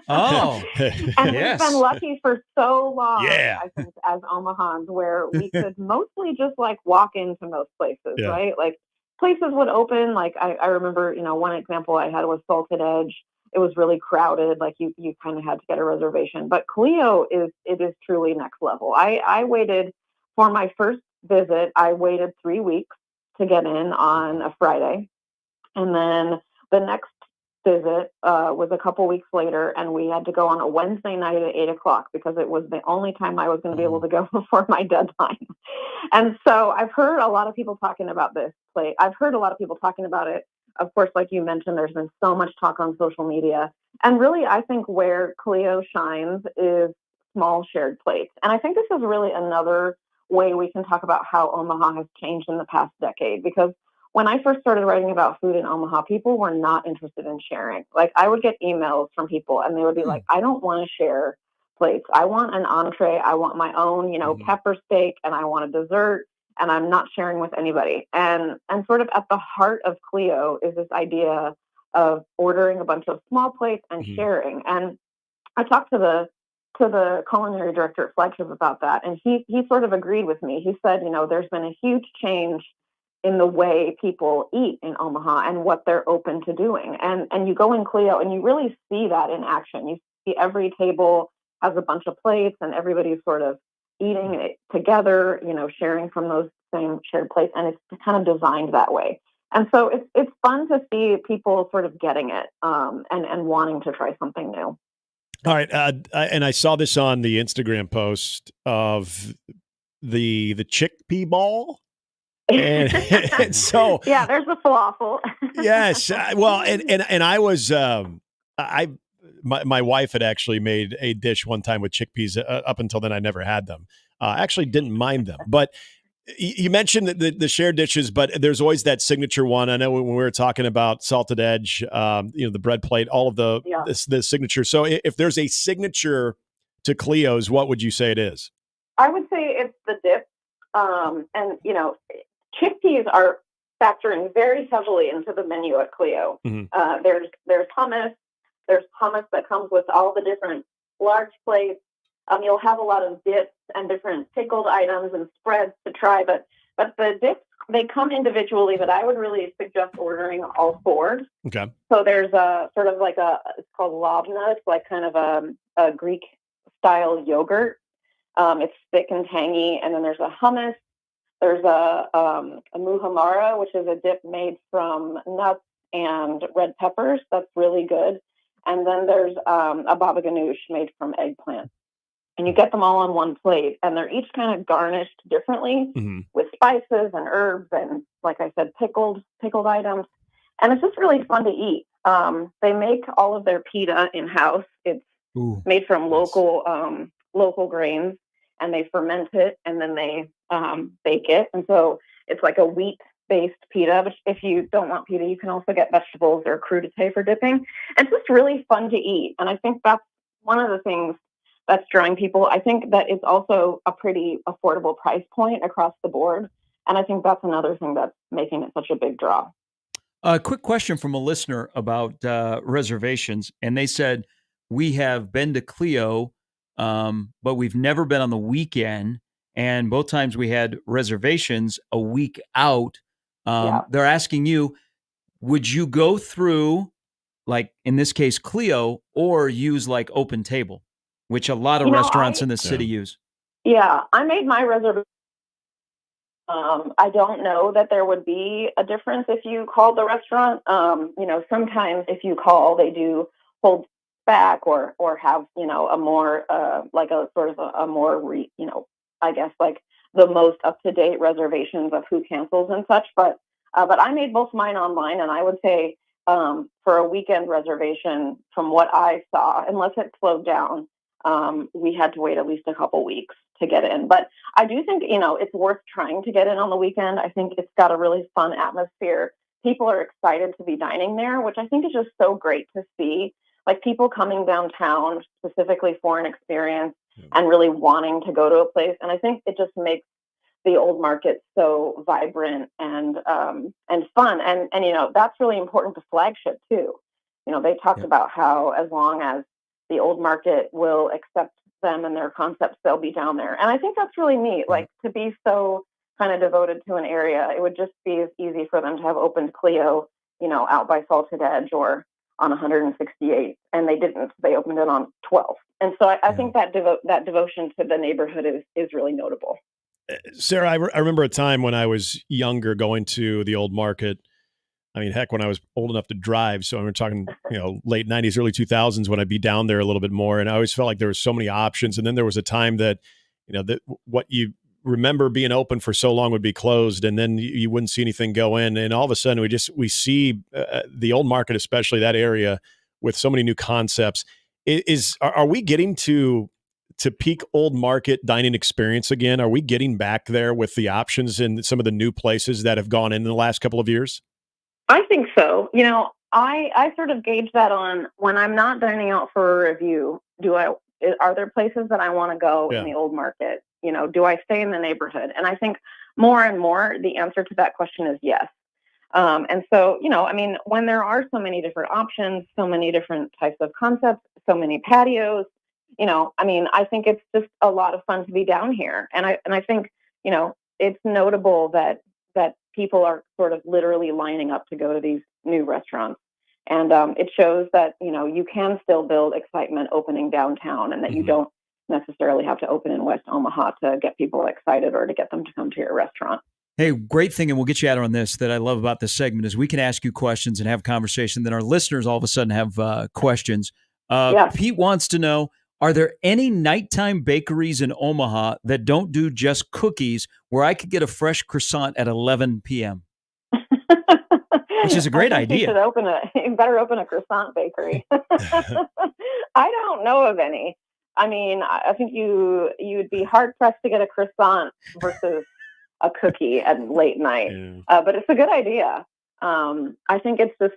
Oh,
and we've been lucky for so long,
Yeah.
I think, as Omahans, where we could mostly just like walk into most places,
Yeah.
right? Like places would open. Like I remember, one example I had was Salted Edge. It was really crowded. Like you kind of had to get a reservation. But Cleo is truly next level. I waited for my first visit. I waited 3 weeks to get in on a Friday. And then the next visit was a couple weeks later, and we had to go on a Wednesday night at 8:00 because it was the only time I was going to be able to go before my deadline. And so I've heard a lot of people talking about this place. I've heard a lot of people talking about it. Of course, like you mentioned, there's been so much talk on social media. And really, I think where Cleo shines is small shared plates. And I think this is really another way we can talk about how Omaha has changed in the past decade, because when I first started writing about food in Omaha, people were not interested in sharing. Like I would get emails from people and they would be like, I don't want to share plates. I want an entree. I want my own, pepper steak, and I want a dessert, and I'm not sharing with anybody. And sort of at the heart of Cleo is this idea of ordering a bunch of small plates and sharing. And I talked to the culinary director at Flagship about that, and he sort of agreed with me. He said, there's been a huge change in the way people eat in Omaha and what they're open to doing. And you go in Cleo and you really see that in action. You see every table has a bunch of plates and everybody's sort of eating it together, sharing from those same shared plates. And it's kind of designed that way. And so it's fun to see people sort of getting it and wanting to try something new.
All right. And I saw this on the Instagram post of the chickpea ball. And so
yeah, there's the falafel.
Yes, well, and I was my wife had actually made a dish one time with chickpeas. Up until then, I never had them. Actually, didn't mind them, but You mentioned the shared dishes, but there's always that signature one. I know when we were talking about salted edge, the bread plate, all of the signature. So if there's a signature to Cleo's, what would you say it is?
I would say it's the dip. And, chickpeas are factoring very heavily into the menu at Cleo.
Mm-hmm.
There's hummus. There's hummus that comes with all the different large plates. You'll have a lot of dips and different pickled items and spreads to try, but the dips, they come individually, but I would really suggest ordering all four.
Okay.
So there's a sort of like it's called labna. It's like kind of a Greek style yogurt. It's thick and tangy. And then there's a hummus. There's a muhammara, which is a dip made from nuts and red peppers. That's really good. And then there's a baba ganoush made from eggplant. And you get them all on one plate, and they're each kind of garnished differently with spices and herbs and, like I said, pickled items. And it's just really fun to eat. They make all of their pita in-house. It's made from local grains, and they ferment it, and then they bake it. And so it's like a wheat-based pita, but if you don't want pita, you can also get vegetables or crudité for dipping. And it's just really fun to eat. And I think that's one of the things that's drawing people. I think that it's also a pretty affordable price point across the board. And I think that's another thing that's making it such a big draw.
A quick question from a listener about reservations. And they said, we have been to Cleo, but we've never been on the weekend. And both times we had reservations a week out. They're asking you, would you go through, like in this case, Cleo, or use like Open Table, which a lot of restaurants in the city use?
Yeah, I made my reservation. I don't know that there would be a difference if you called the restaurant. Sometimes if you call, they do hold back or have, a more, like a sort of a more, I guess like the most up-to-date reservations of who cancels and such. But I made both mine online, and I would say for a weekend reservation, from what I saw, unless it slowed down, we had to wait at least a couple weeks to get in. But I do think, it's worth trying to get in on the weekend. I think it's got a really fun atmosphere. People are excited to be dining there, which I think is just so great to see. Like people coming downtown specifically for an experience and really wanting to go to a place. And I think it just makes the old market so vibrant and fun. And that's really important to Flagship too. They talked about how as long as the old market will accept them and their concepts, they'll be down there. And I think that's really neat. Like to be so kind of devoted to an area, it would just be as easy for them to have opened Cleo, out by Salted Edge or on 168, and they didn't. They opened it on 12. And so I think that devotion to the neighborhood is really notable.
Sarah, I remember a time when I was younger going to the old market. I mean, heck, when I was old enough to drive. So we're talking, late 90s, early 2000s when I'd be down there a little bit more. And I always felt like there was so many options. And then there was a time that, that what you remember being open for so long would be closed, and then you wouldn't see anything go in. And all of a sudden we see the old market, especially that area, with so many new concepts. Are we getting to peak old market dining experience again? Are we getting back there with the options and some of the new places that have gone in the last couple of years?
I think so. I sort of gauge that on when I'm not dining out for a review. Are there places that I want to go in the old market? Do I stay in the neighborhood? And I think more and more the answer to that question is yes. And so, when there are so many different options, so many different types of concepts, so many patios, I think it's just a lot of fun to be down here. And I think, it's notable that people are sort of literally lining up to go to these new restaurants. And it shows that, you can still build excitement opening downtown, and that you don't necessarily have to open in West Omaha to get people excited or to get them to come to your restaurant.
Hey, great thing, and we'll get you out on this, that I love about this segment is we can ask you questions and have conversation. Then our listeners all of a sudden have questions. Pete wants to know, are there any nighttime bakeries in Omaha that don't do just cookies where I could get a fresh croissant at 11 p.m.? Which is a great idea.
You better open a croissant bakery. I don't know of any. I mean, I think you'd be hard pressed to get a croissant versus a cookie at late night. But it's a good idea. I think it's just,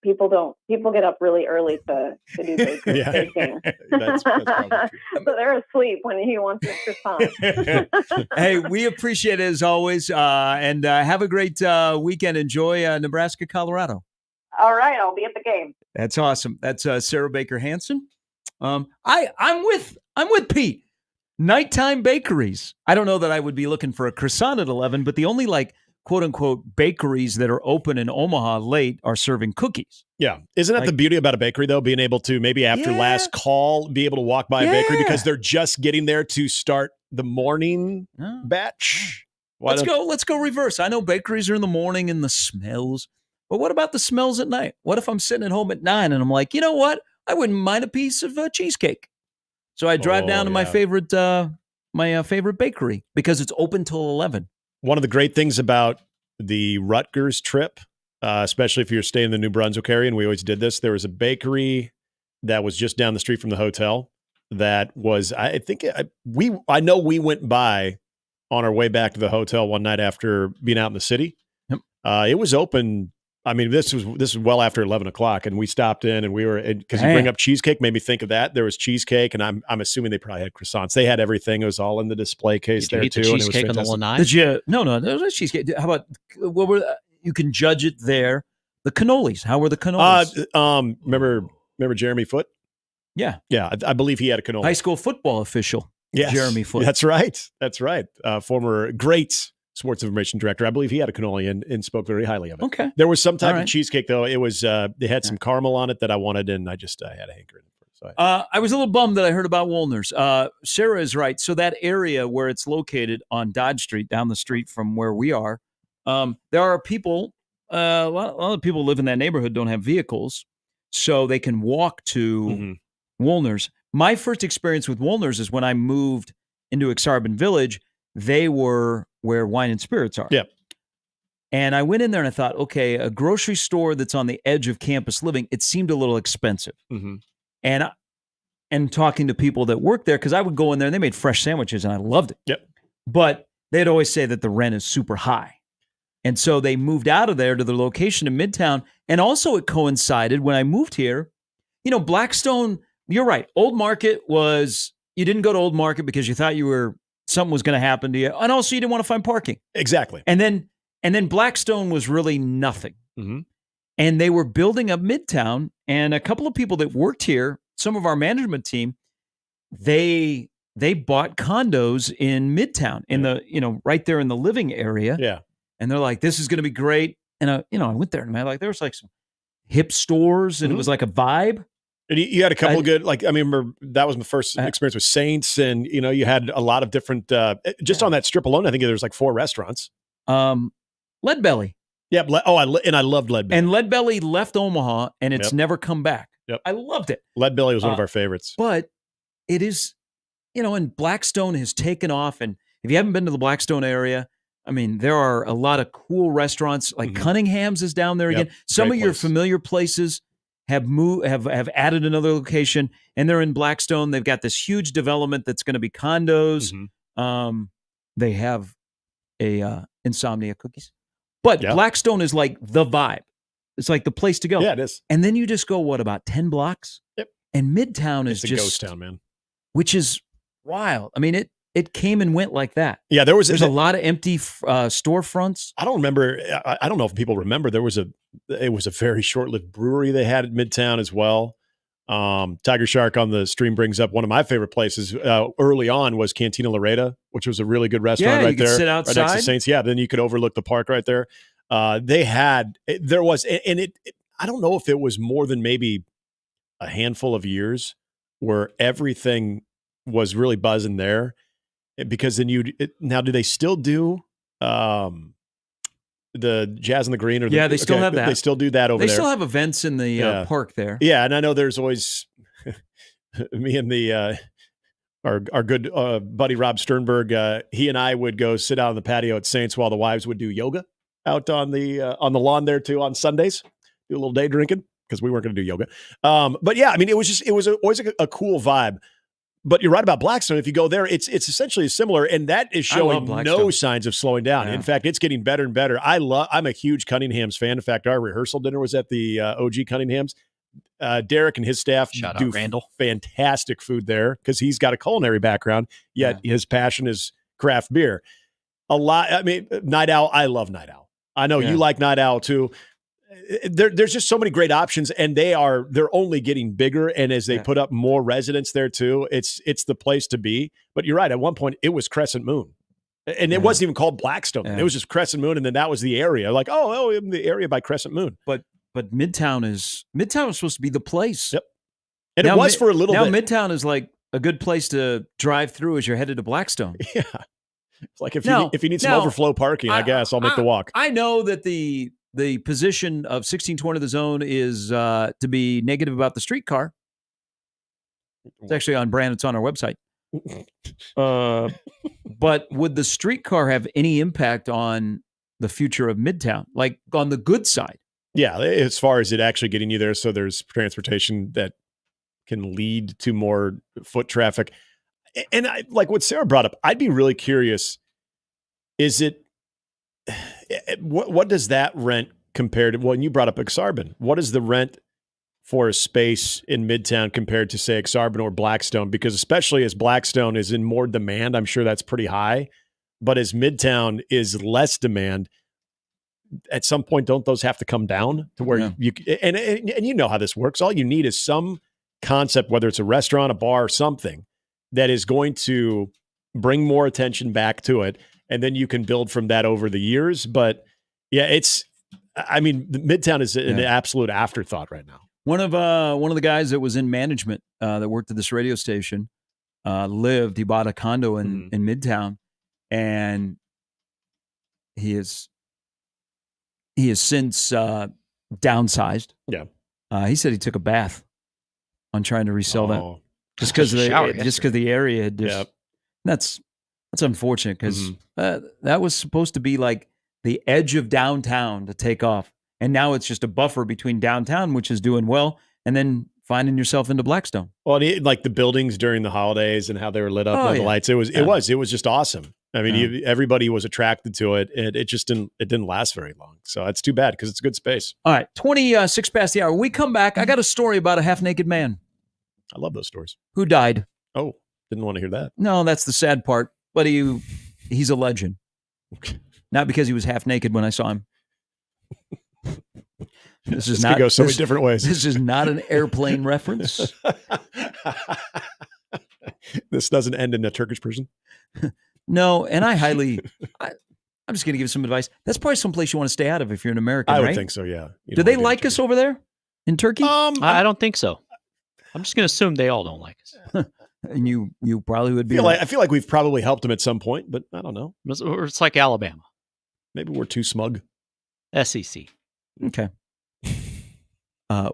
people get up really early to do baking.
That's probably true.
So they're asleep when he wants a croissant.
Hey, we appreciate it as always. And have a great weekend. Enjoy Nebraska, Colorado.
All right. I'll be at the game.
That's awesome. That's Sarah Baker Hansen. I'm with Pete. Nighttime bakeries. I don't know that I would be looking for a croissant at 11, but the only quote unquote bakeries that are open in Omaha late are serving cookies.
Yeah. Isn't that the beauty about a bakery though? Being able to maybe after last call, be able to walk by a bakery because they're just getting there to start the morning batch.
Let's go reverse. I know bakeries are in the morning and the smells, but what about the smells at night? What if I'm sitting at home at 9 and I'm like, you know what? I wouldn't mind a piece of cheesecake. So I drive down to my favorite bakery because it's open till 11.
One of the great things about the Rutgers trip, especially if you're staying in the New Brunswick area, and we always did this, there was a bakery that was just down the street from the hotel that was, I know we went by on our way back to the hotel one night after being out in the city.
Yep.
It was open. I mean, this was well after 11 o'clock, and we stopped in, and we were because you bring up cheesecake, made me think of that. There was cheesecake, and I'm assuming they probably had croissants. They had everything. It was all in the display case there too.
Did you eat the cheesecake on the lanai?
Did you? No, there was a cheesecake. How about what were? You can judge it there. The cannolis. How were the cannolis?
Remember Jeremy Foote?
Yeah,
I believe he had a cannoli.
High school football official.
Yes,
Jeremy Foote.
That's right. Former great sports information director. I believe he had a cannoli and spoke very highly of it.
Okay.
There was some type of cheesecake though. It was they had some caramel on it that I wanted, and I had a hankering. So
I was a little bummed that I heard about Woolner's. Sarah is right. So that area where it's located on Dodge Street, down the street from where we are, there are people. A lot of people live in that neighborhood don't have vehicles, so they can walk to Woolner's. My first experience with Woolner's is when I moved into Exarban Village. They were where wine and spirits are.
Yep.
And I went in there and I thought, okay, a grocery store that's on the edge of campus living, it seemed a little expensive.
Mm-hmm.
And talking to people that worked there, because I would go in there and they made fresh sandwiches and I loved it.
Yep.
But they'd always say that the rent is super high. And so they moved out of there to the location in Midtown. And also it coincided when I moved here, Blackstone, you're right. Old Market you didn't go to Old Market because you thought something was going to happen to you. And also you didn't want to find parking.
Exactly.
And then Blackstone was really nothing.
Mm-hmm.
And they were building up Midtown. And a couple of people that worked here, some of our management team, they bought condos in Midtown in the, right there in the living area.
Yeah.
And they're like, this is going to be great. And I went there and there was like some hip stores and it was like a vibe.
And you had a couple of good, I remember that was my first experience with Saints, and you had a lot of different. Just on that strip alone, I think there's like 4 restaurants.
Leadbelly.
Yeah. And I loved Leadbelly.
And Leadbelly left Omaha, and it's never come back.
Yep.
I loved it.
Leadbelly was one of our favorites.
But it is, and Blackstone has taken off. And if you haven't been to the Blackstone area, there are a lot of cool restaurants. Like Cunningham's is down there again. Some of your familiar places have added another location, and they're in Blackstone. They've got this huge development that's going to be condos.
Mm-hmm.
They have insomnia cookies, but Blackstone is like the vibe. It's like the place to go.
Yeah, it is.
And then you just go about 10 blocks.
Yep.
And Midtown is
it's a
just
ghost town, man.
Which is wild. It came and went like that.
Yeah, there's
a lot of empty storefronts.
I don't remember. I don't know if people remember. It was a very short-lived brewery they had at Midtown as well. Tiger Shark on the stream brings up one of my favorite places early on was Cantina Loretta, which was a really good restaurant right there.
Sit outside.
Right next to Saints. Yeah, then you could overlook the park right there. I don't know if it was more than maybe a handful of years where everything was really buzzing there. Because then now do they still do the Jazz and the Green?
They still have that.
They still do that over there.
They still have events in the park there.
Yeah, and I know there's always me and our good buddy Rob Sternberg. He and I would go sit out on the patio at Saints while the wives would do yoga out on the lawn there too on Sundays. Do a little day drinking because we weren't going to do yoga. But yeah, it was always a cool vibe. But you're right about Blackstone. If you go there, it's essentially similar, and that is showing no signs of slowing down.
Yeah.
In fact, it's getting better and better. I'm a huge Cunningham's fan. In fact, our rehearsal dinner was at the OG Cunningham's. Derek and his staff do
Randall.
fantastic food there because he's got a culinary background, yet his passion is craft beer. Night Owl, I love Night Owl. I know you like Night Owl too. There's just so many great options, and they're only getting bigger. And as they put up more residents there too, it's the place to be. But you're right. At one point, it was Crescent Moon, and it wasn't even called Blackstone. It was just Crescent Moon, and then that was the area. Like, the area by Crescent Moon.
But Midtown is supposed to be the place.
Yep. And it was for a little bit.
Now Midtown is like a good place to drive through as you're headed to Blackstone.
Yeah. It's like if you need some overflow parking, I guess I'll make the walk.
I know that the position of 1620 The Zone is to be negative about the streetcar. It's actually on brand. It's on our website. But would the streetcar have any impact on the future of Midtown, like on the good side?
Yeah, as far as it actually getting you there, so there's transportation that can lead to more foot traffic. And like what Sarah brought up, I'd be really curious, is it, what does that rent compare to, well, and you brought up Exarban. What is the rent for a space in Midtown compared to, say, Exarban or Blackstone? Because especially as Blackstone is in more demand, I'm sure that's pretty high. But as Midtown is less demand, at some point, don't those have to come down to where you and you know how this works. All you need is some concept, whether it's a restaurant, a bar, or something that is going to bring more attention back to it. And then you can build from that over the years. But yeah, Midtown is an absolute afterthought right now.
One of the guys that was in management that worked at this radio station he bought a condo in Midtown, and he has since downsized.
Yeah.
He said he took a bath on trying to resell that just because of the area. That's unfortunate because that was supposed to be like the edge of downtown to take off. And now it's just a buffer between downtown, which is doing well, and then finding yourself into Blackstone.
Well, like the buildings during the holidays and how they were lit up with the lights. It was just awesome. I mean, everybody was attracted to it, and it didn't last very long. So it's too bad because it's a good space.
All right, 26 past the hour. When we come back, I got a story about a half-naked man.
I love those stories.
Who died.
Oh, didn't want to hear that.
No, that's the sad part. But he's a legend. Not because he was half naked when I saw him. This
could go so many different ways.
This is not an airplane reference.
This doesn't end in a Turkish prison.
No, and I'm just going to give some advice. That's probably someplace you want to stay out of if you're an American,
I
right?
would think so, yeah.
Do they like us over there in Turkey?
I don't think so. I'm just going to assume they all don't like us.
And you probably would be.
I feel like we've probably helped them at some point, but I don't know.
It's like Alabama.
Maybe we're too smug.
SEC.
Okay.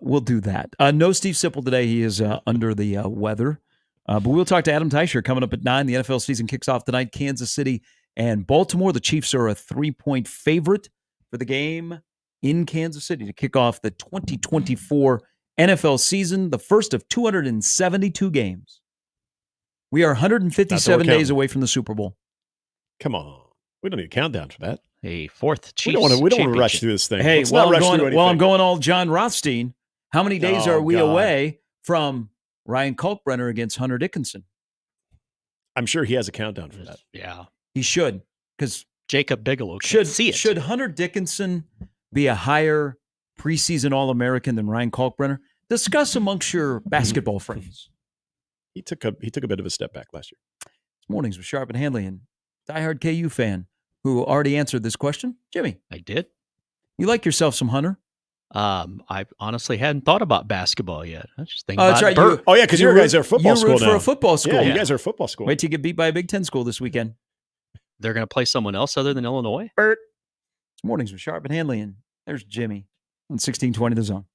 We'll do that. No Steve Sipple today. He is under the weather. But we'll talk to Adam Teicher coming up at 9. The NFL season kicks off tonight. Kansas City and Baltimore. The Chiefs are a 3-point favorite for the game in Kansas City to kick off the 2024 NFL season, the first of 272 games. We are 157 days away from the Super Bowl.
Come on. We don't need a countdown for that.
A fourth Chiefs.
We don't want to rush through this thing.
Hey, I'm going all John Rothstein. How many days are we away from Ryan Kalkbrenner against Hunter Dickinson?
I'm sure he has a countdown for that.
Yeah.
He should, because
Jacob Bigelow should see it.
Should Hunter Dickinson be a higher preseason All-American than Ryan Kalkbrenner? Discuss amongst your basketball friends.
He took a bit of a step back last year.
It's Mornings with Sharp and Handley, and diehard KU fan who already answered this question. Jimmy.
I did.
You like yourself some Hunter?
I honestly hadn't thought about basketball yet. I just think
that's right.
Because you guys are a football school now.
You root for a football school.
Yeah, you guys are a football school.
Wait till you get beat by a Big Ten school this weekend.
They're going to play someone else other than Illinois?
It's Mornings with Sharp and Handley, and there's Jimmy on 1620 The Zone.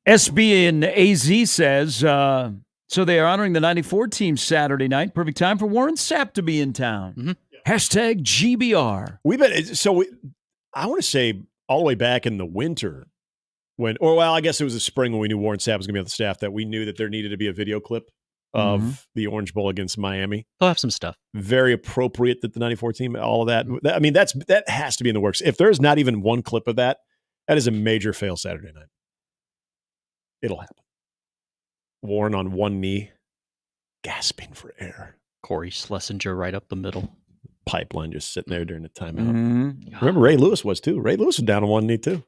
SB and AZ says, so they are honoring the 94 team Saturday night. Perfect time for Warren Sapp to be in town.
Mm-hmm.
Hashtag GBR.
I want to say all the way back in the winter I guess it was the spring when we knew Warren Sapp was going to be on the staff, that we knew that there needed to be a video clip of the Orange Bowl against Miami.
They'll have some stuff.
Very appropriate that the 94 team, all of that. I mean, that has to be in the works. If there's not even one clip of that, that is a major fail Saturday night. It'll happen. Warren on one knee, gasping for air.
Corey Schlesinger right up the middle.
Pipeline just sitting there during the timeout.
Mm-hmm.
Remember, Ray Lewis was too. Ray Lewis was down on one knee too.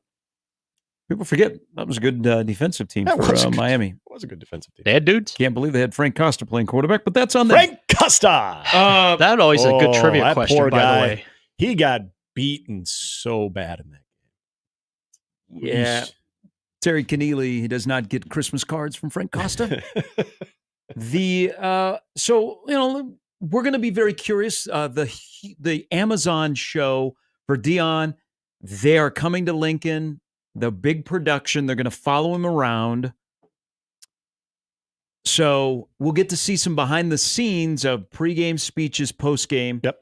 People forget that was a good defensive team for Miami.
It was a good defensive team.
They had dudes.
Can't believe they had Frank Costa playing quarterback, but that's on them.
Frank Costa!
That always a good trivia question,
poor
by
guy.
the way.
He got beaten so bad in that game.
Yeah. Terry Keneally, he does not get Christmas cards from Frank Costa. We're going to be very curious. The Amazon show for Deion, they are coming to Lincoln. The big production. They're going to follow him around. So we'll get to see some behind the scenes of pregame speeches, postgame.
Yep.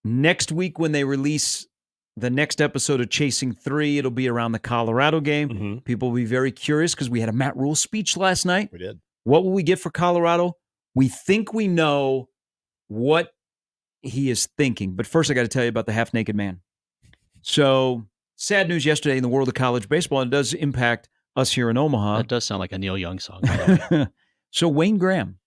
Next week when they release the next episode of Chasing 3, it'll be around the Colorado game.
Mm-hmm.
People will be very curious because we had a Matt Rule speech last night.
We did.
What will we get for Colorado? We think we know what he is thinking. But first, I got to tell you about the half-naked man. So, sad news yesterday in the world of college baseball, and it does impact us here in Omaha.
That does sound like a Neil Young song. By the way.
So, Wayne Graham,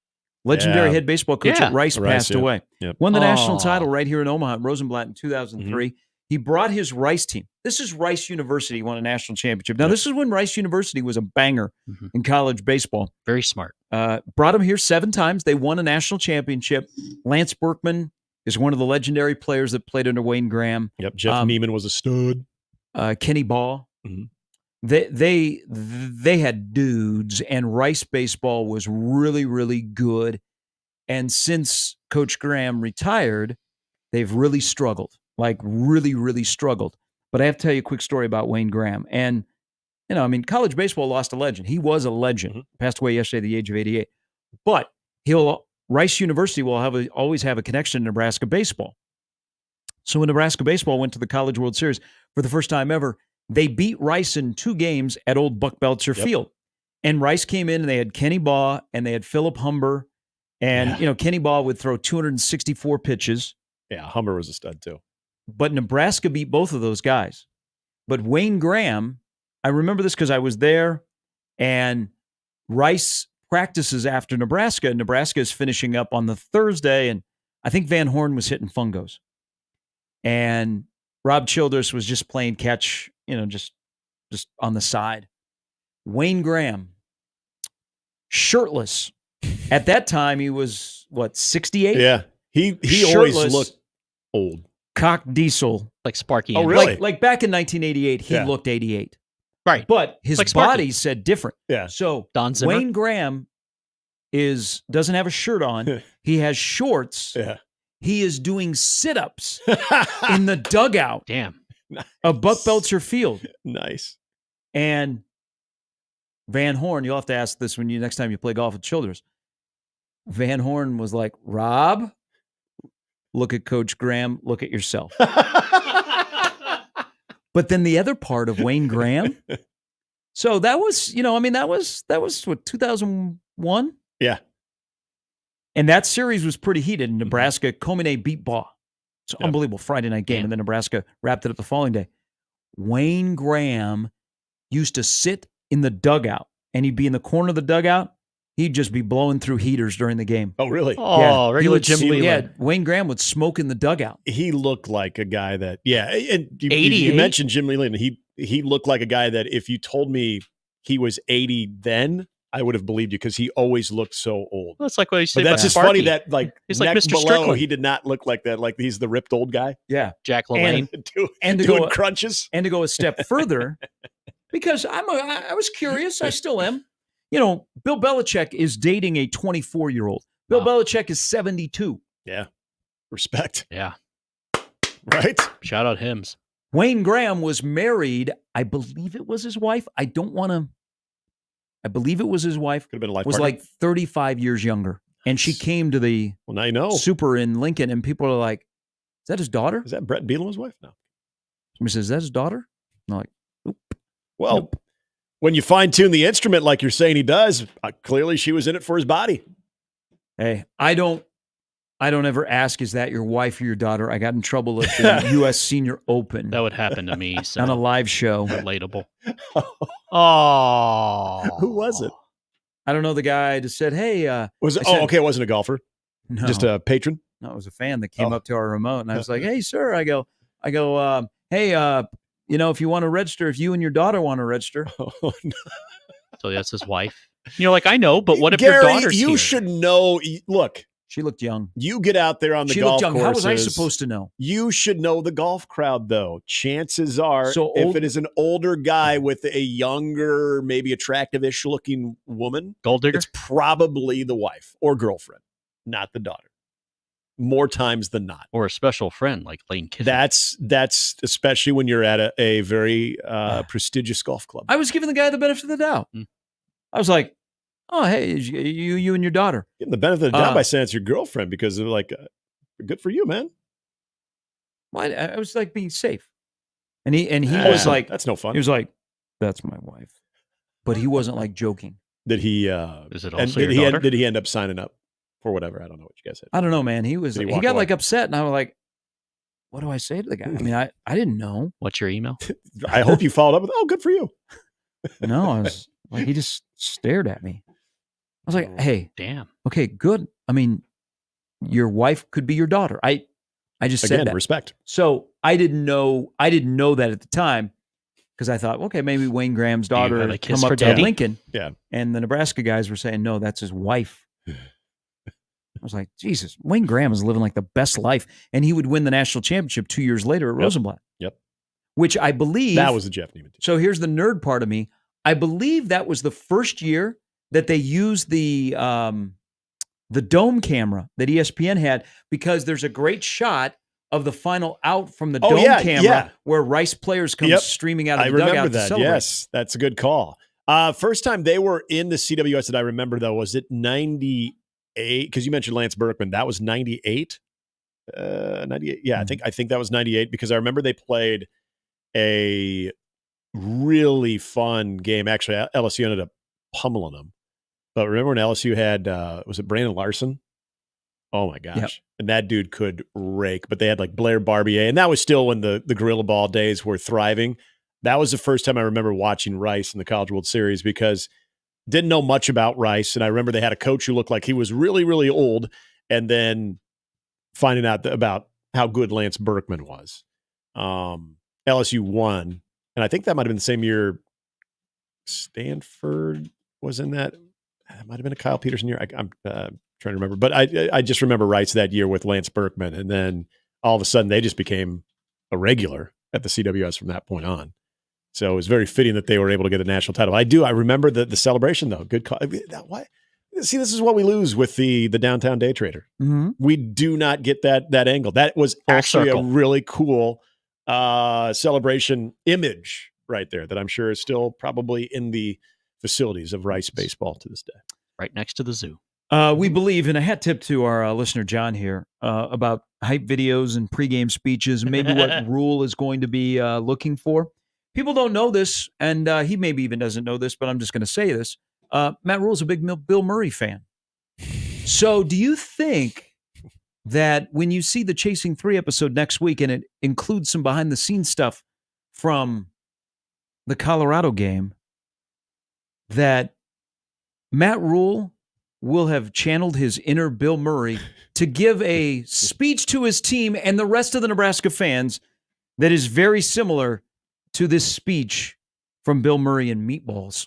legendary head baseball coach at Rice, passed away.
Yep.
Won the national title right here in Omaha at Rosenblatt in 2003. Mm-hmm. He brought his Rice team. This is Rice University won a national championship. Now, this is when Rice University was a banger in college baseball.
Very smart.
Brought them here 7 times. They won a national championship. Lance Berkman is one of the legendary players that played under Wayne Graham.
Yep. Jeff Neiman was a stud.
Kenny Ball. Mm-hmm. They had dudes, and Rice baseball was really, really good. And since Coach Graham retired, they've really struggled. Like really, really struggled. But I have to tell you a quick story about Wayne Graham. And, college baseball lost a legend. He was a legend. Mm-hmm. Passed away yesterday at the age of 88. But Rice University will always have a connection to Nebraska baseball. So when Nebraska baseball went to the College World Series for the first time ever, they beat Rice in 2 games at Old Buck Belcher Field. And Rice came in and they had Kenny Baugh and they had Philip Humber. And, Kenny Baugh would throw 264 pitches.
Yeah, Humber was a stud too.
But Nebraska beat both of those guys. But Wayne Graham, I remember this because I was there, and Rice practices after Nebraska. Nebraska is finishing up on the Thursday, and I think Van Horn was hitting fungos. And Rob Childress was just playing catch, just on the side. Wayne Graham, shirtless. At that time, he was, 68?
Yeah. He always looked old.
Cock diesel.
Like Sparky.
Oh, really?
Like back in 1988, he looked 88.
Right.
But his body said different.
Yeah.
So
Don Zimmer?
Wayne Graham doesn't have a shirt on. He has shorts.
Yeah.
He is doing sit-ups in the dugout.
Damn.
Of Buck Belcher Field.
Nice.
And Van Horn, you'll have to ask this next time you play golf with Childress. Van Horn was like, Rob, look at Coach Graham, look at yourself. But then the other part of Wayne Graham. So that was, that was what, 2001?
Yeah.
And that series was pretty heated. Nebraska, Komine beat Baugh. It's an unbelievable Friday night game. And then Nebraska wrapped it up the following day. Wayne Graham used to sit in the dugout, and he'd be in the corner of the dugout. He'd just be blowing through heaters during the game.
Oh, really?
Oh, regular Jim Leland.
Yeah, Wayne Graham would smoke in the dugout.
He looked like a guy that, and you mentioned Jim Leland. He looked like a guy that if you told me he was 80 then, I would have believed you because he always looked so old.
Well, that's like what you said.
But that's just
Sparky.
funny that
he's
like
like Mr.
below,
Strickland.
he did not look like that. Like he's the ripped old guy.
Yeah,
Jack LaLanne.
Doing crunches.
And to go a step further, because I was curious. I still am. Bill Belichick is dating a 24-year-old. Bill Belichick is 72.
Yeah. Respect.
Yeah.
Right?
Shout out Hims.
Wayne Graham was married. I believe it was his wife. I don't want to I believe it was his wife,
Could have been a life
was
partner.
like 35 years younger. And she came to the
now you know.
Super in Lincoln, and people are like, is that his daughter?
Is that Brett Bielema's wife? No.
Somebody says, is that his daughter? And I'm like, oop.
Well, when you fine-tune the instrument like you're saying he does, clearly she was in it for his body.
Hey, I don't ever ask, is that your wife or your daughter? I got in trouble at the U.S. Senior Open.
That would happen to me. So
on a live show.
Relatable. Oh.
Who was it?
I don't know. The guy just said, hey.
Was it?
I said,
okay, it wasn't a golfer.
No.
Just a patron?
No, it was a fan that came up to our remote, and I was like, hey, sir. I go, hey, if you want to register, if you and your daughter want to register.
Oh, no.
So that's his wife. You're like, I know, but what if
Gary,
your daughter's
you
here?
should know. Look.
She looked young.
You get out there on the
She
golf
looked young.
courses.
How was I supposed to know?
You should know the golf crowd, though. Chances are,
So
if
old-
it is an older guy with a younger, maybe attractive-ish looking woman,
gold digger,
it's probably the wife or girlfriend, not the daughter. More times than not.
Or a special friend like Lane Kiffin.
That's especially when you're at a very prestigious golf club.
I was giving the guy the benefit of the doubt. I was like, oh, hey, you and your daughter.
Getting the benefit of the doubt by saying it's your girlfriend because they're like, good for you, man.
Well, I was like being safe. And he was like,
that's no fun.
He was like, that's my wife. But he wasn't like joking.
Did he,
is it also
did
your daughter?
did he end up signing up for whatever? I don't know what you guys said.
I don't know, man. He was,
Did he
he
walk
got
away?
like upset, and I was like, what do I say to the guy? I mean, I didn't know.
What's your email?
I hope you followed up with, good for you.
No, I was like, he just stared at me. I was like, hey,
damn.
Okay, good. I mean, your wife could be your daughter. I just said
Again,
that.
respect.
So I didn't know that at the time because I thought, okay, maybe Wayne Graham's daughter
have a kiss
come
for
up to
daddy?
Lincoln.
Yeah.
And the Nebraska guys were saying, no, that's his wife. I was like, Jesus, Wayne Graham is living like the best life. And he would win the national championship 2 years later at Rosenblatt.
Yep.
Which I believe.
That was the Jeff Neiman.
So here's the nerd part of me. I believe that was the first year that they used the dome camera that ESPN had, because there's a great shot of the final out from the dome camera where Rice players come streaming out of the dugout.
I remember
to
that.
celebrate.
Yes, that's a good call. First time they were in the CWS that I remember, though, was it 98? Because you mentioned Lance Berkman. That was 98? 98. Yeah, I think that was 98 because I remember they played a really fun game. Actually, LSU ended up pummeling them. But remember when LSU had, was it Brandon Larson? Oh my gosh.
Yep.
And that dude could rake, but they had like Blair Barbier. And that was still when the Gorilla Ball days were thriving. That was the first time I remember watching Rice in the College World Series because didn't know much about Rice. And I remember they had a coach who looked like he was really, really old. And then finding out about how good Lance Berkman was. LSU won. And I think that might have been the same year Stanford was in that. That might have been a Kyle Peterson year. I'm trying to remember. But I just remember Rice that year with Lance Berkman. And then all of a sudden they just became a regular at the CWS from that point on. So it was very fitting that they were able to get a national title. I remember the celebration, though. Good call. Why? See, this is what we lose with the downtown day trader.
Mm-hmm.
We do not get that angle. That was actually a really cool celebration image right there that I'm sure is still probably in the facilities of Rice baseball to this day.
Right next to the zoo.
We believe, and a hat tip to our listener, John, here, about hype videos and pregame speeches, and maybe what Rule is going to be looking for. People don't know this, and he maybe even doesn't know this, but I'm just going to say this. Matt Rule's a big Bill Murray fan. So do you think that when you see the Chasing 3 episode next week, and it includes some behind-the-scenes stuff from the Colorado game, that Matt Rule will have channeled his inner Bill Murray to give a speech to his team and the rest of the Nebraska fans that is very similar to this speech from Bill Murray in Meatballs?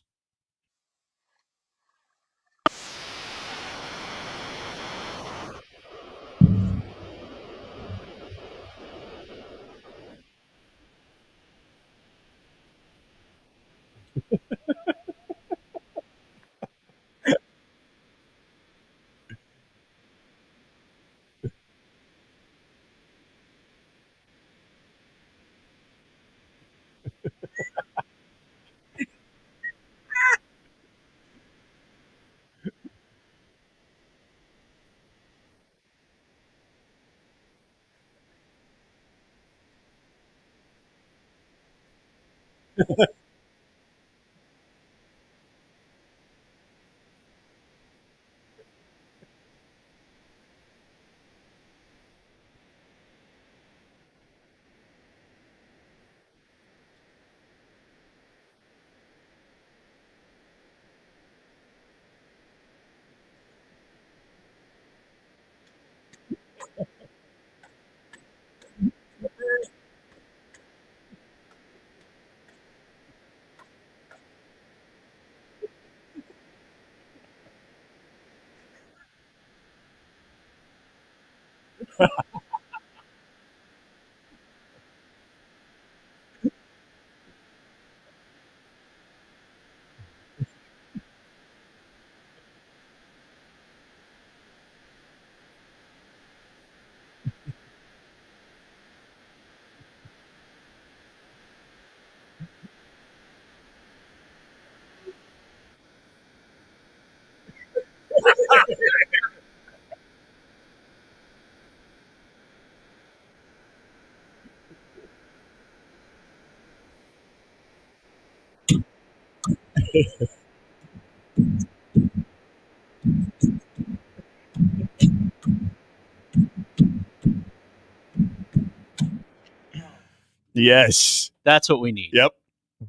Yes.
That's what we need.
Yep.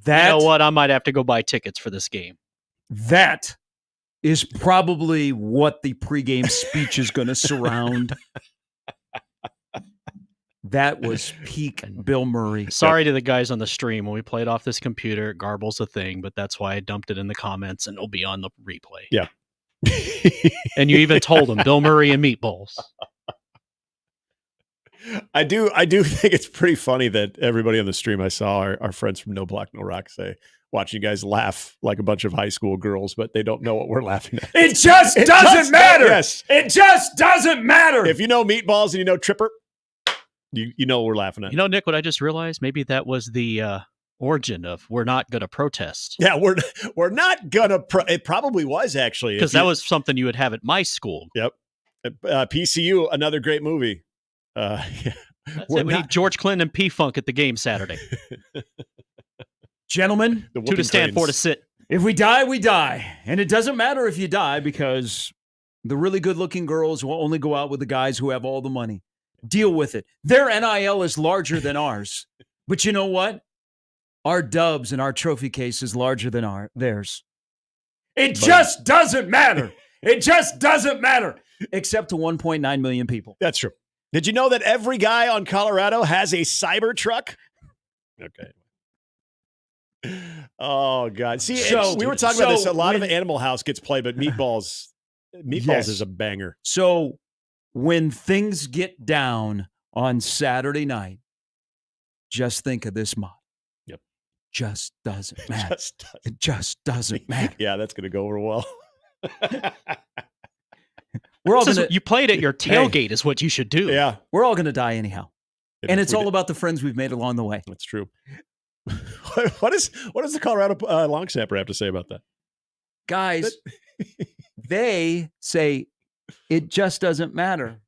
You know what? I might have to go buy tickets for this game.
That is probably what the pregame speech is going to surround. That was peak Bill Murray.
Sorry to the guys on the stream. When we played off this computer, it garbles a thing, but that's why I dumped it in the comments, and it'll be on the replay.
Yeah.
And you even told them Bill Murray and meatballs.
I do think it's pretty funny that everybody on the stream, I saw our friends from No Block, No Rock say, watching you guys laugh like a bunch of high school girls, but they don't know what we're laughing at.
It just doesn't matter.
Yes.
It just doesn't matter.
If you know meatballs and you know Tripper, you know what we're laughing at.
You know, Nick, what I just realized? Maybe that was the origin of we're not going to protest.
Yeah, we're not going to. It probably was, actually.
Because that was something you would have at my school.
Yep. PCU, another great movie.
We need George Clinton and P-Funk at the game Saturday.
Gentlemen,
2 to stand, 4 to sit.
If we die, we die. And it doesn't matter if you die because the really good-looking girls will only go out with the guys who have all the money. Deal with it. Their NIL is larger than ours. But you know what? Our dubs and our trophy case is larger than theirs. It just doesn't matter. It just doesn't matter. Except to 1.9 million people.
That's true. Did you know that every guy on Colorado has a cyber truck? Okay. Oh, God. See, we were talking about this. A lot of Animal House gets played, but Meatballs is a banger.
So when things get down on Saturday night, just think of this mod.
Yep.
Just doesn't matter. It just doesn't matter.
Yeah, that's going to go over well.
We're all gonna,
you played at your tailgate is what you should do.
Yeah.
We're all going to die anyhow. And it's all about the friends we've made along the way.
That's true. What does the Colorado long snapper have to say about that?
Guys, they say it just doesn't matter.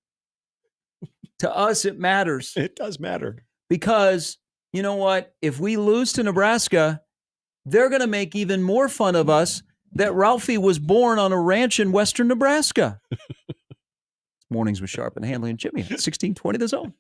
To us, it matters.
It does matter.
Because, you know what? If we lose to Nebraska, they're going to make even more fun of us that Ralphie was born on a ranch in western Nebraska. Mornings with Sharp and Handley and Jimmy at 1620 The Zone.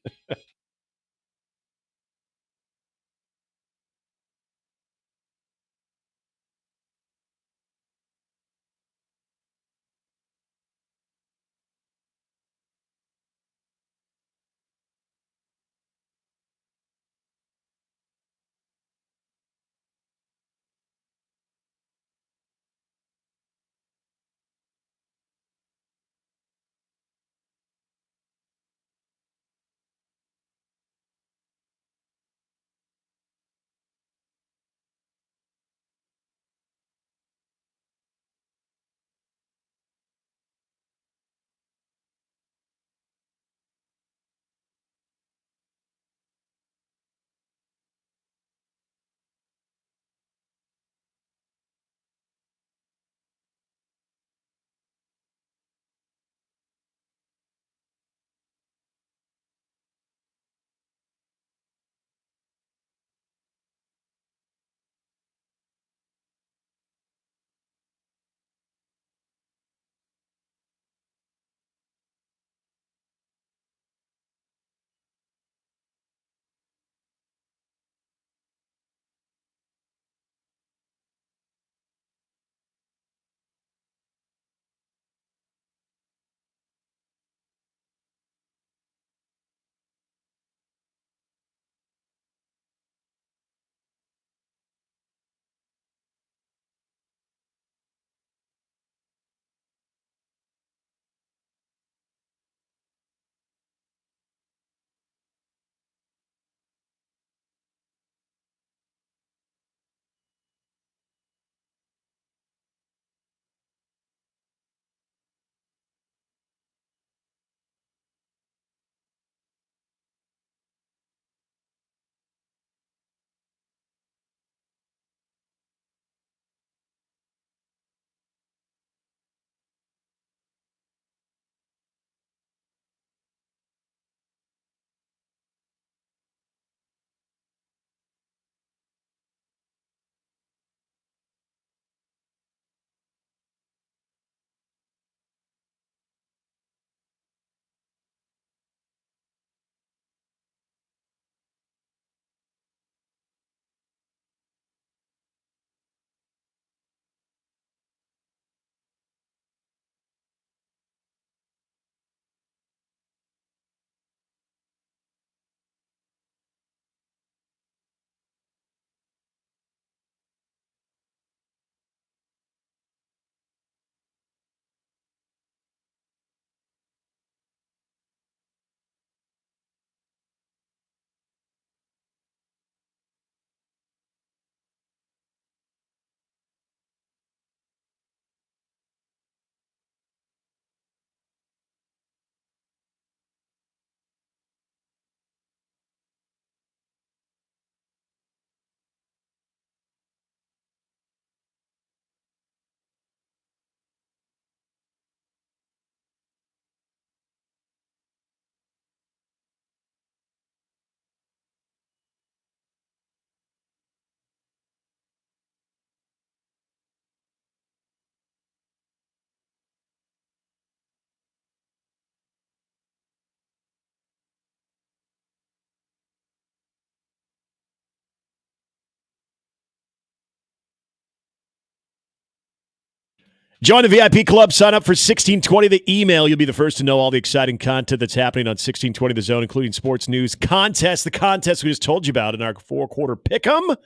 Join the VIP club. Sign up for 1620 The Email. You'll be the first to know all the exciting content that's happening on 1620 The Zone, including sports news, contests, the contest we just told you about in our 4-quarter pick'em.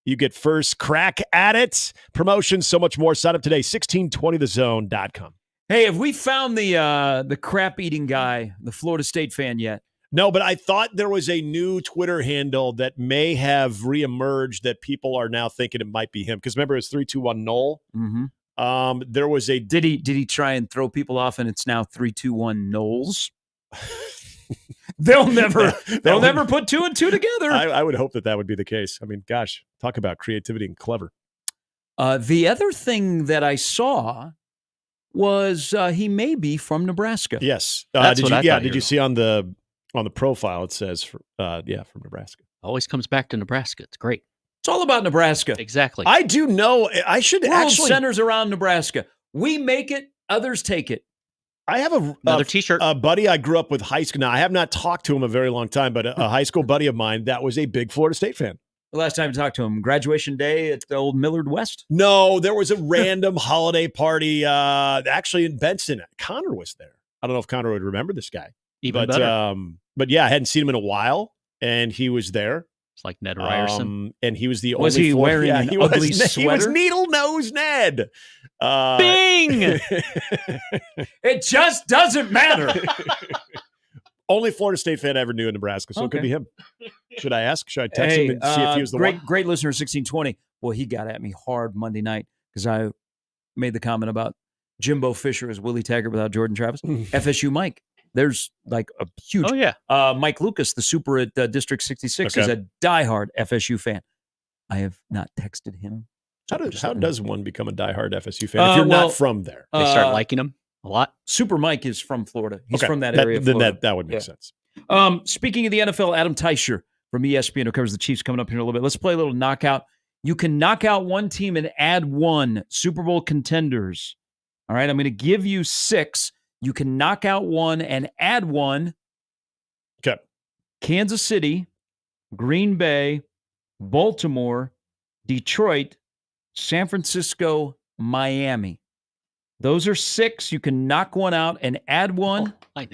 You get first crack at it. Promotions, so much more. Sign up today, 1620thezone.com.
Hey, have we found the crap-eating guy, the Florida State fan yet?
No, but I thought there was a new Twitter handle that may have reemerged that people are now thinking it might be him. Because remember, it was 321 Knoll.
Mm-hmm.
There was a
did he try and throw people off, and it's now 321 Knowles? They'll never put 2 and 2 together.
I would hope that would be the case. I mean, gosh, talk about creativity and clever.
The other thing that I saw was he may be from Nebraska.
Yes.
That's
did
what
you?
I thought
Did you see on the profile? It says, from Nebraska.
Always comes back to Nebraska. It's great.
It's all about Nebraska.
Exactly.
I do know. I should
World
actually
centers around Nebraska. We make it. Others take it.
I have
another T-shirt.
A buddy I grew up with high school. Now I have not talked to him a very long time, but a high school buddy of mine that was a big Florida State fan.
The last time I talked to him, graduation day at the old Millard West?
No, there was a random holiday party actually in Benson. Connor was there. I don't know if Connor would remember this guy.
Even better.
But yeah, I hadn't seen him in a while, and he was there.
It's like Ned Ryerson.
And he was the only.
Was he wearing an ugly sweater?
He was needle-nosed Ned.
Bing!
It just doesn't matter.
Only Florida State fan I ever knew in Nebraska, so it could be him. Should I ask? Should I text him and see if he was the one?
Great listener, 1620. Well, he got at me hard Monday night because I made the comment about Jimbo Fisher as Willie Taggart without Jordan Travis. FSU Mike. There's like a huge.
Oh, yeah.
Mike Lucas, the super at District 66, is a diehard FSU fan. I have not texted him.
How does one become a diehard FSU fan if you're not from there?
They start liking him a lot.
Super Mike is from Florida. He's from that area.
Then that would make sense.
Speaking of the NFL, Adam Teicher from ESPN, who covers the Chiefs, coming up here in a little bit. Let's play a little knockout. You can knock out one team and add one. Super Bowl contenders. All right, I'm going to give you 6. You can knock out one and add one.
Okay.
Kansas City, Green Bay, Baltimore, Detroit, San Francisco, Miami. Those are 6. You can knock one out and add one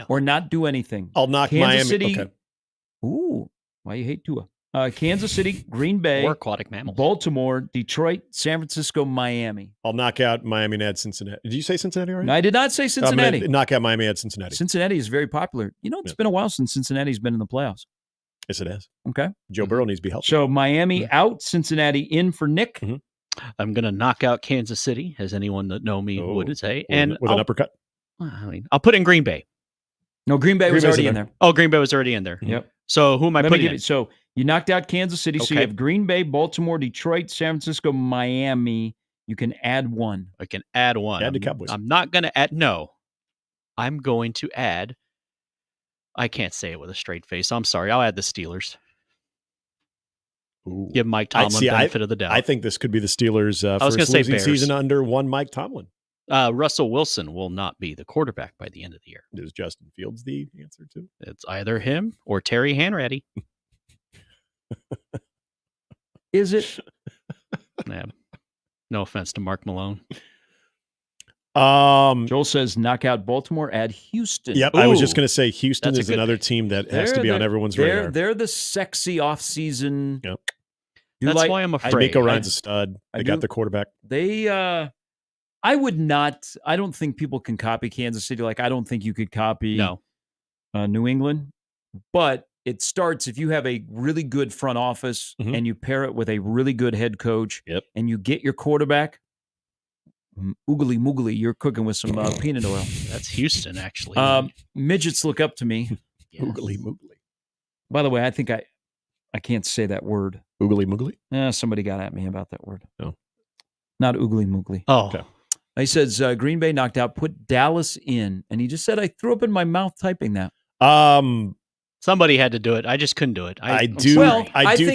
or not do anything.
I'll knock
Kansas
Miami.
City.
Okay.
Ooh, why you hate Tua? Kansas City, Green Bay,
or aquatic mammals.
Baltimore, Detroit, San Francisco, Miami.
I'll knock out Miami and add Cincinnati. Did you say Cincinnati already?
No, I did not say Cincinnati.
I'm gonna knock out Miami and add Cincinnati.
Cincinnati is very popular. You know, it's been a while since Cincinnati's been in the playoffs.
Yes, it has.
Okay.
Joe Burrow needs to be healthy.
So Miami out, Cincinnati in for Nick.
I'm going to knock out Kansas City, as anyone that know me would say. And
with an uppercut?
I mean, I'll put in Green Bay.
No, Green Bay was already in there.
Oh, Green Bay was already in there.
Yep.
So who am I putting in?
So you knocked out Kansas City. So you have Green Bay, Baltimore, Detroit, San Francisco, Miami. You can add one.
I can add one.
Add the Cowboys.
I'm not going to add. No. I'm going to add. I can't say it with a straight face. I'm sorry. I'll add the Steelers.
Ooh.
Give Mike Tomlin benefit of the doubt.
I think this could be the Steelers'
I was
first
say
losing
Bears.
season under one Mike Tomlin.
Russell Wilson will not be the quarterback by the end of the year.
Is Justin Fields the answer too?
It's either him or Terry Hanratty.
Is it?
Yeah. No offense to Mark Malone.
Joel says knock out Baltimore, add Houston.
Yep, I was just going to say Houston is another team that has to be on everyone's radar.
They're the sexy offseason.
Yep.
That's why I'm afraid.
D'Amico Ryan's a stud. They got the quarterback.
I would not. I don't think people can copy Kansas City. Like I don't think you could copy New England. But it starts if you have a really good front office and you pair it with a really good head coach and you get your quarterback. Oogly moogly, you're cooking with some peanut oil.
That's Houston, actually.
Midgets look up to me.
Yes.
Oogly moogly.
By the way, I think I can't say that word.
Oogly moogly?
Somebody got at me about that word.
No.
Not oogly moogly.
Oh. Okay.
He says, Green Bay knocked out, put Dallas in. And he just said, I threw up in my mouth typing that.
Somebody had to do it. I just couldn't do it.
I do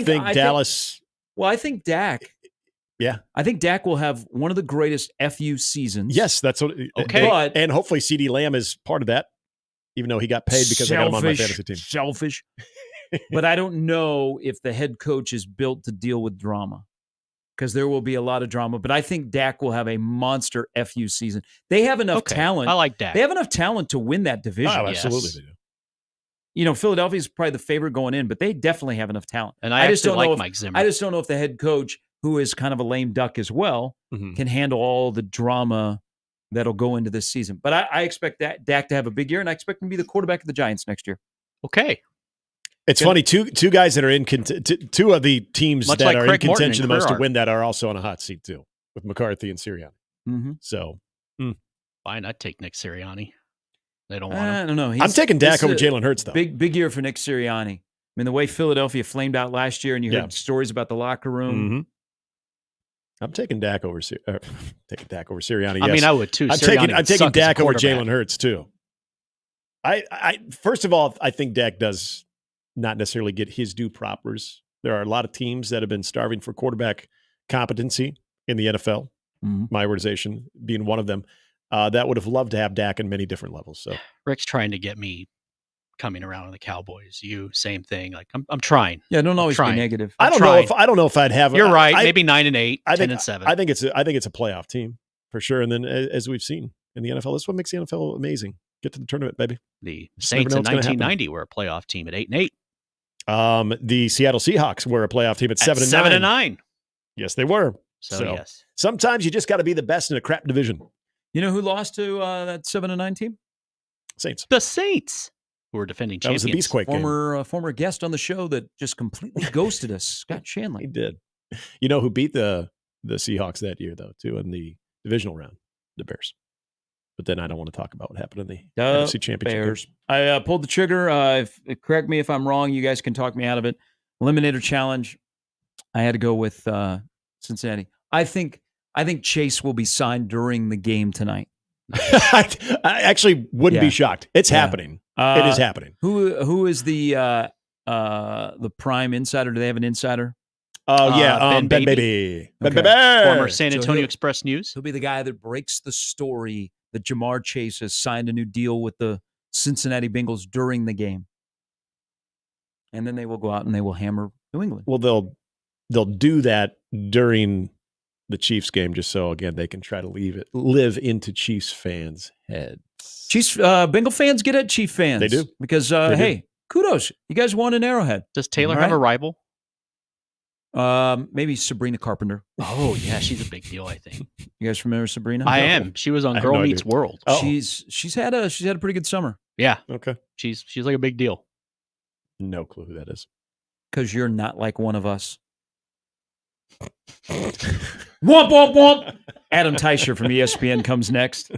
think Dallas.
I think Dak.
Yeah.
I think Dak will have one of the greatest FU seasons.
Yes, that's what.
Okay.
And hopefully CeeDee Lamb is part of that, even though he got paid because I got him on my fantasy team.
Selfish. But I don't know if the head coach is built to deal with drama. because there will be a lot of drama. But I think Dak will have a monster FU season. They have enough talent.
I like Dak.
They have enough talent to win that division.
Oh, absolutely they do.
You know, Philadelphia's probably the favorite going in, but they definitely have enough talent.
And I
just
actually
don't know
like
if,
Mike Zimmer.
I just don't know if the head coach, who is kind of a lame duck as well, can handle all the drama that'll go into this season. But I expect Dak to have a big year, and I expect him to be the quarterback of the Giants next year.
Okay.
It's funny, two guys that are in two of the teams
Much
that
like
are
Craig
in
Morton
contention
and
the most to
Career
win that are also on a hot seat too, with McCarthy and Sirianni.
Mm-hmm.
So,
Fine, I'd take Nick Sirianni. They don't want him.
I don't know.
I'm taking Dak over Jalen Hurts, though.
Big year for Nick Sirianni. I mean, the way Philadelphia flamed out last year, and you heard stories about the locker room.
I'm taking Dak over Sirianni. Yes.
I mean, I would too.
I'm taking Dak over Jalen Hurts too. I first of all, I think Dak does not necessarily get his due propers. There are a lot of teams that have been starving for quarterback competency in the NFL. My organization being one of them. That would have loved to have Dak in many different levels. So
Rick's trying to get me coming around on the Cowboys. You, same thing. Like I'm trying.
Yeah, don't always be
trying.
negative.
I don't know if I'd have.
You're right.
I,
maybe 9-8,
I think,
10-7.
I think it's a playoff team for sure. And then as we've seen in the NFL, that's what makes the NFL amazing. Get to the tournament, baby.
The
Just never
Saints
know
in
what's gonna
1990 were a playoff team at 8-8.
The Seattle Seahawks were a playoff team at 7-9.
7-9.
Yes, they were.
So yes.
Sometimes you just got to be the best in a crap division.
You know who lost to that 7-9 team?
Saints.
The Saints, who were defending champions.
That was the Beastquake game.
Former guest on the show that just completely ghosted us, Scott Shanley.
He did. You know who beat the Seahawks that year, though, too, in the divisional round? The Bears. But then I don't want to talk about what happened in the NFC Championship.
Bears. I pulled the trigger. Correct me if I'm wrong. You guys can talk me out of it. Eliminator challenge. I had to go with Cincinnati. I think Chase will be signed during the game tonight.
I actually wouldn't be shocked. It's happening. It is happening.
Who is the prime insider? Do they have an insider?
Oh yeah,
Ben
Baby. Ben
Okay.
Baby.
Former San Antonio Express News.
He'll be the guy that breaks the story that Jamar Chase has signed a new deal with the Cincinnati Bengals during the game. And then they will go out and they will hammer New England.
Well, they'll do that during the Chiefs game, just so again they can try to live into Chiefs fans' heads.
Chiefs, Bengal fans get at Chief fans.
They do.
Because,
They do.
hey, kudos. You guys won an Arrowhead.
Does Taylor
All
have a
right.
rival?
Maybe Sabrina Carpenter.
Oh yeah, she's a big deal. I think.
You guys remember Sabrina?
I am. She was on
I have
Girl
no
Meets
idea.
World.
Oh.
She's had a pretty good summer.
Yeah.
Okay.
She's like a big deal.
No clue who that is.
Because you're not like one of us. Womp womp womp. Adam Teicher from ESPN comes next.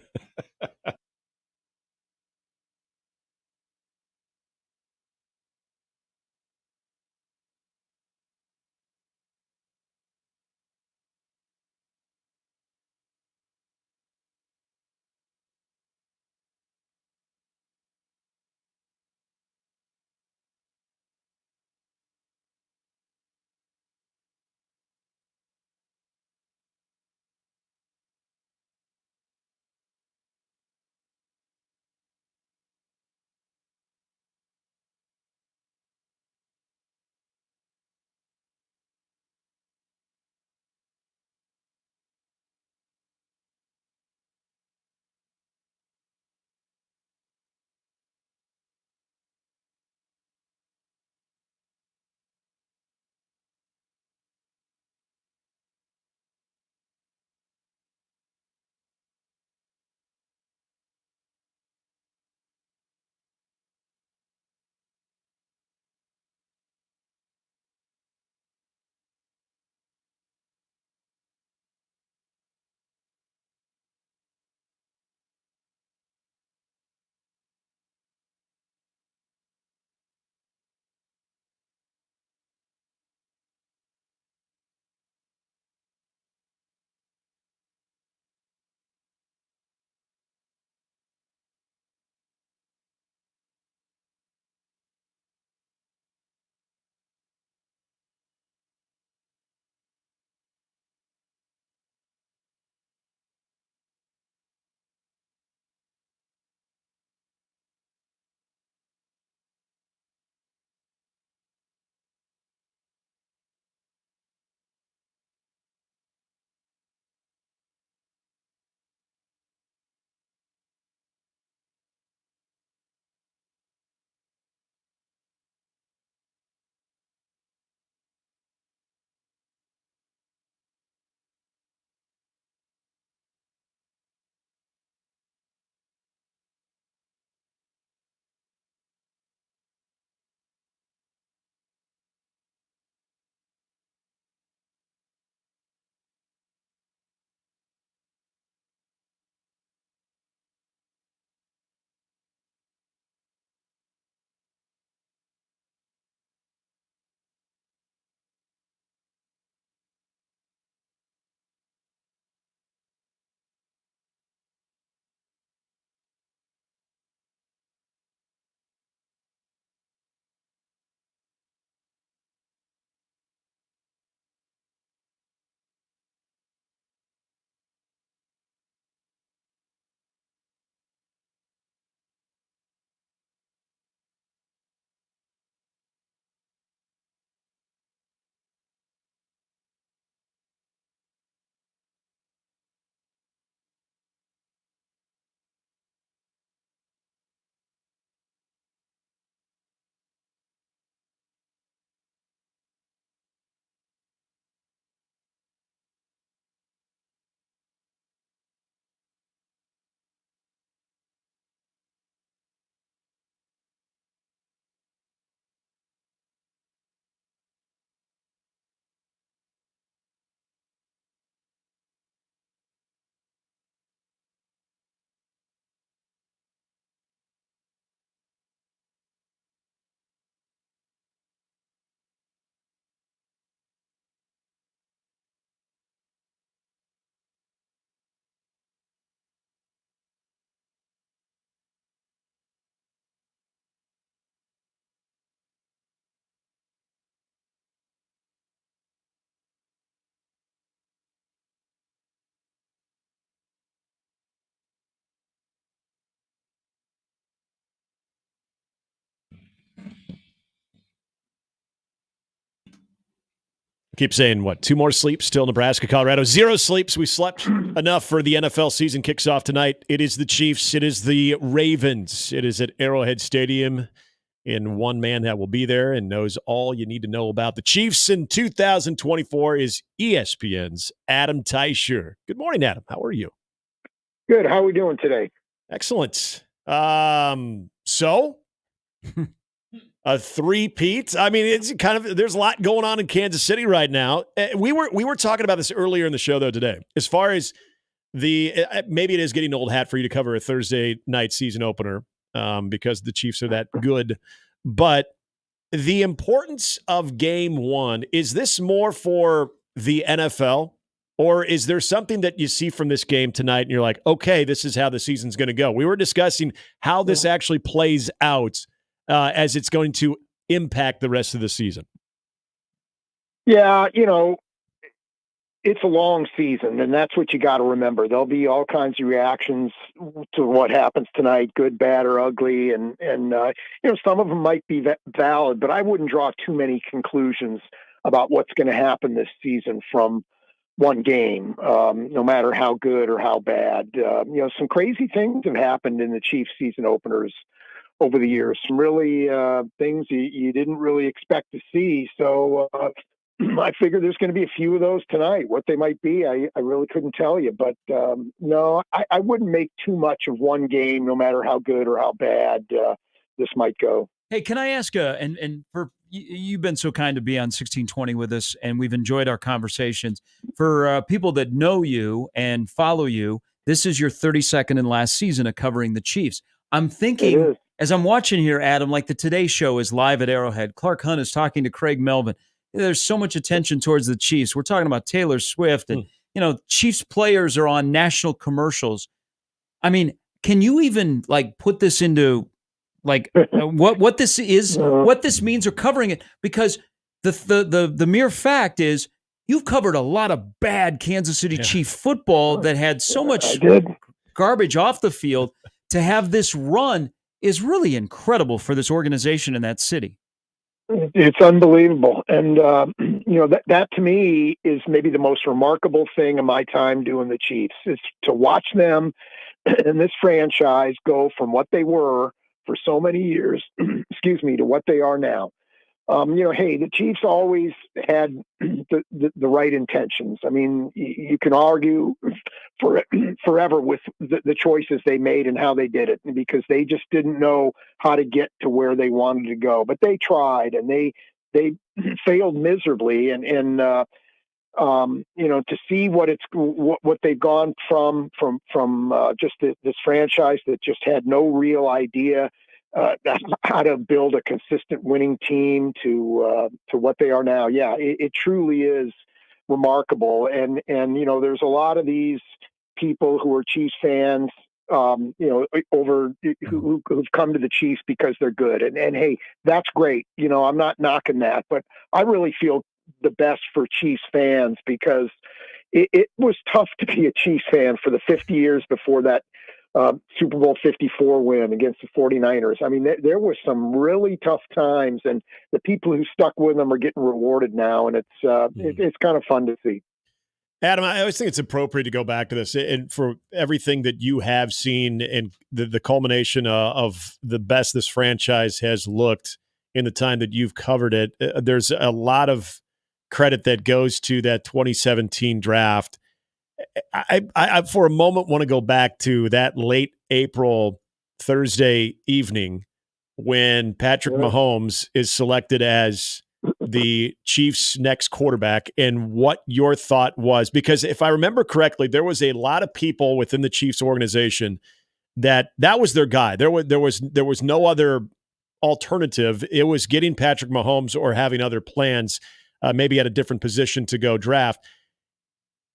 Keep saying, 2 more sleeps till Nebraska, Colorado. 0 sleeps. We slept enough for the NFL season kicks off tonight. It is the Chiefs. It is the Ravens. It is at Arrowhead Stadium. And one man that will be there and knows all you need to know about the Chiefs in 2024 is ESPN's Adam Teicher. Good morning, Adam. How are you?
Good. How are we doing today?
Excellent. So a three-peat. I mean, it's kind of, there's a lot going on in Kansas City right now. We were talking about this earlier in the show, though, today. As far as maybe it is getting old hat for you to cover a Thursday night season opener because the Chiefs are that good. But the importance of game one, is this more for the NFL? Or is there something that you see from this game tonight and you're like, okay, this is how the season's going to go? We were discussing how this actually plays out as it's going to impact the rest of the season.
Yeah, it's a long season, and that's what you got to remember. There'll be all kinds of reactions to what happens tonight, good, bad, or ugly, and some of them might be valid, but I wouldn't draw too many conclusions about what's going to happen this season from one game, no matter how good or how bad. Some crazy things have happened in the Chiefs season openers over the years, some really things you didn't really expect to see. So I figure there's going to be a few of those tonight. What they might be, I really couldn't tell you. But no, I wouldn't make too much of one game, no matter how good or how bad this might go.
Hey, can I ask, and for you've been so kind to be on 1620 with us, and we've enjoyed our conversations. For people that know you and follow you, this is your 32nd and last season of covering the Chiefs. I'm thinking, as I'm watching here, Adam, like the Today Show is live at Arrowhead. Clark Hunt is talking to Craig Melvin. There's so much attention towards the Chiefs. We're talking about Taylor Swift, and Chiefs players are on national commercials. I mean, can you even put this into what this is, what this means, or covering it? Because the mere fact is, you've covered a lot of bad Kansas City Chief football that had so much garbage off the field. To have this run is really incredible for this organization in that city.
It's unbelievable. And, that to me is maybe the most remarkable thing in my time doing the Chiefs, is to watch them and this franchise go from what they were for so many years, to what they are now. Hey, the Chiefs always had the right intentions. I mean, you can argue forever with the choices they made and how they did it, because they just didn't know how to get to where they wanted to go. But they tried, and they failed miserably. And to see what they've gone from just this franchise that just had no real idea how to build a consistent winning team to what they are now. Yeah, it truly is remarkable. And there's a lot of these people who are Chiefs fans, who've come to the Chiefs because they're good. And hey, that's great. I'm not knocking that, but I really feel the best for Chiefs fans, because it was tough to be a Chiefs fan for the 50 years before that Super Bowl 54 win against the 49ers. I mean, there was some really tough times, and the people who stuck with them are getting rewarded now, and it's kind of fun to see.
Adam, I always think it's appropriate to go back to this, and for everything that you have seen and the culmination of the best this franchise has looked in the time that you've covered it. There's a lot of credit that goes to that 2017 draft. I for a moment want to go back to that late April Thursday evening when Patrick Mahomes is selected as the Chiefs' next quarterback, and what your thought was. Because if I remember correctly, there was a lot of people within the Chiefs organization that was their guy. There was no other alternative. It was getting Patrick Mahomes or having other plans, maybe at a different position to go draft.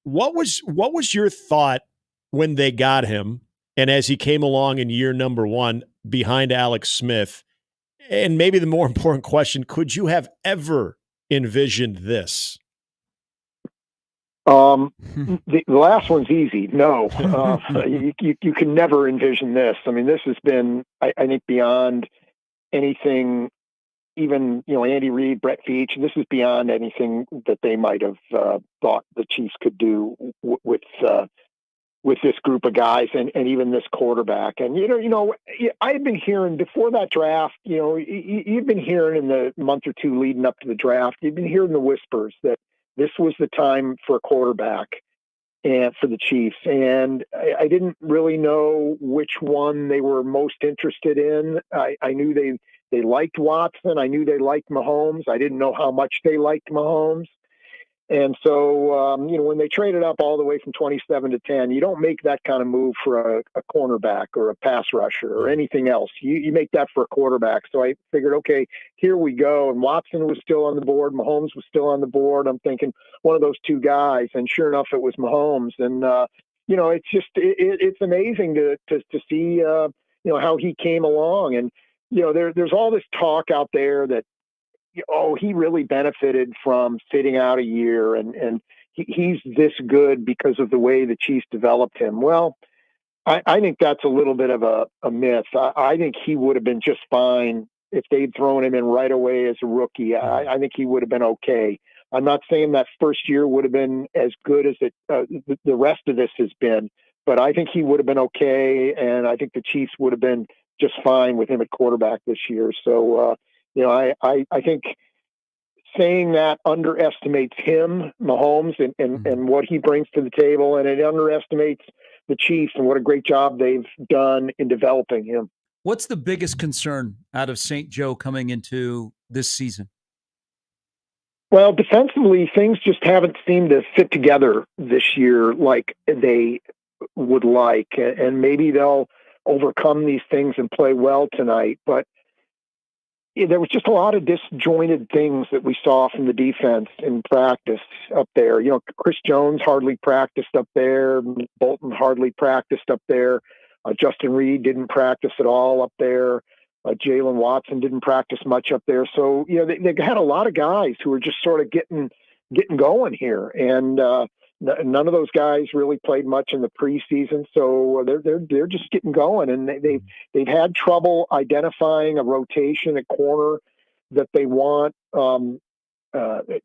What was your thought when they got him, and as he came along in year number one behind Alex Smith? And maybe the more important question, could you have ever envisioned this?
The last one's easy. No, you can never envision this. I mean, this has been, I think, beyond anything even, Andy Reid, Brett Veach, this is beyond anything that they might have thought the Chiefs could do with this group of guys and even this quarterback. And, I had been hearing before that draft, you've been hearing in the month or two leading up to the draft, you've been hearing the whispers that this was the time for a quarterback and for the Chiefs. And I didn't really know which one they were most interested in. I knew they liked Watson. I knew they liked Mahomes. I didn't know how much they liked Mahomes. And so, when they traded up all the way from 27 to 10, you don't make that kind of move for a cornerback or a pass rusher or anything else. You make that for a quarterback. So I figured, okay, here we go. And Watson was still on the board. Mahomes was still on the board. I'm thinking one of those two guys. And sure enough, it was Mahomes. And, it's just, it's amazing to see, how he came along. And, there's all this talk out there that, he really benefited from sitting out a year and he's this good because of the way the Chiefs developed him. Well, I think that's a little bit of a myth. I think he would have been just fine if they'd thrown him in right away as a rookie. I think he would have been okay. I'm not saying that first year would have been as good as the rest of this has been, but I think he would have been okay. And I think the Chiefs would have been just fine with him at quarterback this year. So, I think saying that underestimates him, Mahomes, and what he brings to the table, and it underestimates the Chiefs and what a great job they've done in developing him.
What's the biggest concern out of St. Joe coming into this season?
Well, defensively, things just haven't seemed to fit together this year like they would like, and maybe they'll overcome these things and play well tonight, but there was just a lot of disjointed things that we saw from the defense in practice up there. Chris Jones hardly practiced up there. Bolton hardly practiced up there. Justin Reed didn't practice at all up there. Jalen Watson didn't practice much up there. So, they had a lot of guys who were just sort of getting going here. And none of those guys really played much in the preseason. So they're just getting going, and they've had trouble identifying a rotation at corner that they want to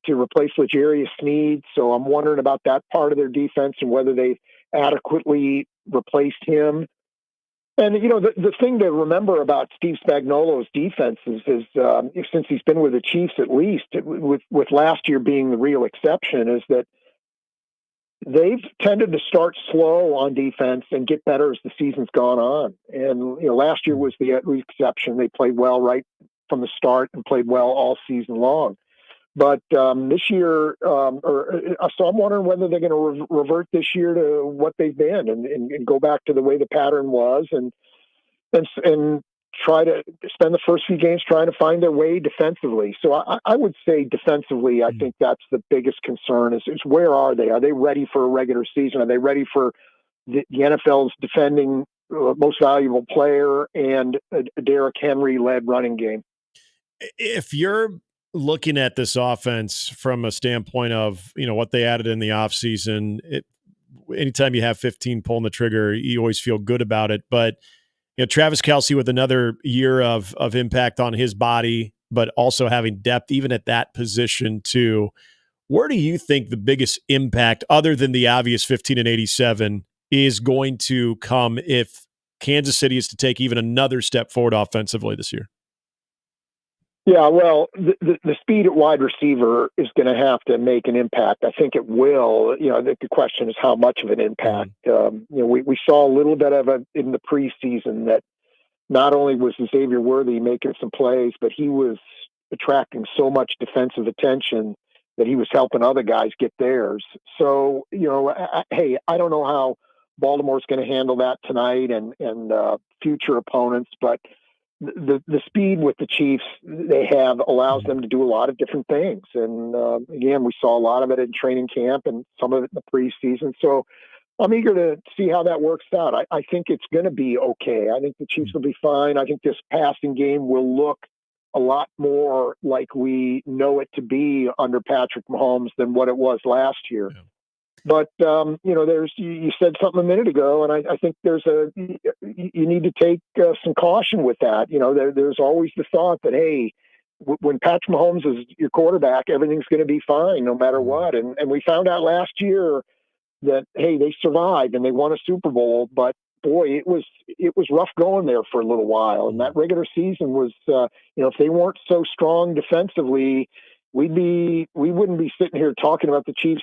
replace L'Jarius Sneed. So I'm wondering about that part of their defense and whether they've adequately replaced him. And, the thing to remember about Steve Spagnuolo's defenses is since he's been with the Chiefs, at least with last year being the real exception, is that they've tended to start slow on defense and get better as the season's gone on. And, last year was the exception. They played well right from the start and played well all season long. But this year, so I'm wondering whether they're going to revert this year to what they've been and go back to the way the pattern was and try to spend the first few games trying to find their way defensively. So I would say defensively, I think that's the biggest concern is where are they? Are they ready for a regular season? Are they ready for the NFL's defending most valuable player and a Derrick Henry-led running game?
If you're looking at this offense from a standpoint of, what they added in the offseason, anytime you have 15 pulling the trigger, you always feel good about it. But Travis Kelce with another year of impact on his body, but also having depth even at that position too. Where do you think the biggest impact, other than the obvious 15 and 87, is going to come if Kansas City is to take even another step forward offensively this year?
Yeah, well, the speed at wide receiver is going to have to make an impact. I think it will. The question is how much of an impact. We saw a little bit of it in the preseason that not only was Xavier Worthy making some plays, but he was attracting so much defensive attention that he was helping other guys get theirs. So, hey, I don't know how Baltimore's going to handle that tonight and future opponents, but the speed with the Chiefs they have allows them to do a lot of different things. And again, we saw a lot of it in training camp and some of it in the preseason. So I'm eager to see how that works out. I think it's going to be okay. I think the Chiefs will be fine. I think this passing game will look a lot more like we know it to be under Patrick Mahomes than what it was last year. Yeah. But, you said something a minute ago, and I think you need to take some caution with that. There's always the thought that, hey, when Patrick Mahomes is your quarterback, everything's going to be fine no matter what. And we found out last year that, hey, they survived and they won a Super Bowl, but boy, it was rough going there for a little while. And that regular season was, if they weren't so strong defensively, we wouldn't be sitting here talking about the Chiefs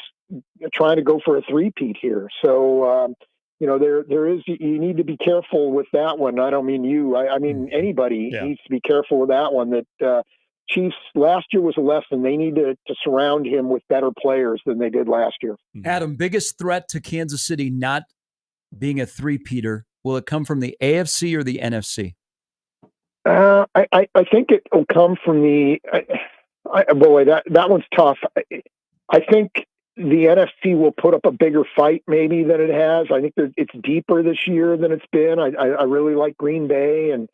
trying to go for a three-peat here. So, there is, you need to be careful with that one. I don't mean you, I mean anybody needs to be careful with that one. That Chiefs last year was a lesson. They need to surround him with better players than they did last year.
Adam, biggest threat to Kansas City not being a three-peater, will it come from the AFC or the NFC?
I think it will come from the. Boy, that one's tough. I think the NFC will put up a bigger fight maybe than it has. I think it's deeper this year than it's been. I really like Green Bay and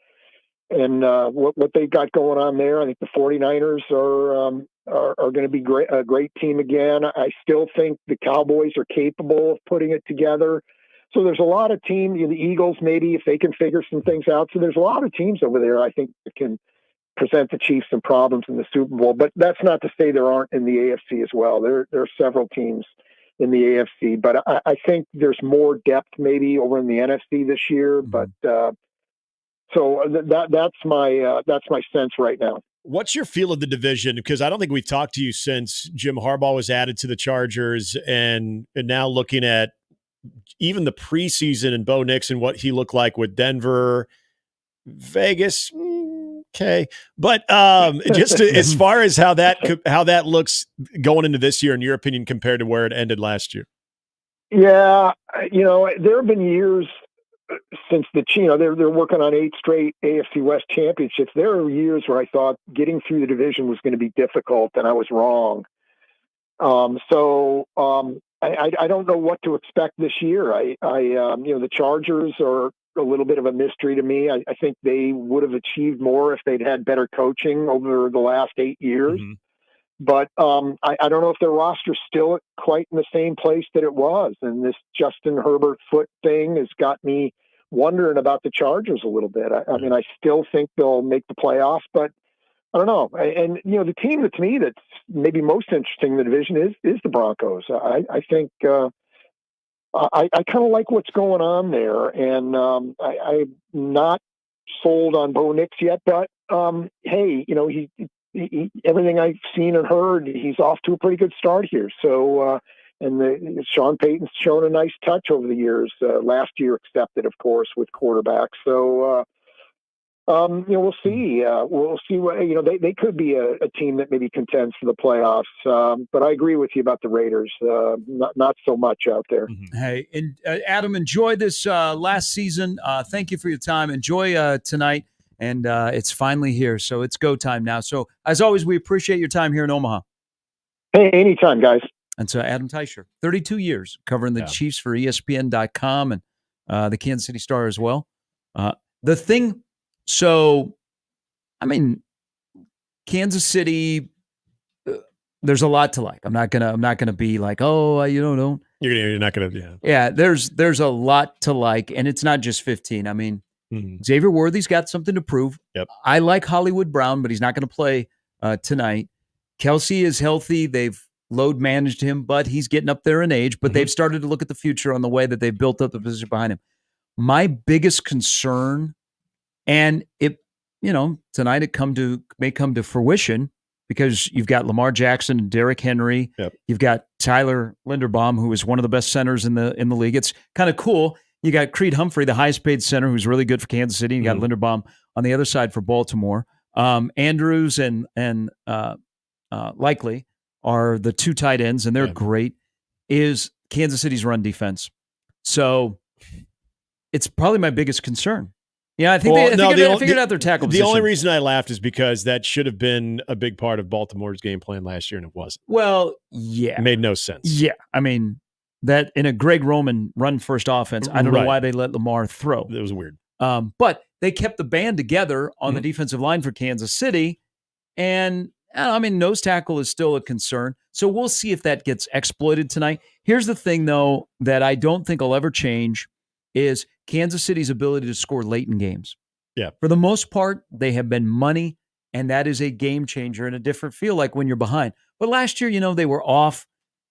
what they got going on there. I think the 49ers are going to be a great team again. I still think the Cowboys are capable of putting it together. So there's a lot of teams, the Eagles maybe, if they can figure some things out. So there's a lot of teams over there I think that can present the Chiefs some problems in the Super Bowl. But that's not to say there aren't in the AFC as well. There are several teams in the AFC, but I think there's more depth maybe over in the NFC this year. But so that's my sense right now.
What's your feel of the division? Because I don't think we've talked to you since Jim Harbaugh was added to the Chargers, and now looking at even the preseason and Bo Nix and what he looked like with Denver, Vegas. Okay. But just as far as how that looks going into this year, in your opinion, compared to where it ended last year.
Yeah. There have been years since they're working on 8 straight AFC West championships. There are years where I thought getting through the division was going to be difficult, and I was wrong. I don't know what to expect this year. The Chargers are a little bit of a mystery to me. I think they would have achieved more if they'd had better coaching over the last 8 years. Mm-hmm. But I don't know if their roster's still quite in the same place that it was. And this Justin Herbert foot thing has got me wondering about the Chargers a little bit. I mean, I still think they'll make the playoffs, but I don't know. And, the team that to me that's maybe most interesting in the division is the Broncos. I think I kind of like what's going on there. And I'm not sold on Bo Nix yet, but hey, he everything I've seen and heard, he's off to a pretty good start here. So, Sean Payton's shown a nice touch over the years. Last year accepted, of course, with quarterbacks. So, we'll see. We'll see what they could be a team that maybe contends for the playoffs. But I agree with you about the Raiders. Not so much out there.
Hey, and Adam, enjoy this last season. Thank you for your time. Enjoy tonight, and it's finally here, so it's go time now. So as always, we appreciate your time here in Omaha.
Hey, anytime, guys.
And so Adam Teicher, 32 years covering the Chiefs for ESPN.com and the Kansas City Star as well. The thing. So, I mean, Kansas City. There's a lot to like. I'm not gonna be like, oh, don't.
You're not gonna.
Yeah. There's a lot to like, and it's not just 15. I mean, Xavier Worthy's got something to prove.
Yep.
I like Hollywood Brown, but he's not going to play tonight. Kelsey is healthy. They've load managed him, but he's getting up there in age. But they've started to look at the future on the way that they've built up the position behind him. My biggest concern. And tonight it may come to fruition because you've got Lamar Jackson and Derrick Henry.
Yep.
You've got Tyler Linderbaum, who is one of the best centers in the league. It's kind of cool. You got Creed Humphrey, the highest paid center, who's really good for Kansas City. You got Linderbaum on the other side for Baltimore. Andrews and Likely are the 2 tight ends, and they're great. Is Kansas City's run defense. So it's probably my biggest concern. Yeah, I think they figured out their tackle position.
The only reason I laughed is because that should have been a big part of Baltimore's game plan last year, and it wasn't.
Well, yeah.
It made no sense.
Yeah. I mean, that in a Greg Roman run-first offense, I don't know why they let Lamar throw.
It was weird.
But they kept the band together on the defensive line for Kansas City, and nose tackle is still a concern. So we'll see if that gets exploited tonight. Here's the thing, though, that I don't think will ever change is Kansas City's ability to score late in games.
Yeah.
For the most part, they have been money and that is a game changer and a different feel like when you're behind. But last year, they were off.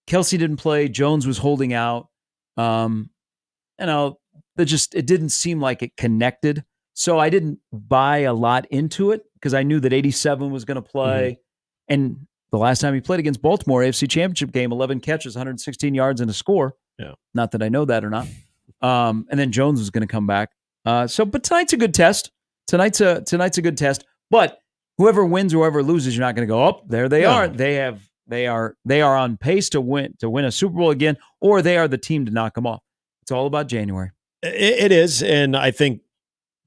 Kelsey didn't play. Jones was holding out. It didn't seem like it connected. So I didn't buy a lot into it because I knew that 87 was going to play. And the last time he played against Baltimore, AFC Championship game, 11 catches, 116 yards, and a score.
Yeah.
Not that I know that or not. And then Jones was going to come back. But tonight's a good test. Tonight's a good test. But whoever wins or whoever loses, you're not going to go, oh, there they are. They are on pace to win a Super Bowl again, or they are the team to knock them off. It's all about January.
It is, and I think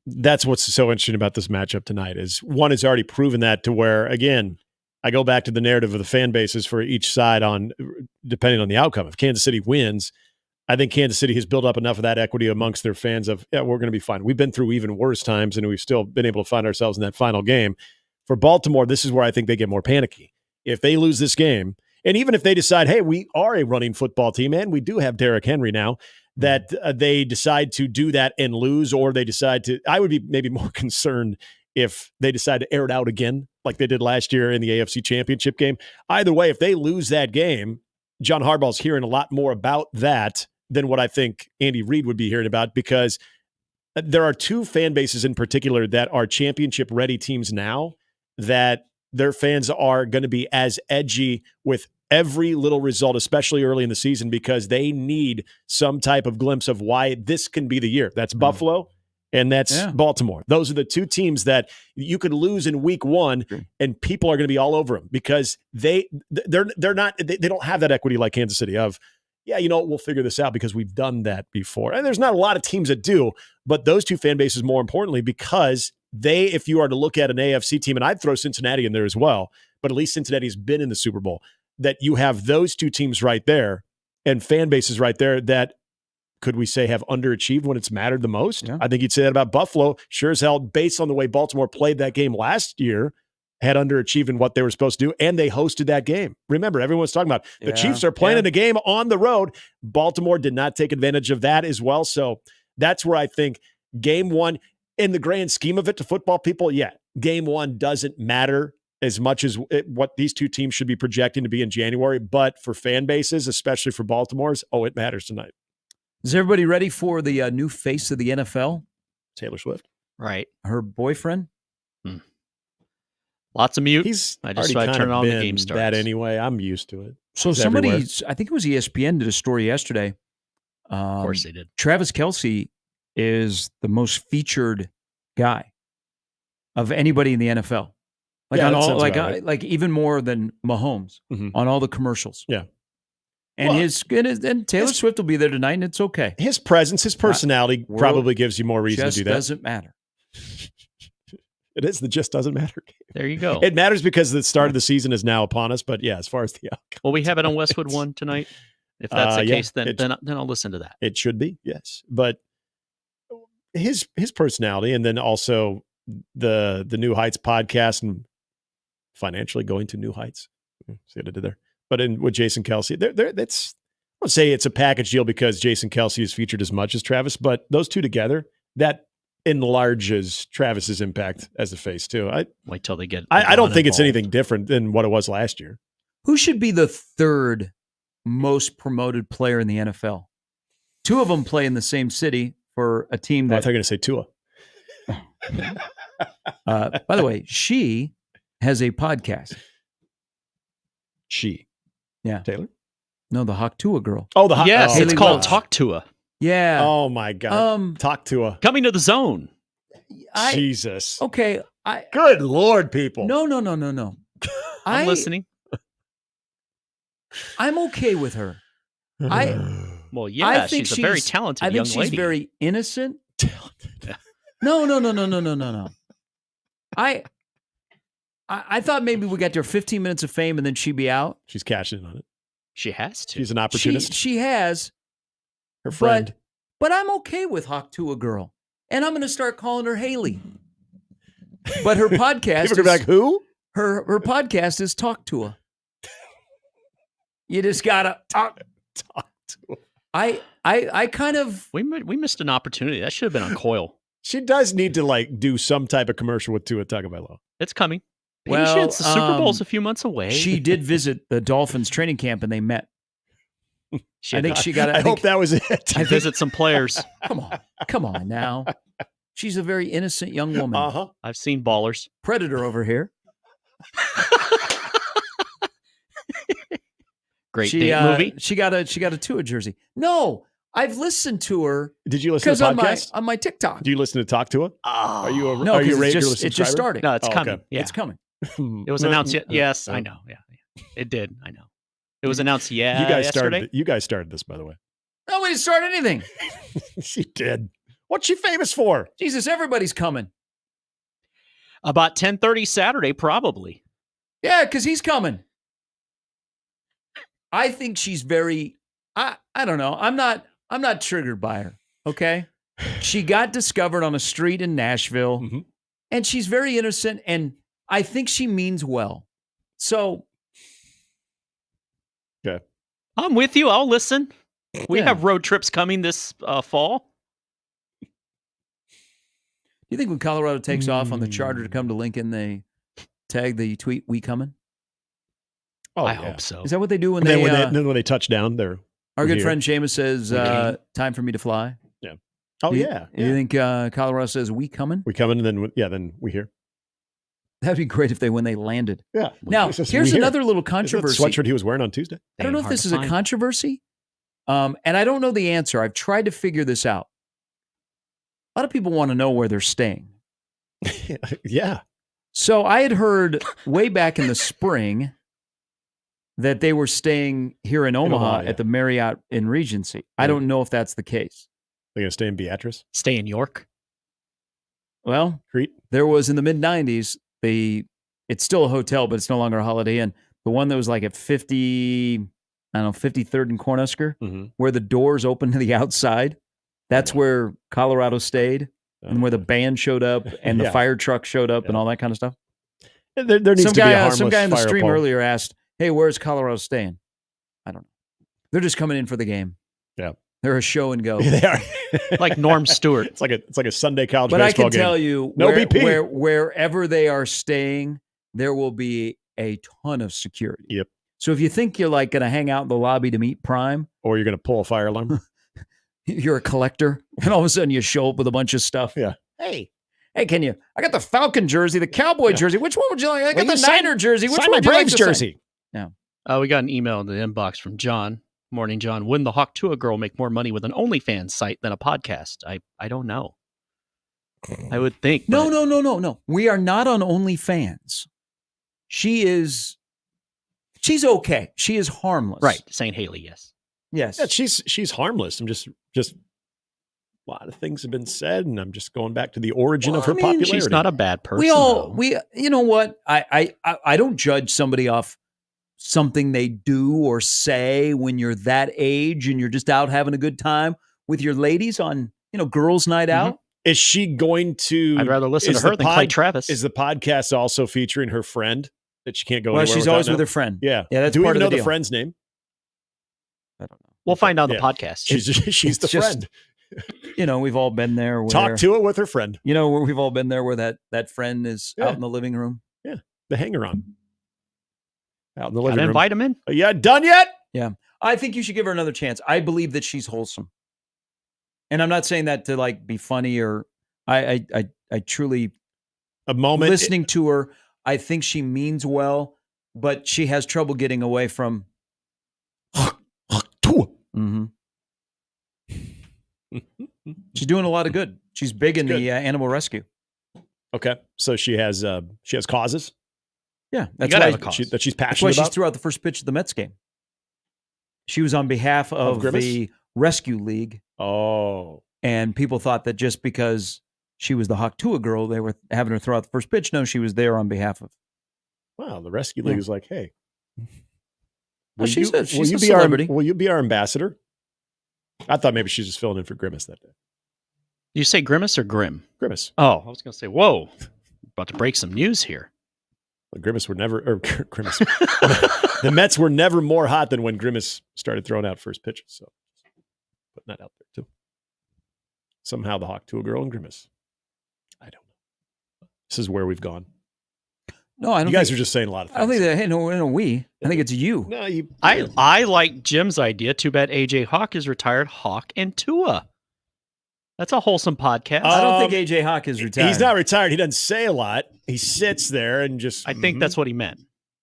that's what's so interesting about this matchup tonight is one has already proven that to where, again, I go back to the narrative of the fan bases for each side on depending on the outcome. If Kansas City wins, I think Kansas City has built up enough of that equity amongst their fans of, yeah, we're going to be fine. We've been through even worse times, and we've still been able to find ourselves in that final game. For Baltimore, this is where I think they get more panicky. If they lose this game, and even if they decide, hey, we are a running football team, and we do have Derrick Henry now, that they decide to do that and lose, or they decide to, I would be maybe more concerned if they decide to air it out again, like they did last year in the AFC Championship game. Either way, if they lose that game, John Harbaugh's hearing a lot more about that than what I think Andy Reid would be hearing about, because there are two fan bases in particular that are championship-ready teams now that their fans are going to be as edgy with every little result, especially early in the season, because they need some type of glimpse of why this can be the year. That's Buffalo and that's Baltimore. Those are the two teams that you could lose in week one and people are going to be all over them because they're not, they don't have that equity like Kansas City of, yeah, we'll figure this out because we've done that before. And there's not a lot of teams that do, but those two fan bases more importantly, because if you are to look at an AFC team, and I'd throw Cincinnati in there as well, but at least Cincinnati's been in the Super Bowl, that you have those two teams right there and fan bases right there that, could we say, have underachieved when it's mattered the most? Yeah. I think you'd say that about Buffalo. Sure as hell, based on the way Baltimore played that game last year, had underachieved in what they were supposed to do, and they hosted that game. Remember, everyone's talking about the Chiefs are playing a game on the road. Baltimore did not take advantage of that as well. So that's where I think game one, in the grand scheme of it to football people, game one doesn't matter as much as what these two teams should be projecting to be in January. But for fan bases, especially for Baltimore's, it matters tonight.
Is everybody ready for the new face of the NFL?
Taylor Swift.
Right.
Her boyfriend?
Lots of mute.
I just tried to turn on the game starts. That anyway. I'm used to it.
So somebody, I think it was ESPN, did a story yesterday.
Of course they did.
Travis Kelce is the most featured guy of anybody in the NFL. Like on all, like even more than Mahomes on all the commercials.
Yeah.
And and Taylor Swift will be there tonight, and it's okay.
His presence, his personality probably gives you more reason to do that.
Doesn't matter.
It is the just doesn't matter game.
There you go.
It matters because the start of the season is now upon us. But as far as the outcome,
will we have it on Westwood One tonight? If that's the case, then I'll listen to that.
It should be, yes. But his personality, and then also the New Heights podcast and financially going to new heights. See what I did there? But with Jason Kelce, that's, I won't say it's a package deal because Jason Kelce is featured as much as Travis, but those two together, that enlarges Travis's impact as the face too.
Wait till they get.
I don't think it's anything different than what it was last year.
Who should be the third most promoted player in the NFL? Two of them play in the same city for a team that.
I thought you were going to say Tua.
By the way, she has a podcast.
She.
Yeah.
Taylor?
No, the Hawk Tua girl.
Oh, the
Yes, it's called Talk Tua.
Yeah.
Oh my God. Talk Tua.
Coming to the zone.
Jesus.
Okay.
Good Lord, people.
No.
I'm listening.
I'm okay with her.
Well, yeah, she's a very talented young lady.
I think she's very innocent. Talented. No. I thought maybe we got to her 15 minutes of fame and then she'd be out.
She's cashing in on it.
She has to.
She's an opportunist.
She has.
Her friend.
But I'm okay with Hawk Tua girl. And I'm going to start calling her Haley. But her podcast
is... Like, who?
Her podcast is Talk Tua. You just got to... Talk Tua. I kind of...
We missed an opportunity. That should have been on Coil.
She does need to do some type of commercial with Tua Tagovailoa.
It's coming. Patience. The Super Bowl's a few months away.
She did visit the Dolphins training camp, and they met. I think she got.
I hope that was it.
I visit some players.
Come on now. She's a very innocent young woman.
Uh-huh.
I've seen ballers.
Predator over here.
Great date movie.
She got a Tua jersey. No, I've listened to her.
Did you listen to the podcast?
on my TikTok?
Do you listen to Talk to Her? Are you a,
No,
are you a
'cause
regular
it's just starting.
No, it's
Oh,
coming.
okay.
Yeah.
It's coming.
It was announced. Yes, I know. Yeah, it did. I know. It was announced. Yeah,
You guys
yesterday.
started. You guys started this, by the way.
No, we didn't start anything.
She did. What's she famous for?
Jesus, everybody's coming.
About 10:30 Saturday, probably.
Yeah, because he's coming. I think she's very. I don't know. I'm not triggered by her. Okay, she got discovered on a street in Nashville, and she's very innocent, and I think she means well. So,
okay,
I'm with you. I'll listen. We
Yeah.
have road trips coming this fall.
Do you think when Colorado takes off on the charter to come to Lincoln, they tag the tweet "We coming"?
Oh,
I
yeah.
hope so.
Is that what they do when
And
they?
then when they touch down, they're
Our good
here.
friend Seamus says, "Time for me to fly."
Yeah. Oh,
Do you-
yeah.
Do you think Colorado says "We coming"?
We coming, and then we hear.
That'd be great if when they landed.
Yeah.
Now,
It's just
here's
we hear.
another little
Isn't that
controversy.
the sweatshirt he was wearing on Tuesday.
I don't know if
Hard
this
to
is a
find.
controversy, and I don't know the answer. I've tried to figure this out. A lot of people want to know where they're staying.
Yeah.
So I had heard way back in the spring that they were staying here in Omaha
yeah.
at the Marriott in Regency. I don't know if that's the case.
They're gonna stay in Beatrice.
Stay in York.
Well,
Crete.
there was in the mid 90s, it's still a hotel, but it's no longer a Holiday Inn. The one that was like at 53rd and Cornhusker, where the doors open to the outside. That's where Colorado stayed, and where the band showed up, and the
Yeah.
fire truck showed up, and all that kind of stuff.
There needs to be a harmless
some guy in the
fire
stream
pole.
earlier asked, "Hey, where's Colorado staying?" I don't know. They're just coming in for the game.
Yeah.
They're a show and go.
They are
Like Norm Stewart.
It's like a Sunday college
But I
baseball
can
game.
tell you,
No BP.
wherever they are staying, there will be a ton of security.
Yep.
So if you think you're like going to hang out in the lobby to meet Prime,
Or you're gonna pull a fire alarm.
you're a collector, and all of a sudden you show up with a bunch of stuff.
Yeah.
Hey, can you? I got the Falcon jersey, the Cowboy jersey. Which one would you like? I got
Will
the
you sign-
Niner jersey. Which
sign
one
my
would you like
Braves
to sign?
jersey.
Yeah.
We got an email in the inbox from John. Morning, John. Wouldn't the Hawk Tua girl make more money with an OnlyFans site than a podcast? I don't know. I would think.
No,
but-
no. We are not on OnlyFans. She's okay. She is harmless.
Right. St. Haley, yes.
Yes.
Yeah, she's harmless. I'm just a lot of things have been said, and I'm just going back to the origin of her popularity.
She's not a bad person.
You know what? I don't judge somebody off something they do or say when you're that age and you're just out having a good time with your ladies on, girls' night out.
Is she going to?
I'd rather listen to her than Clay Travis.
Is the podcast also featuring her friend that she can't go?
Well,
anywhere
she's
without
always
now?
with her friend.
Yeah,
that's
Do we
part
even
of
know
the
the
deal.
friend's name?
We'll find out on
Yeah.
the podcast.
She's the
It's just-
friend.
We've all been there. Where,
Talk to it with her friend.
We've all been there where that friend is
Yeah.
out in the living room.
Yeah, the hanger-on out in the
Gotta
living room.
invite him in.
Are you done yet?
Yeah. I think you should give her another chance. I believe that she's wholesome. And I'm not saying that to be funny or I truly
a moment
listening to her, I think she means well, but she has trouble getting away from She's doing a lot of good. She's big in the animal rescue.
Okay, so she has causes.
Yeah,
That's
gotta
why
have a cause.
that she's
That's
passionate
why she
about.
threw out the first pitch of the Mets game. She was on behalf of
Grimace?
the rescue league.
Oh.
And people thought that just because she was the Hawk Tua girl, they were having her throw out the first pitch. No, she was there on behalf of.
Wow, the rescue league is like, hey,
she's a
will you be
celebrity.
will you be our ambassador? I thought maybe she's just filling in for Grimace that day.
You say Grimace or Grim?
Grimace.
Oh, I was going to say, whoa. About to break some news here.
Well, Grimace were never, or Grimace. The Mets were never more hot than when Grimace started throwing out first pitches. So putting that out there too. Somehow the Hawk Tua girl and Grimace. I don't know. This is where we've gone.
No, I don't.
You guys
think,
are just saying a lot of things.
I don't think that. Hey, no, we. I think it's you.
No, you.
I like Jim's idea. Too bad AJ Hawk is retired. Hawk and Tua. That's a wholesome podcast.
I don't think AJ Hawk is retired.
He's not retired. He doesn't say a lot. He sits there and just.
I think that's what he meant.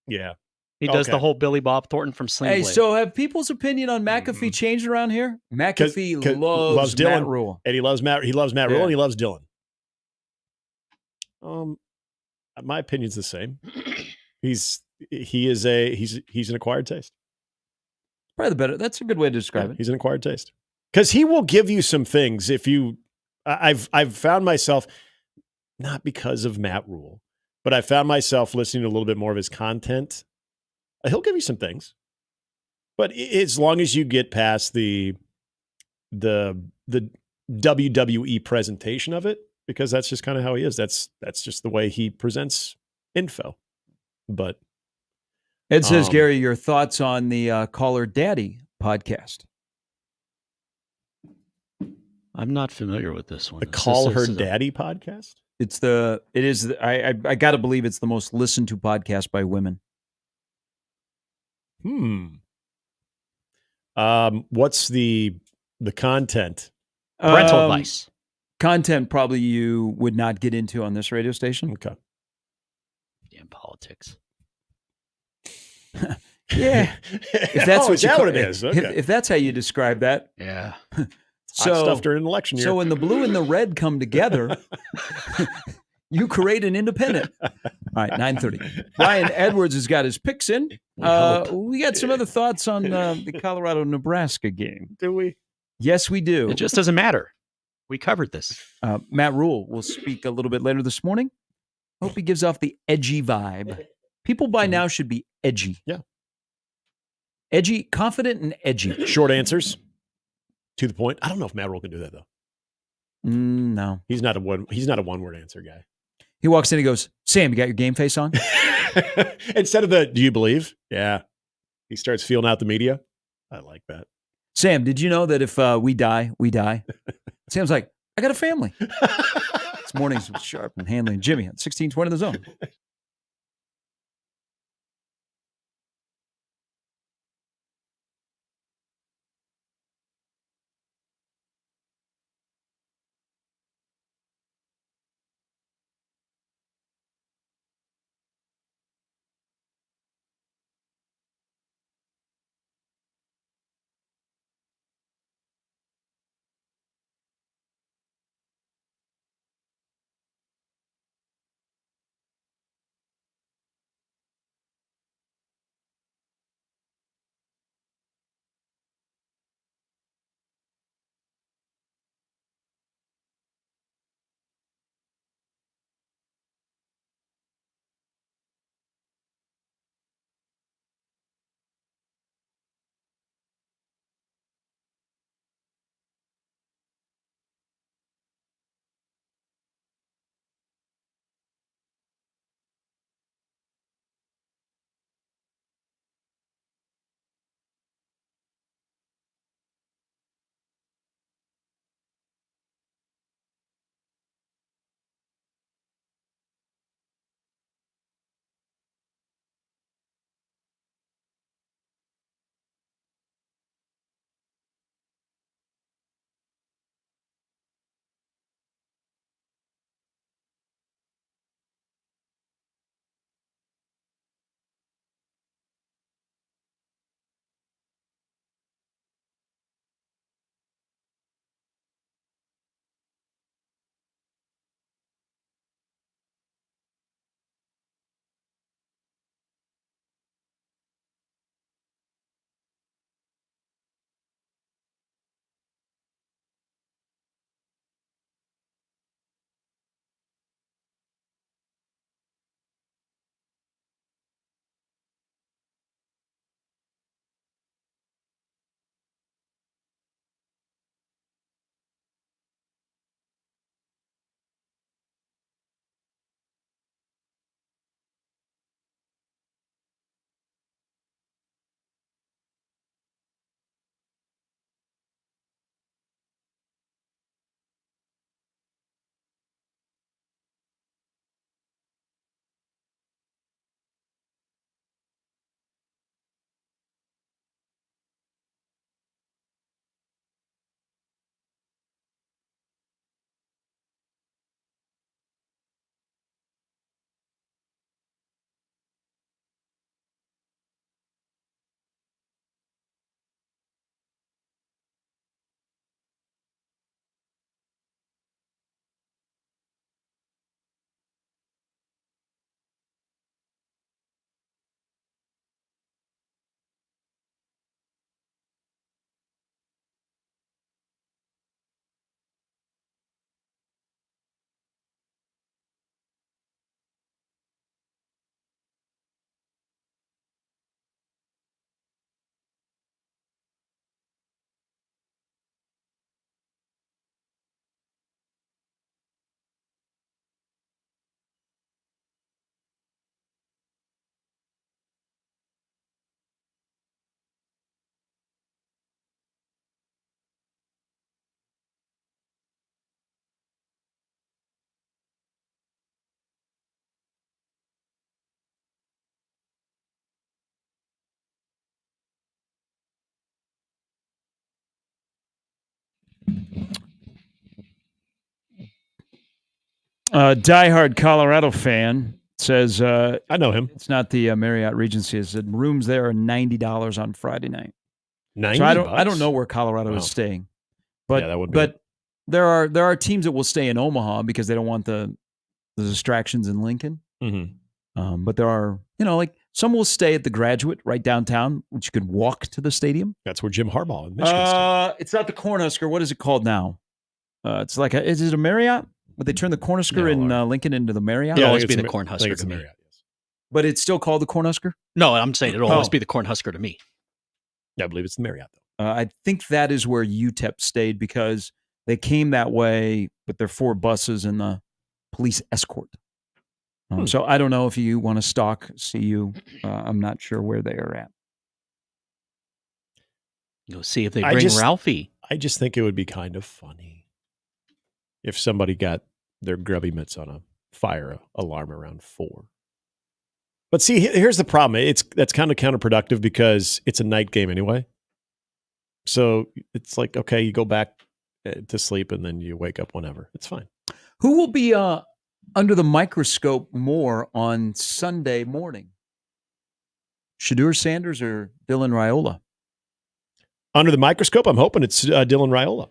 Yeah.
He does the whole Billy Bob Thornton from Sling
Hey,
Blade.
so have people's opinion on McAfee changed around here? McAfee loves
Dylan
Matt Rule,
and he loves Matt. He loves Matt Rule, and he loves Dylan. My opinion's the same. He's an acquired taste.
Probably the better. That's a good way to describe it.
He's an acquired taste because he will give you some things. If you, I've found myself not because of Matt Rule, but I found myself listening to a little bit more of his content. He'll give you some things, but as long as you get past the WWE presentation of it, because that's just kind of how he is. That's just the way he presents info. But
Ed says, Gary, your thoughts on the Call Her Daddy podcast?
I'm not familiar with this one.
The Call Her Daddy podcast?
I got to believe it's the most listened to podcast by women.
What's the content?
Parental advice.
Content probably you would not get into on this radio station.
Okay.
Damn politics.
Yeah. If that's
is that what it is? Okay.
If that's how you describe that.
Yeah.
Hot stuff during an election year.
So when the blue and the red come together, you create an independent. All right, 9:30. Ryan Edwards has got his picks in. We got some other thoughts on the Colorado-Nebraska game.
Do we?
Yes, we do.
It just doesn't matter. We covered this.
Matt Rule will speak a little bit later this morning. Hope he gives off the edgy vibe. People by now should be edgy.
Yeah.
Edgy, confident, and edgy.
Short answers. To the point. I don't know if Matt Rule can do that though.
No,
he's not a one-word answer guy.
He walks in and goes, "Sam, you got your game face on?"
Instead of the "Do you believe?" Yeah, he starts feeling out the media. I like that.
Sam, did you know that if we die, we die? Sam's like, I got a family. It's mornings with Sharp and Handley and Jimmy at 1620 The Zone. Diehard Colorado fan says,
I know him.
It's not the Marriott Regency. It said rooms there are $90 on Friday night.
$90?
So I don't know where Colorado is staying. But,
yeah, that would be.
But there are teams that will stay in Omaha because they don't want the distractions in Lincoln.
Mm-hmm.
But there are, like some will stay at the Graduate right downtown, which you can walk to the stadium.
That's where Jim Harbaugh in Michigan stayed.
It's not the Cornhusker. What is it called now? It's like is it a Marriott? But they turned the Cornhusker in Lincoln into the Marriott.
It'll always be the Cornhusker to me.
Marriott, yes.
But it's still called the Cornhusker?
No, I'm saying it'll always be the Cornhusker to me.
Yeah, I believe it's the Marriott, though.
I think that is where UTEP stayed because they came that way with their 4 buses and the police escort. So I don't know if you want to stalk CU. I'm not sure where they are at.
You'll see if they bring Ralphie.
I just think it would be kind of funny if somebody got their grubby mitts on a fire alarm around 4. But see, here's the problem. That's kind of counterproductive because it's a night game anyway. So it's like, okay, you go back to sleep and then you wake up whenever. It's fine.
Who will be under the microscope more on Sunday morning? Shedeur Sanders or Dylan Raiola?
Under the microscope, I'm hoping it's Dylan Raiola.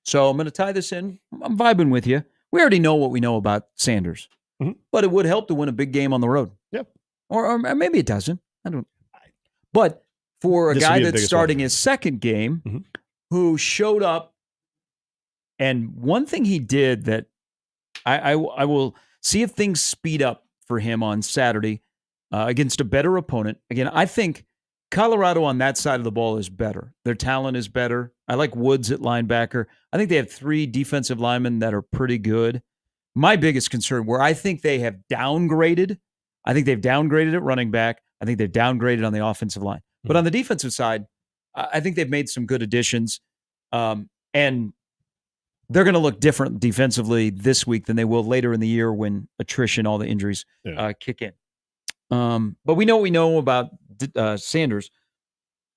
So I'm going to tie this in. I'm vibing with you. We already know what we know about Sanders, but it would help to win a big game on the road.
Yep.
Or maybe it doesn't. I don't. But for a guy that's starting his second game, who showed up, and one thing he did that I will see if things speed up for him on Saturday against a better opponent. Again, I think Colorado on that side of the ball is better. Their talent is better. I like Woods at linebacker. I think they have 3 defensive linemen that are pretty good. My biggest concern, where I think they have downgraded, I think they've downgraded at running back. I think they've downgraded on the offensive line. But on the defensive side, I think they've made some good additions. And they're going to look different defensively this week than they will later in the year when attrition, all the injuries kick in. But we know what we know about Sanders.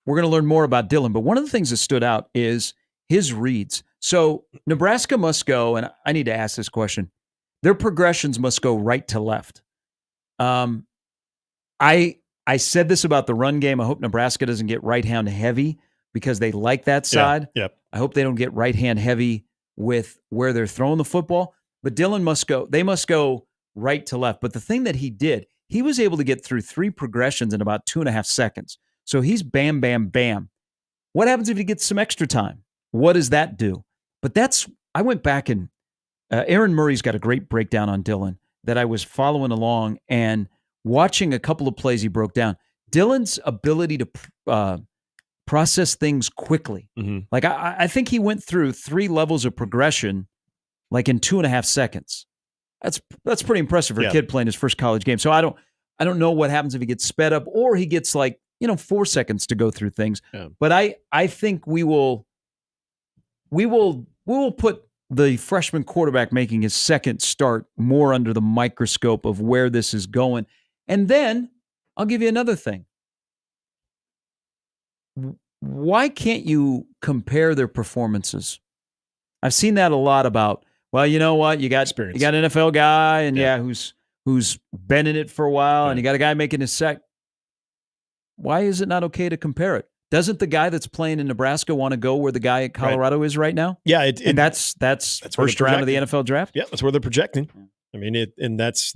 We're going to learn more about Dylan. But one of the things that stood out is his reads. So Nebraska must go, and I need to ask this question, their progressions must go right to left. I said this about the run game. I hope Nebraska doesn't get right hand heavy because they like that side.
Yep.
I hope they don't get right hand heavy with where they're throwing the football. But Dylan must go. They must go right to left. But the thing that he did, he was able to get through 3 progressions in about 2.5 seconds. So he's bam, bam, bam. What happens if he gets some extra time? What does that do? But I went back and Aaron Murray's got a great breakdown on Dylan that I was following along and watching a couple of plays he broke down. Dylan's ability to process things quickly. Like I think he went through 3 levels of progression like in 2.5 seconds. That's pretty impressive for a kid playing his first college game. So I don't know what happens if he gets sped up or he gets 4 seconds to go through things. Yeah. But I think we will put the freshman quarterback making his second start more under the microscope of where this is going. And then I'll give you another thing. Why can't you compare their performances? I've seen that a lot about, well, you know what? You got an NFL guy and who's been in it for a while and you got a guy making his sec. Why is it not okay to compare it? Doesn't the guy that's playing in Nebraska want to go where the guy at Colorado is right now?
Yeah.
And that's first round of the NFL draft?
Yeah, that's where they're projecting. I mean, and that's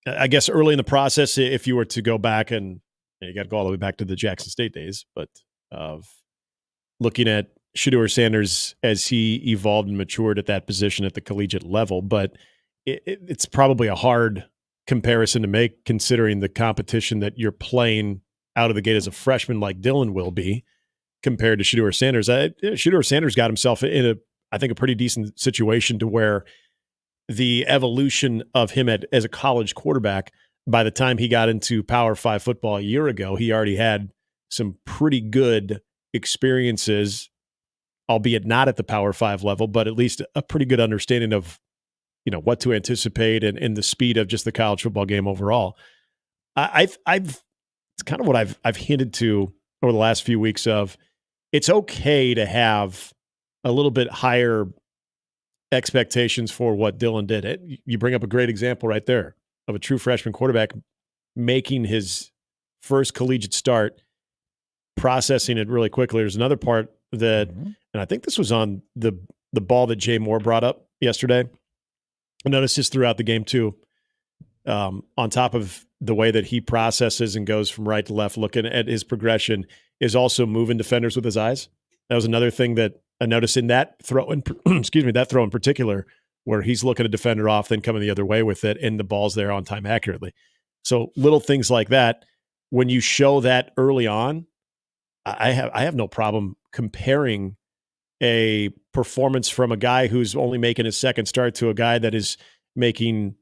I guess early in the process, if you were to go back and you got to go all the way back to the Jackson State days, but of looking at Shedeur Sanders as he evolved and matured at that position at the collegiate level, but it's probably a hard comparison to make considering the competition that you're playing out of the gate as a freshman like Dylan will be compared to Shedeur Sanders. Shedeur Sanders got himself in I think a pretty decent situation to where the evolution of him as a college quarterback, by the time he got into Power 5 football a year ago, he already had some pretty good experiences, albeit not at the Power 5 level, but at least a pretty good understanding of, what to anticipate and the speed of just the college football game overall. It's kind of what I've hinted to over the last few weeks of it's okay to have a little bit higher expectations for what Dylan did. You bring up a great example right there of a true freshman quarterback making his first collegiate start, processing it really quickly. There's another part that, and I think this was on the ball that Jay Moore brought up yesterday. I noticed this throughout the game too. On top of the way that he processes and goes from right to left, looking at his progression, is also moving defenders with his eyes. That was another thing that I noticed in that throw, that throw in particular, where he's looking a defender off, then coming the other way with it, and the ball's there on time accurately. So little things like that, when you show that early on, I have no problem comparing a performance from a guy who's only making his second start to a guy that is making,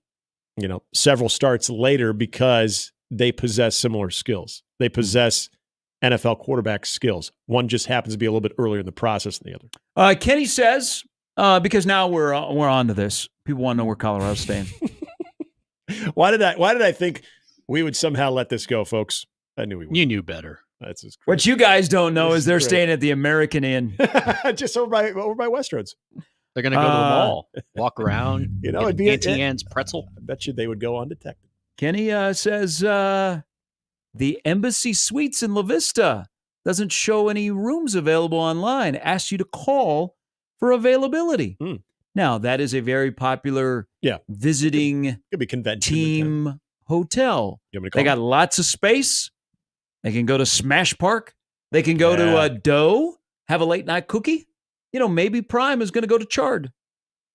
several starts later, because they possess similar skills. They possess NFL quarterback skills. One just happens to be a little bit earlier in the process than the other.
Kenny says, because now we're on to this. People want to know where Colorado's staying.
Why did I think we would somehow let this go, folks? I knew we would.
You knew better.
That's just crazy.
What you guys don't know is they're staying at the American Inn.
Just over by Westroads.
They're going to go to the mall, walk around,
it'd
be Auntie Anne's pretzel.
I bet you they would go undetected.
Kenny says the Embassy Suites in La Vista doesn't show any rooms available online. Asks you to call for availability. Now, that is a very popular visiting
could be convention
team hotel. They got lots of space. They can go to Smash Park. They can go to Doe, have a late night cookie. Maybe Prime is going to go to Chard.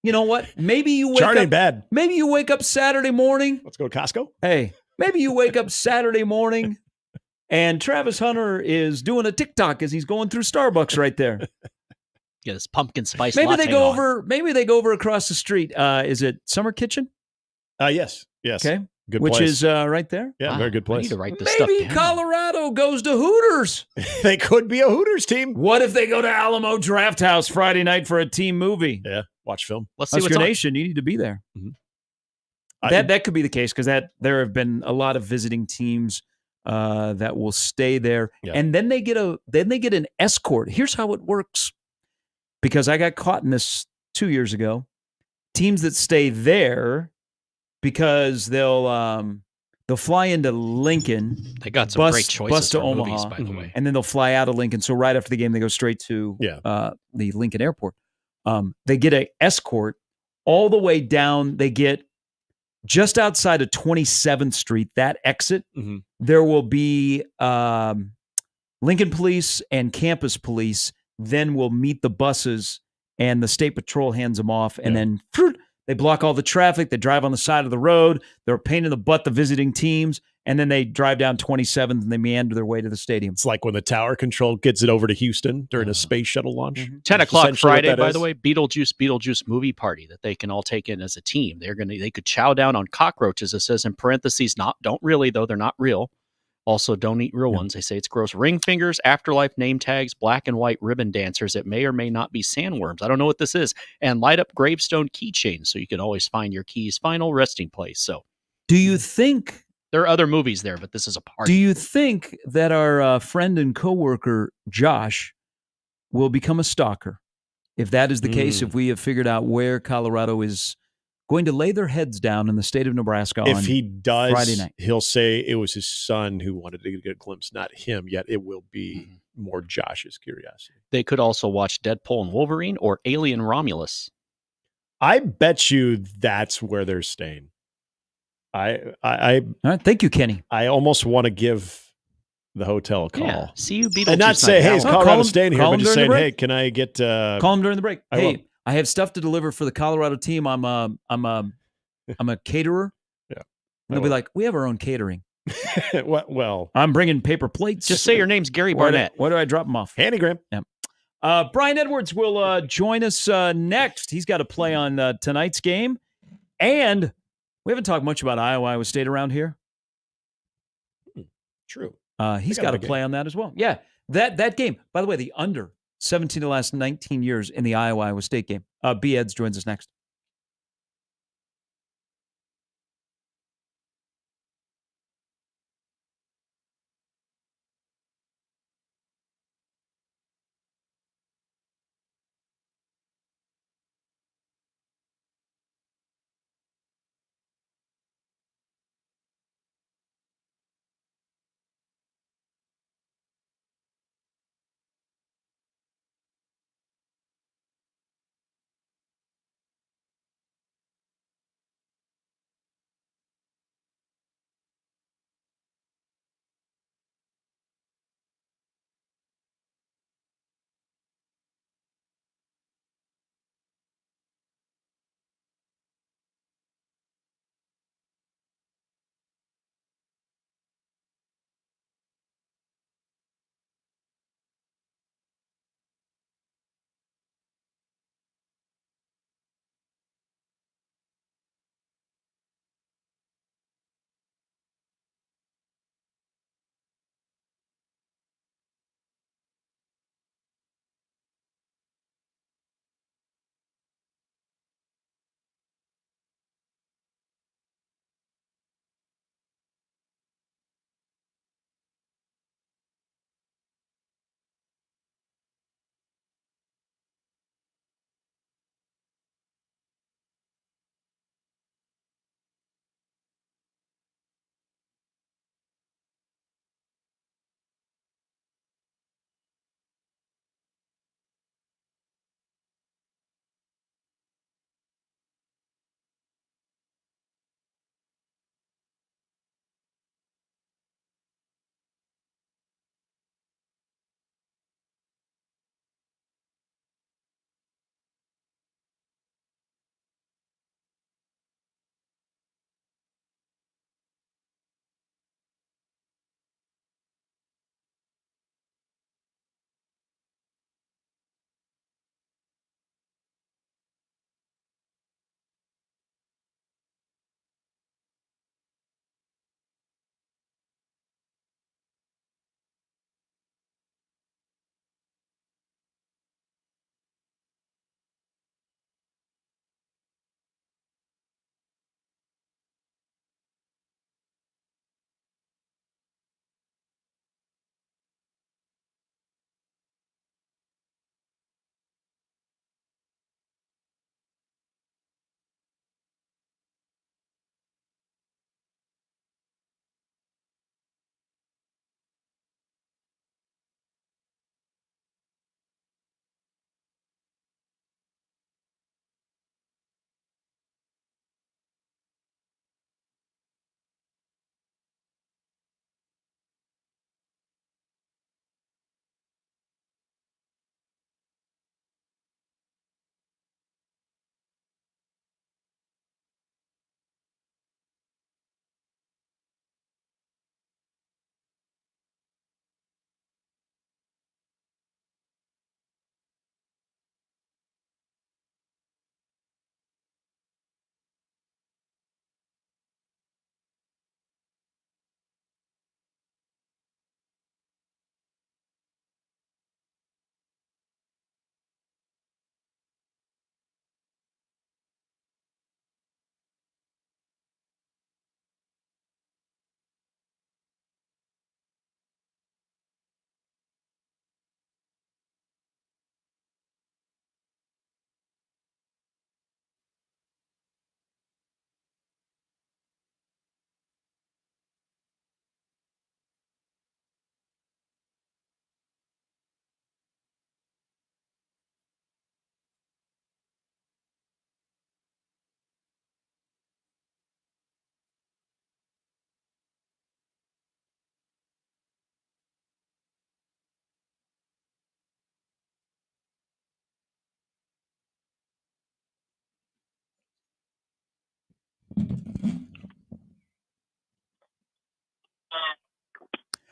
You know what? Maybe you wake
Chard
up.
ain't bad.
Maybe you wake up Saturday morning.
Let's go to Costco.
Hey, maybe you wake up Saturday morning and Travis Hunter is doing a TikTok as he's going through Starbucks right there.
Get this pumpkin spice
Maybe
latte
they go
on.
over. Maybe they go over across the street. Is it Summer Kitchen?
Yes.
Okay.
Good
Which
place.
is right there.
Yeah, very good place.
I need to write this stuff
Maybe
down.
Colorado goes to Hooters.
They could be a Hooters team.
What if they go to Alamo Draft House Friday night for a team movie?
Yeah, watch film.
Let's see
Husker
what's on.
Nation, you need to be there.
Mm-hmm.
That could be the case because there have been a lot of visiting teams that will stay there, and then they get an escort. Here's how it works, because I got caught in this 2 years ago. Teams that stay there, because they'll fly into Lincoln.
They got some great choices
bus to
for
Omaha,
movies, by the way.
and then they'll fly out of Lincoln. So right after the game, they go straight to the Lincoln airport. They get an escort all the way down. They get just outside of 27th Street, that exit.
Mm-hmm.
There will be Lincoln police and campus police. Then will meet the buses, and the state patrol hands them off, and then they block all the traffic. They drive on the side of the road. They're a pain in the butt, the visiting teams. And then they drive down 27th and they meander their way to the stadium.
It's like when the tower control gets it over to Houston during a space shuttle launch.
10
That's
o'clock
essentially what
Friday,
that
by
is.
the way, Beetlejuice movie party that they can all take in as a team. They could chow down on cockroaches. It says in parentheses, don't really though, they're not real. Also, don't eat real ones. They say it's gross. Ring fingers, afterlife name tags, black and white ribbon dancers. It may or may not be sandworms. I don't know what this is. And light up gravestone keychains so you can always find your key's final resting place. So,
do you think
there are other movies there, but this is a party?
Do you think that our friend and coworker Josh will become a stalker? If that is the case, if we have figured out where Colorado is going to lay their heads down in the state of Nebraska on
If he does,
Friday night.
he'll say it was his son who wanted to get a glimpse, not him. Yet it will be more Josh's curiosity.
They could also watch Deadpool and Wolverine or Alien Romulus.
I bet you that's where they're staying.
All right, thank you, Kenny.
I almost want to give the hotel a call.
Yeah, see you, Beetlejuice.
And not say, hey, is Colorado staying here, but just saying, hey, can I get...
call him during the break.
I
Hey,
will.
I have stuff to deliver for the Colorado team. I'm a caterer.
Yeah.
And they'll be like, we have our own catering.
Well,
I'm bringing paper plates.
Just say your name's Gary Barnett.
Where do I drop them off?
Handygram.
Yeah. Brian Edwards will join us next. He's got to play on tonight's game. And we haven't talked much about Iowa State around here.
True.
He's got to play on that as well. Yeah, that game. By the way, the under 17 of the last 19 years in the Iowa State game. B. Eds joins us next.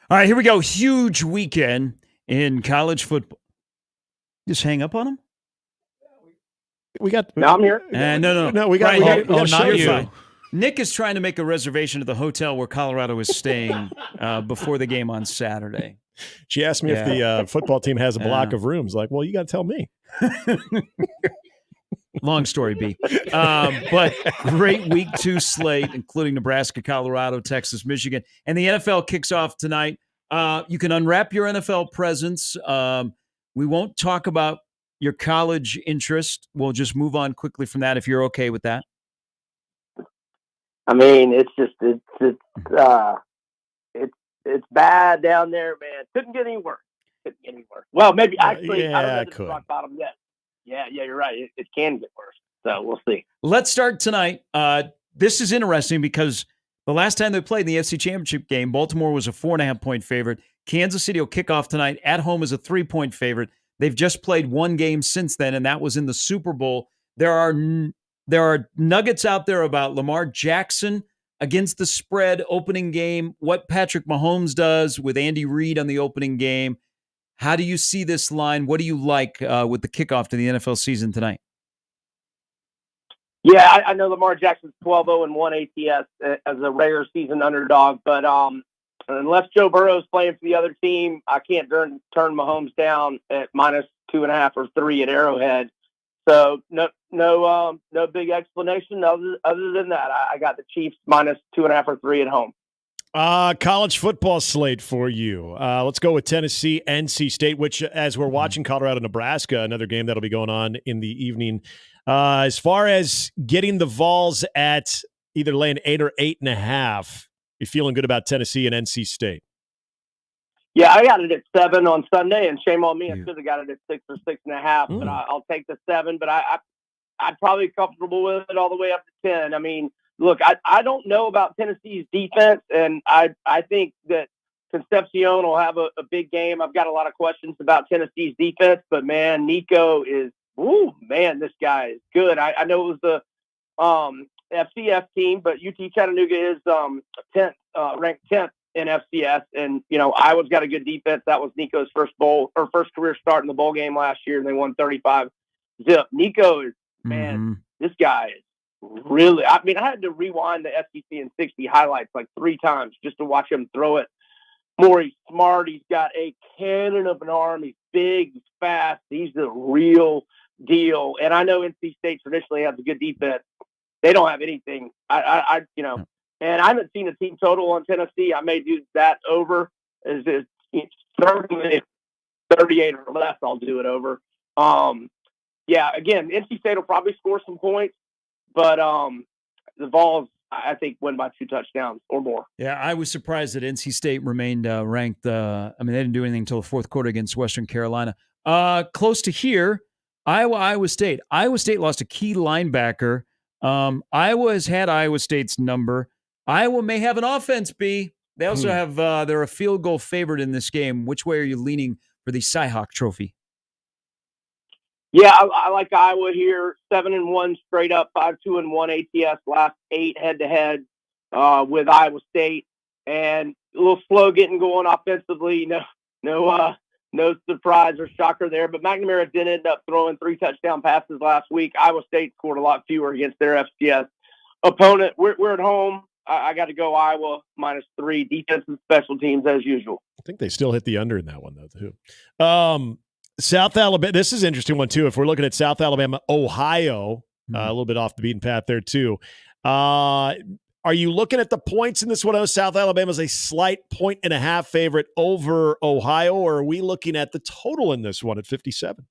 All right, here we go. Huge weekend in college football. Just hang up on him?
We got.
Now I'm here.
No.
We got.
Right,
We got
not you.
fine.
Nick is trying to make a reservation at the hotel where Colorado is staying before the game on Saturday.
She asked me if the football team has a block of rooms. Like, well, you got to tell me.
Long story, B. But great week 2 slate, including Nebraska, Colorado, Texas, Michigan. And the NFL kicks off tonight. You can unwrap your NFL presents. We won't talk about your college interest. We'll just move on quickly from that if you're okay with that.
I mean, it's bad down there, man. Couldn't get any worse. Well, maybe actually, I don't know if it's rock bottom yet. Yeah, you're right. It can get worse. So we'll see.
Let's start tonight. This is interesting because the last time they played in the FC Championship game, Baltimore was a 4.5-point favorite. Kansas City will kick off tonight at home as a 3-point favorite. They've just played one game since then, and that was in the Super Bowl. There are nuggets out there about Lamar Jackson against the spread opening game, what Patrick Mahomes does with Andy Reid on the opening game. How do you see this line? What do you like with the kickoff to the NFL season tonight?
Yeah, I know Lamar Jackson's 12-0-1 ATS as a regular season underdog, but unless Joe Burrow's playing for the other team, I can't turn Mahomes down at -2.5 or 3 at Arrowhead. So no big explanation other than that. I got the Chiefs -2.5 or 3 at home.
College football slate for you. Let's go with Tennessee, NC State, which as we're watching Colorado, Nebraska, another game that'll be going on in the evening. As far as getting the Vols at either laying 8 or 8.5, you feeling good about Tennessee and NC State?
Yeah, I got it at 7 on Sunday, and shame on me. I should have got it at 6 or 6.5, but I'll take the 7. But I'm probably comfortable with it all the way up to 10. I mean, look, I don't know about Tennessee's defense, and I think that Concepcion will have a big game. I've got a lot of questions about Tennessee's defense, but man, Nico is, this guy is good. I know it was the FCS team, but UT Chattanooga is 10th, ranked 10th in FCS, and Iowa's got a good defense. That was Nico's first career start in the bowl game last year, and they won 35-0. Nico is, man, this guy is really. I mean, I had to rewind the SEC in 60 highlights like 3 times just to watch him throw it more. He's smart. He's got a cannon of an arm. He's big. He's fast. He's the real deal. And I know NC State traditionally has a good defense. They don't have anything. And I haven't seen a team total on Tennessee. I may do that over. Certainly 38 or less, I'll do it over. Again, NC State will probably score some points, but the Vols, I think, win by 2 touchdowns or more.
Yeah, I was surprised that NC State remained ranked. They didn't do anything until the fourth quarter against Western Carolina. Close to here, Iowa State. Iowa State lost a key linebacker. Iowa has had Iowa State's number. Iowa may have an offense, B. They also have, they're a field goal favorite in this game. Which way are you leaning for the Cy-Hawk Trophy?
Yeah, I like Iowa here. 7-1 straight up, 5-2-1 ATS, last 8 head-to-head with Iowa State. And a little slow getting going offensively. No surprise or shocker there. But McNamara did end up throwing 3 touchdown passes last week. Iowa State scored a lot fewer against their FCS opponent. We're at home. I got to go Iowa -3, defense and special teams as usual.
I think they still hit the under in that one, though, too. South Alabama, this is an interesting one, too. If we're looking at South Alabama, Ohio, a little bit off the beaten path there, too. Are you looking at the points in this one? South Alabama is a slight 1.5 favorite over Ohio, or are we looking at the total in this one at 57?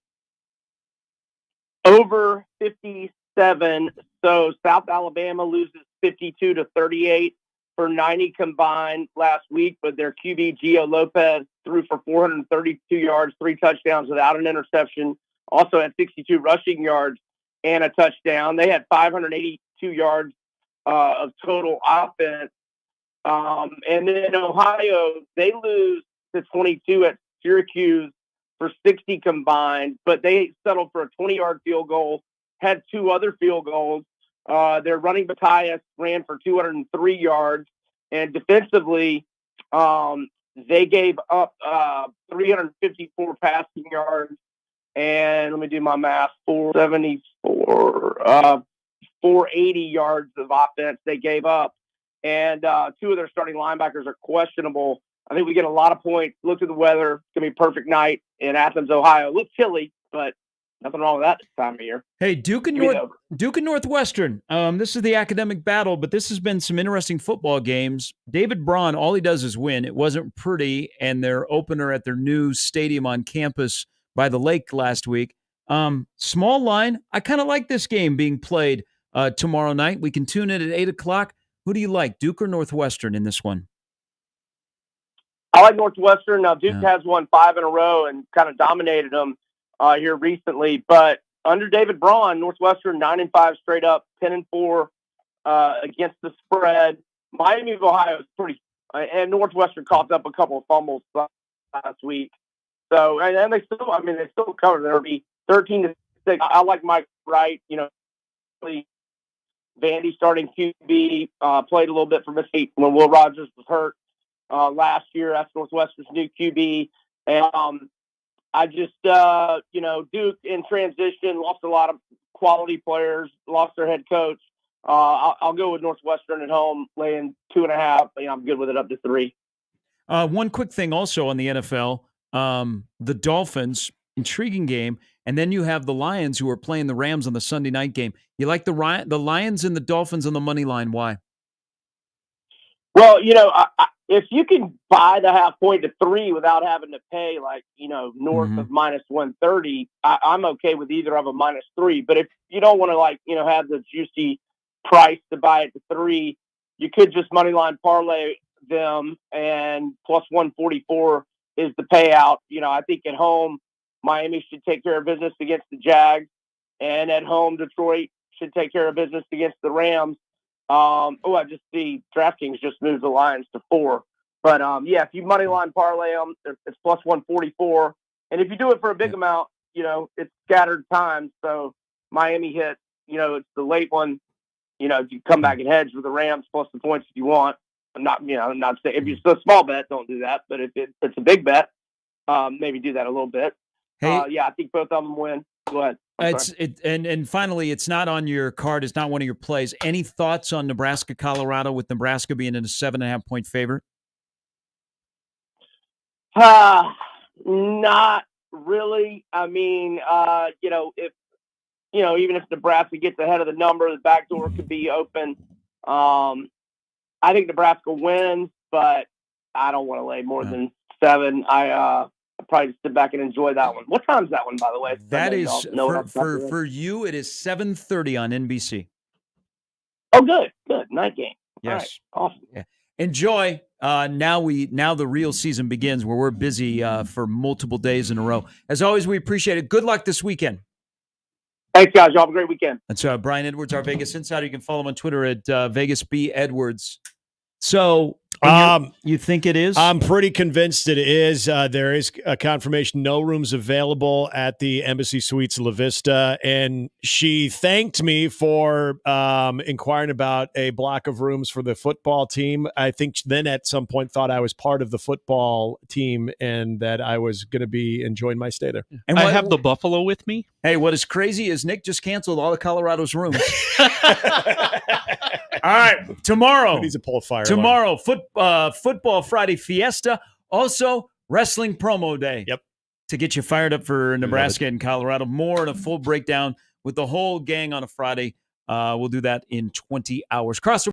Over 57. So South Alabama loses 52-38 for 90 combined last week, but their QB Gio Lopez threw for 432 yards, 3 touchdowns without an interception. Also had 62 rushing yards and a touchdown. They had 582 yards of total offense. And then Ohio, they lose to 22 at Syracuse for 60 combined, but they settled for a 20-yard field goal, had 2 other field goals. Their running Matthias ran for 203 yards, and defensively, they gave up 354 passing yards, and let me do my math, 480 yards of offense they gave up. And two of their starting linebackers are questionable. I think we get a lot of points. Look at the weather. It's going to be a perfect night in Athens, Ohio. A little chilly, but nothing wrong with that this time of year.
Hey, Duke and Northwestern. This is the academic battle, but this has been some interesting football games. David Braun, all he does is win. It wasn't pretty, and their opener at their new stadium on campus by the lake last week. Small line. I kind of like this game being played tomorrow night. We can tune in at 8 o'clock. Who do you like, Duke or Northwestern in this one?
I like Northwestern. Now, Duke has won 5 in a row and kind of dominated them here recently. But under David Braun, Northwestern 9-5 straight up, 10-4 against the spread. Miami of Ohio is pretty, and Northwestern coughed up a couple of fumbles last week. So, and they still, they still covered. There'll be 13-6. I like Mike Wright. Vandy starting QB, played a little bit for Mississippi when Will Rogers was hurt last year. That's Northwestern's new QB. And I just, Duke in transition, lost a lot of quality players, lost their head coach. I'll go with Northwestern at home, laying 2.5. I'm good with it up to 3.
One quick thing also on the NFL, the Dolphins, intriguing game. And then you have the Lions who are playing the Rams on the Sunday night game. You like the Lions and the Dolphins on the money line. Why?
Well, if you can buy the half point to 3 without having to pay north of minus 130, I'm okay with either of them minus 3. But if you don't want to have the juicy price to buy it to 3, you could just money line parlay them, and plus 144 is the payout. I think at home, Miami should take care of business against the Jags, and at home, Detroit should take care of business against the Rams. I just see DraftKings just moved the lines to 4. But, if you money line parlay them, it's plus 144. And if you do it for a big amount, it's scattered times. So Miami hit, it's the late one. You come back and hedge with the Rams plus the points if you want. I'm not saying if it's a small bet, don't do that. But if it's a big bet, maybe do that a little bit.
Hey,
I think both of them win. Go ahead.
And finally, it's not on your card. It's not one of your plays. Any thoughts on Nebraska, Colorado, with Nebraska being in a 7.5 point favorite?
Not really. If even if Nebraska gets ahead of the number, the back door could be open. I think Nebraska wins, but I don't want to lay more than 7. I'll probably just sit back and enjoy that one. What time's that one, by the way?
That is for you. It is 7:30 on NBC.
Oh, good. Night game.
Yes,
all right. Awesome.
Yeah. Enjoy. Now the real season begins, where we're busy for multiple days in a row. As always, we appreciate it. Good luck this weekend.
Thanks, guys. Y'all have a great weekend.
That's Brian Edwards, our Vegas Insider. You can follow him on Twitter at VegasBEdwards. So, you think it is?
I'm pretty convinced it is. There is a confirmation, no rooms available at the Embassy Suites La Vista. And she thanked me for inquiring about a block of rooms for the football team. I think then at some point thought I was part of the football team and that I was going to be enjoying my stay there.
And I have the Buffalo with me.
Hey, what is crazy is Nick just canceled all of Colorado's rooms. All right, tomorrow.
Needs a pull fire.
Tomorrow, Football Friday Fiesta. Also, Wrestling Promo Day.
Yep.
To get you fired up for Nebraska and Colorado. More and a full breakdown with the whole gang on a Friday. We'll do that in 20 hours. Cross